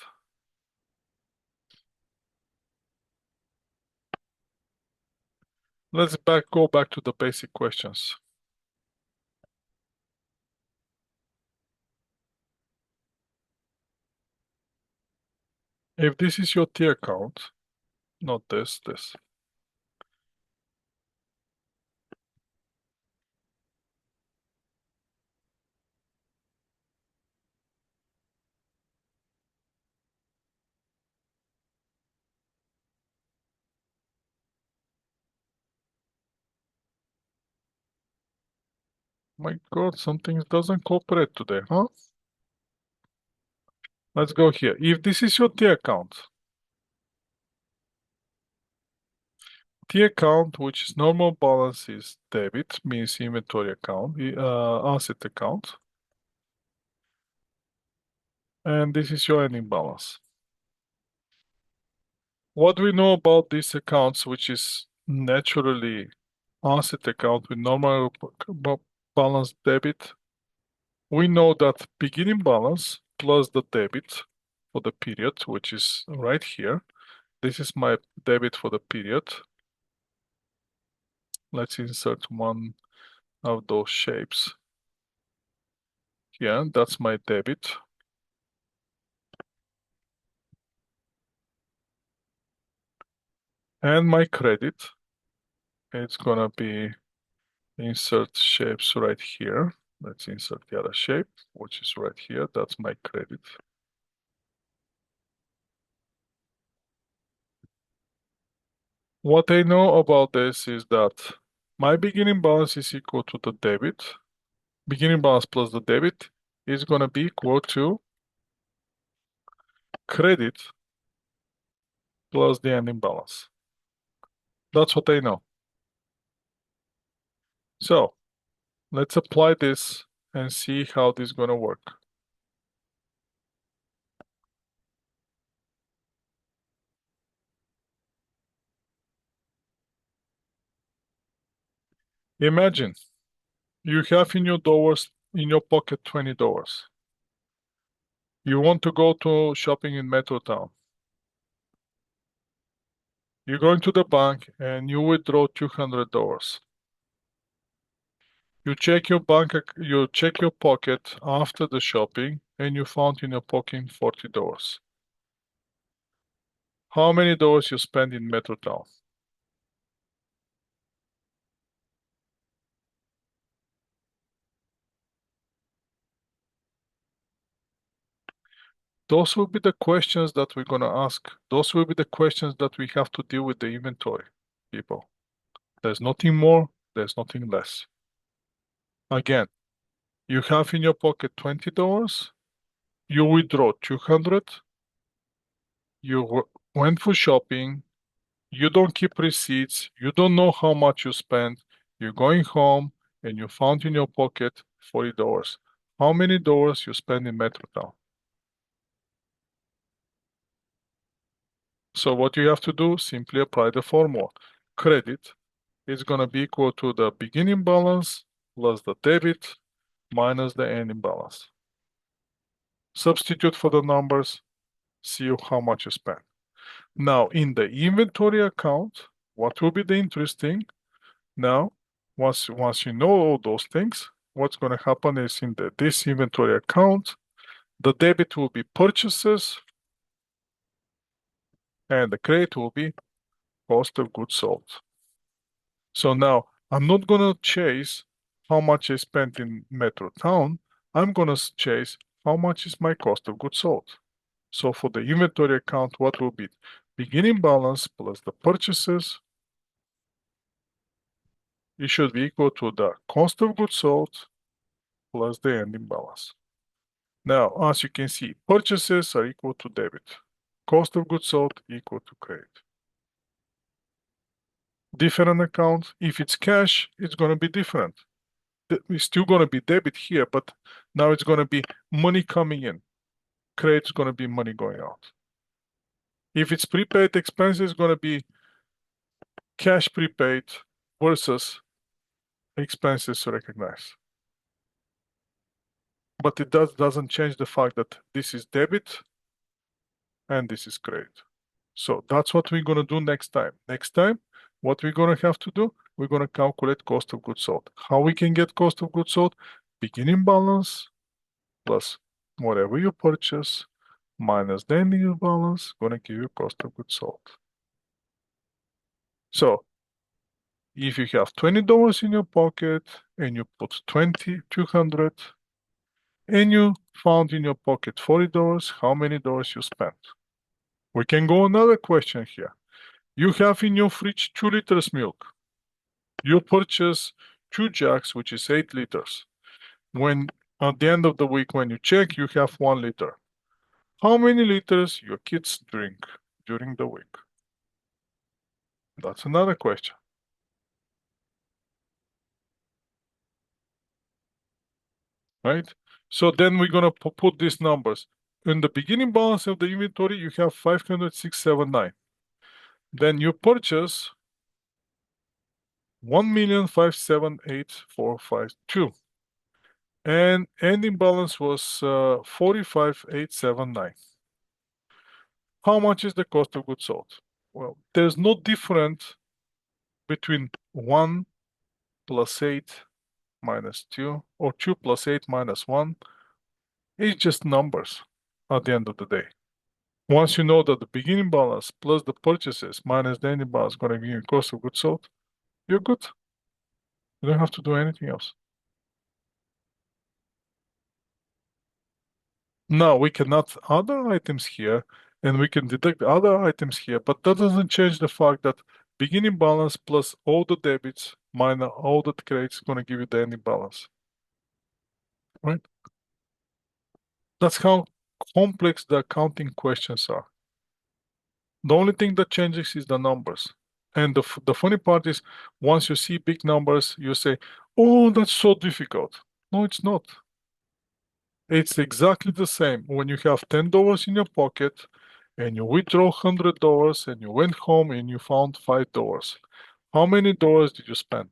Let's go back to the basic questions. If this is your T account, not this. My God, something doesn't cooperate today, huh? Let's go here. If this is your T account, which is normal balance is debit, means inventory account, asset account, and this is your ending balance. What we know about these accounts, which is naturally asset account with normal balance debit, we know that beginning balance plus the debit for the period, which is right here. This is my debit for the period. Let's insert one of those shapes. Yeah, that's my debit. And my credit, it's gonna be insert shapes right here. Let's insert the other shape, which is right here. That's my credit. What I know about this is that my beginning balance is equal to the debit. Beginning balance plus the debit is gonna be equal to credit plus the ending balance. That's what I know. So let's apply this and see how this is gonna work. Imagine you have in your pocket $20. You want to go to shopping in Metro Town. You go into the bank and you withdraw $200. You check your pocket after the shopping and you found in your pocket $40. How many dollars you spend in Metro Town? Those will be the questions that we're gonna ask. Those will be the questions that we have to deal with the inventory, people. There's nothing more, there's nothing less. Again, you have in your pocket $20, you withdraw 200, you went for shopping, you don't keep receipts, you don't know how much you spent, you're going home and you found in your pocket $40. How many dollars you spend in Metrotown? So what you have to do, simply apply the formula. Credit is going to be equal to the beginning balance plus the debit minus the ending balance. Substitute for the numbers, see how much you spent. Now, in the inventory account, what will be the interesting? Now, once you know all those things, what's going to happen is in this inventory account, the debit will be purchases and the credit will be cost of goods sold. So now I'm not going to chase how much I spent in Metro Town. I'm going to chase how much is my cost of goods sold. So for the inventory account, what will be beginning balance plus the purchases? It should be equal to the cost of goods sold plus the ending balance. Now, as you can see, purchases are equal to debit. Cost of goods sold equal to credit. Different accounts, if it's cash, it's going to be different. It's still going to be debit here, but now it's going to be money coming in. Credit's going to be money going out. If it's prepaid expenses, it's going to be cash prepaid versus expenses recognized. But it doesn't change the fact that this is debit and this is credit. So that's what we're going to do next time. Next time, what we're going to have to do, we're going to calculate cost of goods sold. How we can get cost of goods sold? Beginning balance plus whatever you purchase minus the ending balance, going to give you cost of goods sold. So if you have $20 in your pocket and you put 200, and you found in your pocket $40, how many dollars you spent? We can go another question here. You have in your fridge 2 liters milk. You purchase 2 jugs, which is 8 liters. When at the end of the week, when you check, you have 1 liter. How many liters your kids drink during the week? That's another question, right? So then we're gonna put these numbers. In the beginning balance of the inventory, you have 506.79. Then you purchase 1,578,452. And ending balance was 45,879. How much is the cost of goods sold? Well, there's no difference between 1 plus 8 minus 2 or 2 plus 8 minus 1. It's just numbers at the end of the day. Once you know that the beginning balance plus the purchases minus the ending balance is going to give you cost of goods sold, you're good. You don't have to do anything else. Now we can add other items here and we can deduct other items here, but that doesn't change the fact that beginning balance plus all the debits minus all the credits is going to give you the ending balance, right? That's how complex the accounting questions are. The only thing that changes is the numbers. And the funny part is once you see big numbers, you say, oh, that's so difficult. No, it's not. It's exactly the same when you have $10 in your pocket and you withdraw $100 and you went home and you found $5. How many dollars did you spend?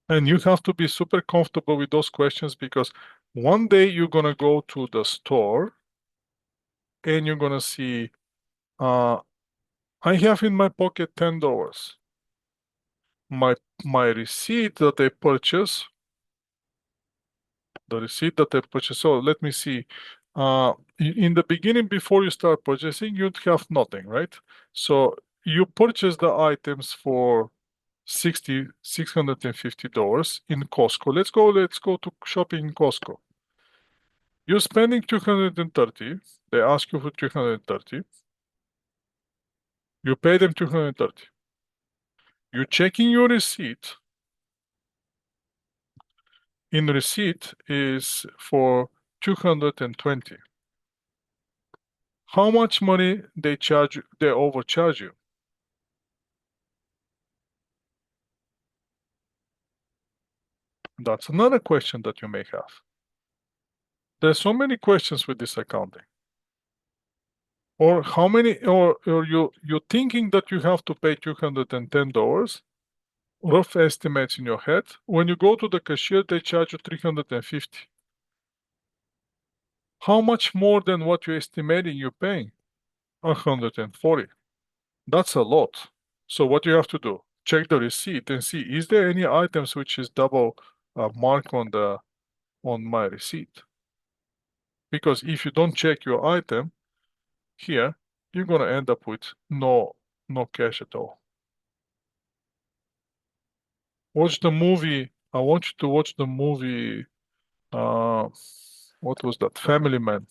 And you have to be super comfortable with those questions because one day you're gonna go to the store and you're gonna see, I have in my pocket $10. My my receipt that I purchased, the receipt that I purchased. So let me see. In the beginning, before you start purchasing, you'd have nothing, right? So you purchase the items for $650 in Costco. Let's go to shopping in Costco. You're spending 230. They ask you for 230. You pay them 230. You're checking your receipt. In receipt is for 220. How much money they charge you, they overcharge you? That's another question that you may have. There's so many questions with this accounting. Or how many, or you're thinking that you have to pay $210, rough estimates in your head. When you go to the cashier, they charge you 350. How much more than what you're estimating you're paying? 140. That's a lot. So what you have to do? Check the receipt and see, is there any items which is double mark on my receipt? Because if you don't check your item here, you're gonna end up with no cash at all. Watch the movie. I want you to watch the movie. Uh, what was that? Family Man.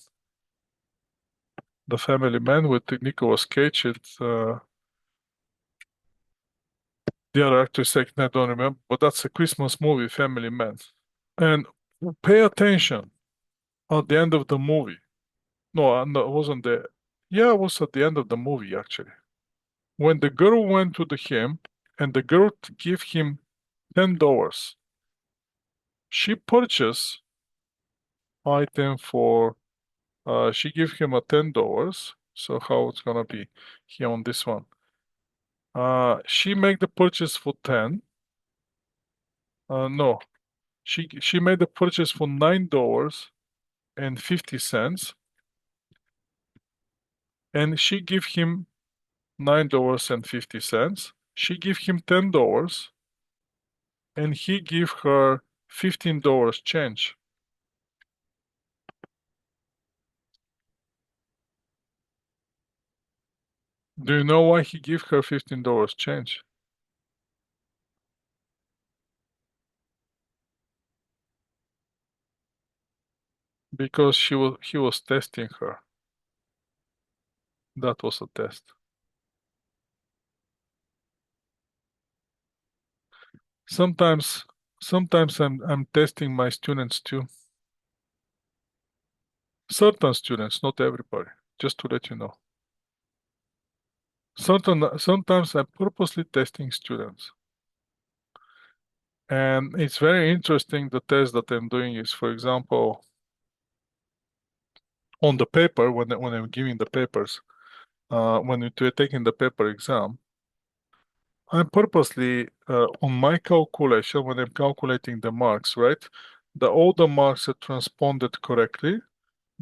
The Family Man with Nicolas Cage. It's the other actor's second, I don't remember, but that's a Christmas movie, Family Man. And pay attention at the end of the movie. No, it wasn't there. Yeah, it was at the end of the movie actually. When the girl went to the him and the girl gave him $10, she purchased item for she gave him a $10. So how it's gonna be here on this one? She made the purchase for 10. No, she made the purchase for $9.50, and she gave him $9.50. She gave him $10, and he gave her $15 change. Do you know why he gave her $15 change? Because he was testing her. That was a test. Sometimes, sometimes I'm testing my students too. Certain students, not everybody, just to let you know. Sometimes I'm purposely testing students. And it's very interesting. The test that I'm doing is, for example, on the paper, when I'm giving the papers, when we're taking the paper exam, I'm purposely, on my calculation, when I'm calculating the marks, right? All the marks are transponded correctly,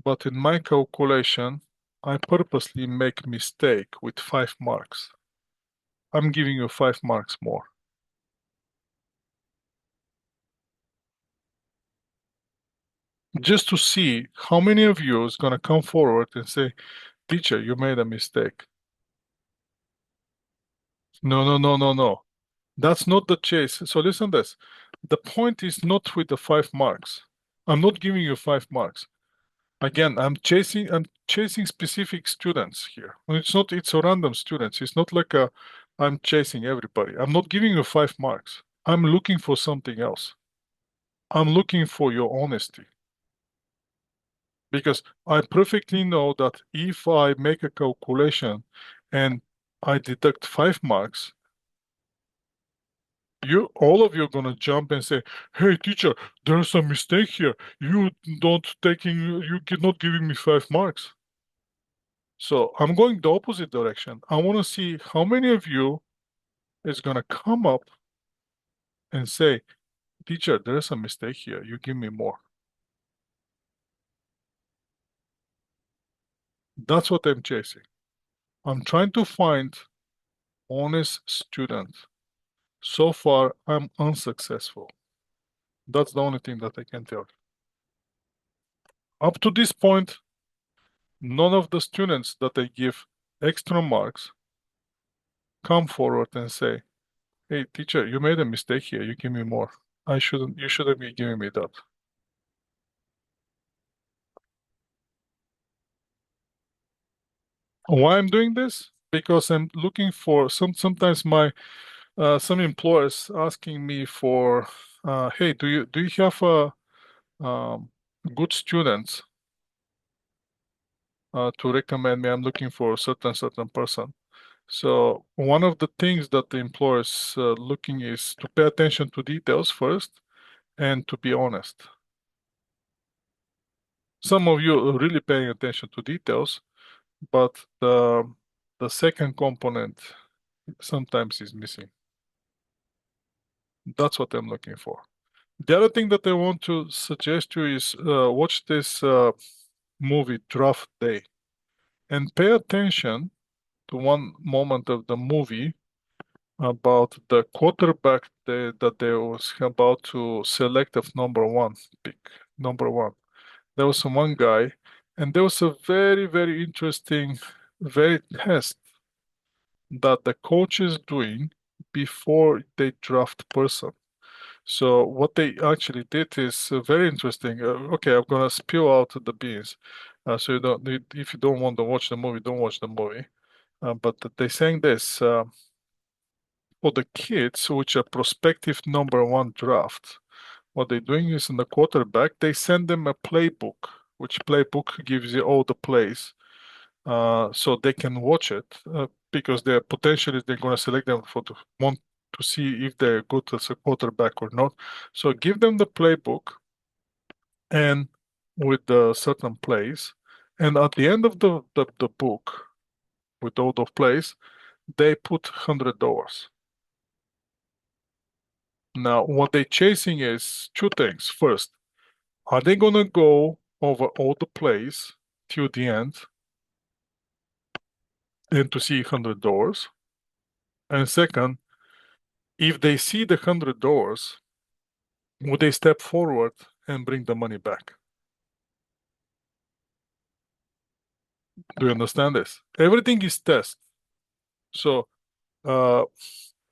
but in my calculation, I purposely make mistake with 5 marks. I'm giving you 5 marks more. Just to see how many of you is gonna come forward and say, teacher, you made a mistake. No, no, no, no, no. That's not the chase. So listen this. The point is not with the 5 marks. I'm not giving you 5 marks. Again, I'm chasing specific students here. Well, it's a random students. It's not like I'm chasing everybody. I'm not giving you 5 marks. I'm looking for something else. I'm looking for your honesty. Because I perfectly know that if I make a calculation and I deduct 5 marks, all of you are gonna jump and say, "Hey, teacher, there's a mistake here. You're not giving me 5 marks." So I'm going the opposite direction. I want to see how many of you is gonna come up and say, "Teacher, there's a mistake here. You give me more." That's what I'm chasing. I'm trying to find honest students. So far, I'm unsuccessful. That's the only thing that I can tell you. Up to this point, none of the students that I give extra marks come forward and say, "Hey, teacher, you made a mistake here. You give me more. You shouldn't be giving me that." Why I'm doing this? Because I'm looking for sometimes some employers asking me for, hey, do you have um, good students to recommend me? I'm looking for a certain person. So one of the things that the employers looking is to pay attention to details first and to be honest. Some of you are really paying attention to details, but the second component sometimes is missing. That's what I'm looking for. The other thing that I want to suggest you is watch this movie Draft Day and pay attention to one moment of the movie about the quarterback that they was about to select of number one pick, number one. There was one guy, and there was a very, very interesting, very test that the coach is doing before they draft person. So what they actually did is very interesting. Okay, I'm gonna spill out the beans. So if you don't want to watch the movie, don't watch the movie. But they saying this for the kids, which are prospective number one draft. What they're doing is in the quarterback, they send them a playbook, which playbook gives you all the plays, so they can watch it because they're going to select them for to want to see if they're good as a quarterback or not. So give them the playbook and with the certain plays, and at the end of the book with all the plays, they put $100. Now, what they're chasing is two things. First, are they gonna go over all the plays till the end and to see $100? And second, if they see the $100, would they step forward and bring the money back? Do you understand this? Everything is test. So uh,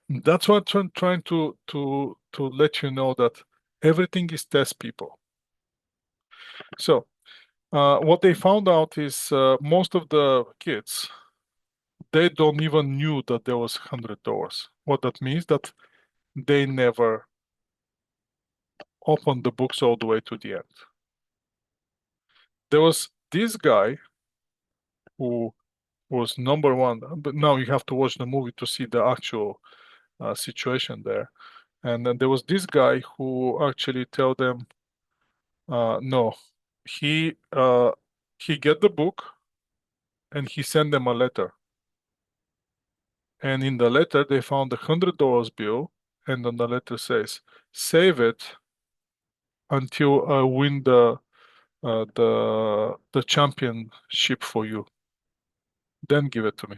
that's what I'm trying to let you know that everything is test, people. So what they found out is most of the kids they don't even knew that there was $100. What that means that they never opened the books all the way to the end. There was this guy who was number one, but now you have to watch the movie to see the actual situation there. And then there was this guy who actually tell them, no, he uh, he get the book and he sent them a letter. And in the letter, they found $100 bill, and on the letter says, "Save it until I win the championship for you. Then give it to me."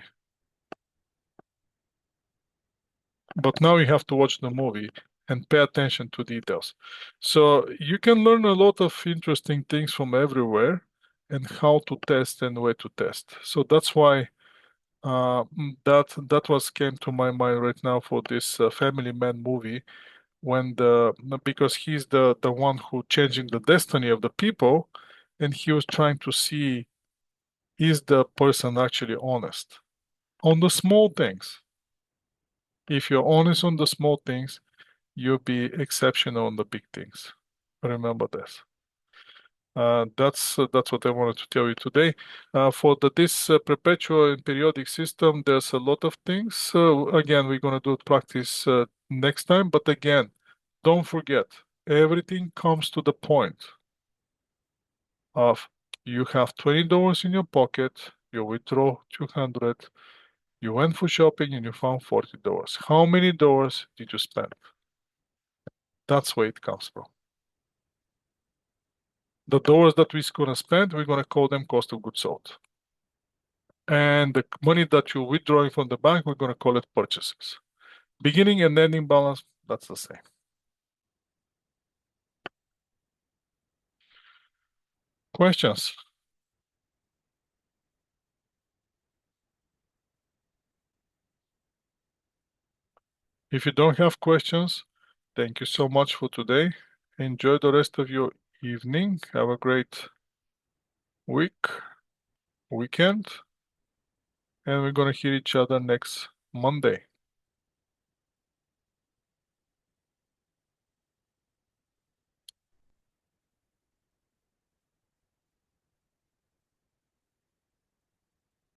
But now you have to watch the movie and pay attention to details. So you can learn a lot of interesting things from everywhere and how to test and where to test. So that's why that was came to my mind right now for this Family Man movie when the because he's the one who changing the destiny of the people, and he was trying to see is the person actually honest on the small things. If you're honest on the small things, you'll be exceptional on the big things. Remember this. That's what I wanted to tell you today. For this perpetual and periodic system, there's a lot of things. So again, we're gonna do practice next time. But again, don't forget, everything comes to the point of you have $20 in your pocket, you withdraw 200, you went for shopping and you found $40. How many dollars did you spend? That's where it comes from. The dollars that we're gonna spend, we're gonna call them cost of goods sold. And the money that you're withdrawing from the bank, we're gonna call it purchases. Beginning and ending balance, that's the same. Questions? If you don't have questions, thank you so much for today. Enjoy the rest of your evening. Have a great weekend, and we're gonna hear each other next Monday.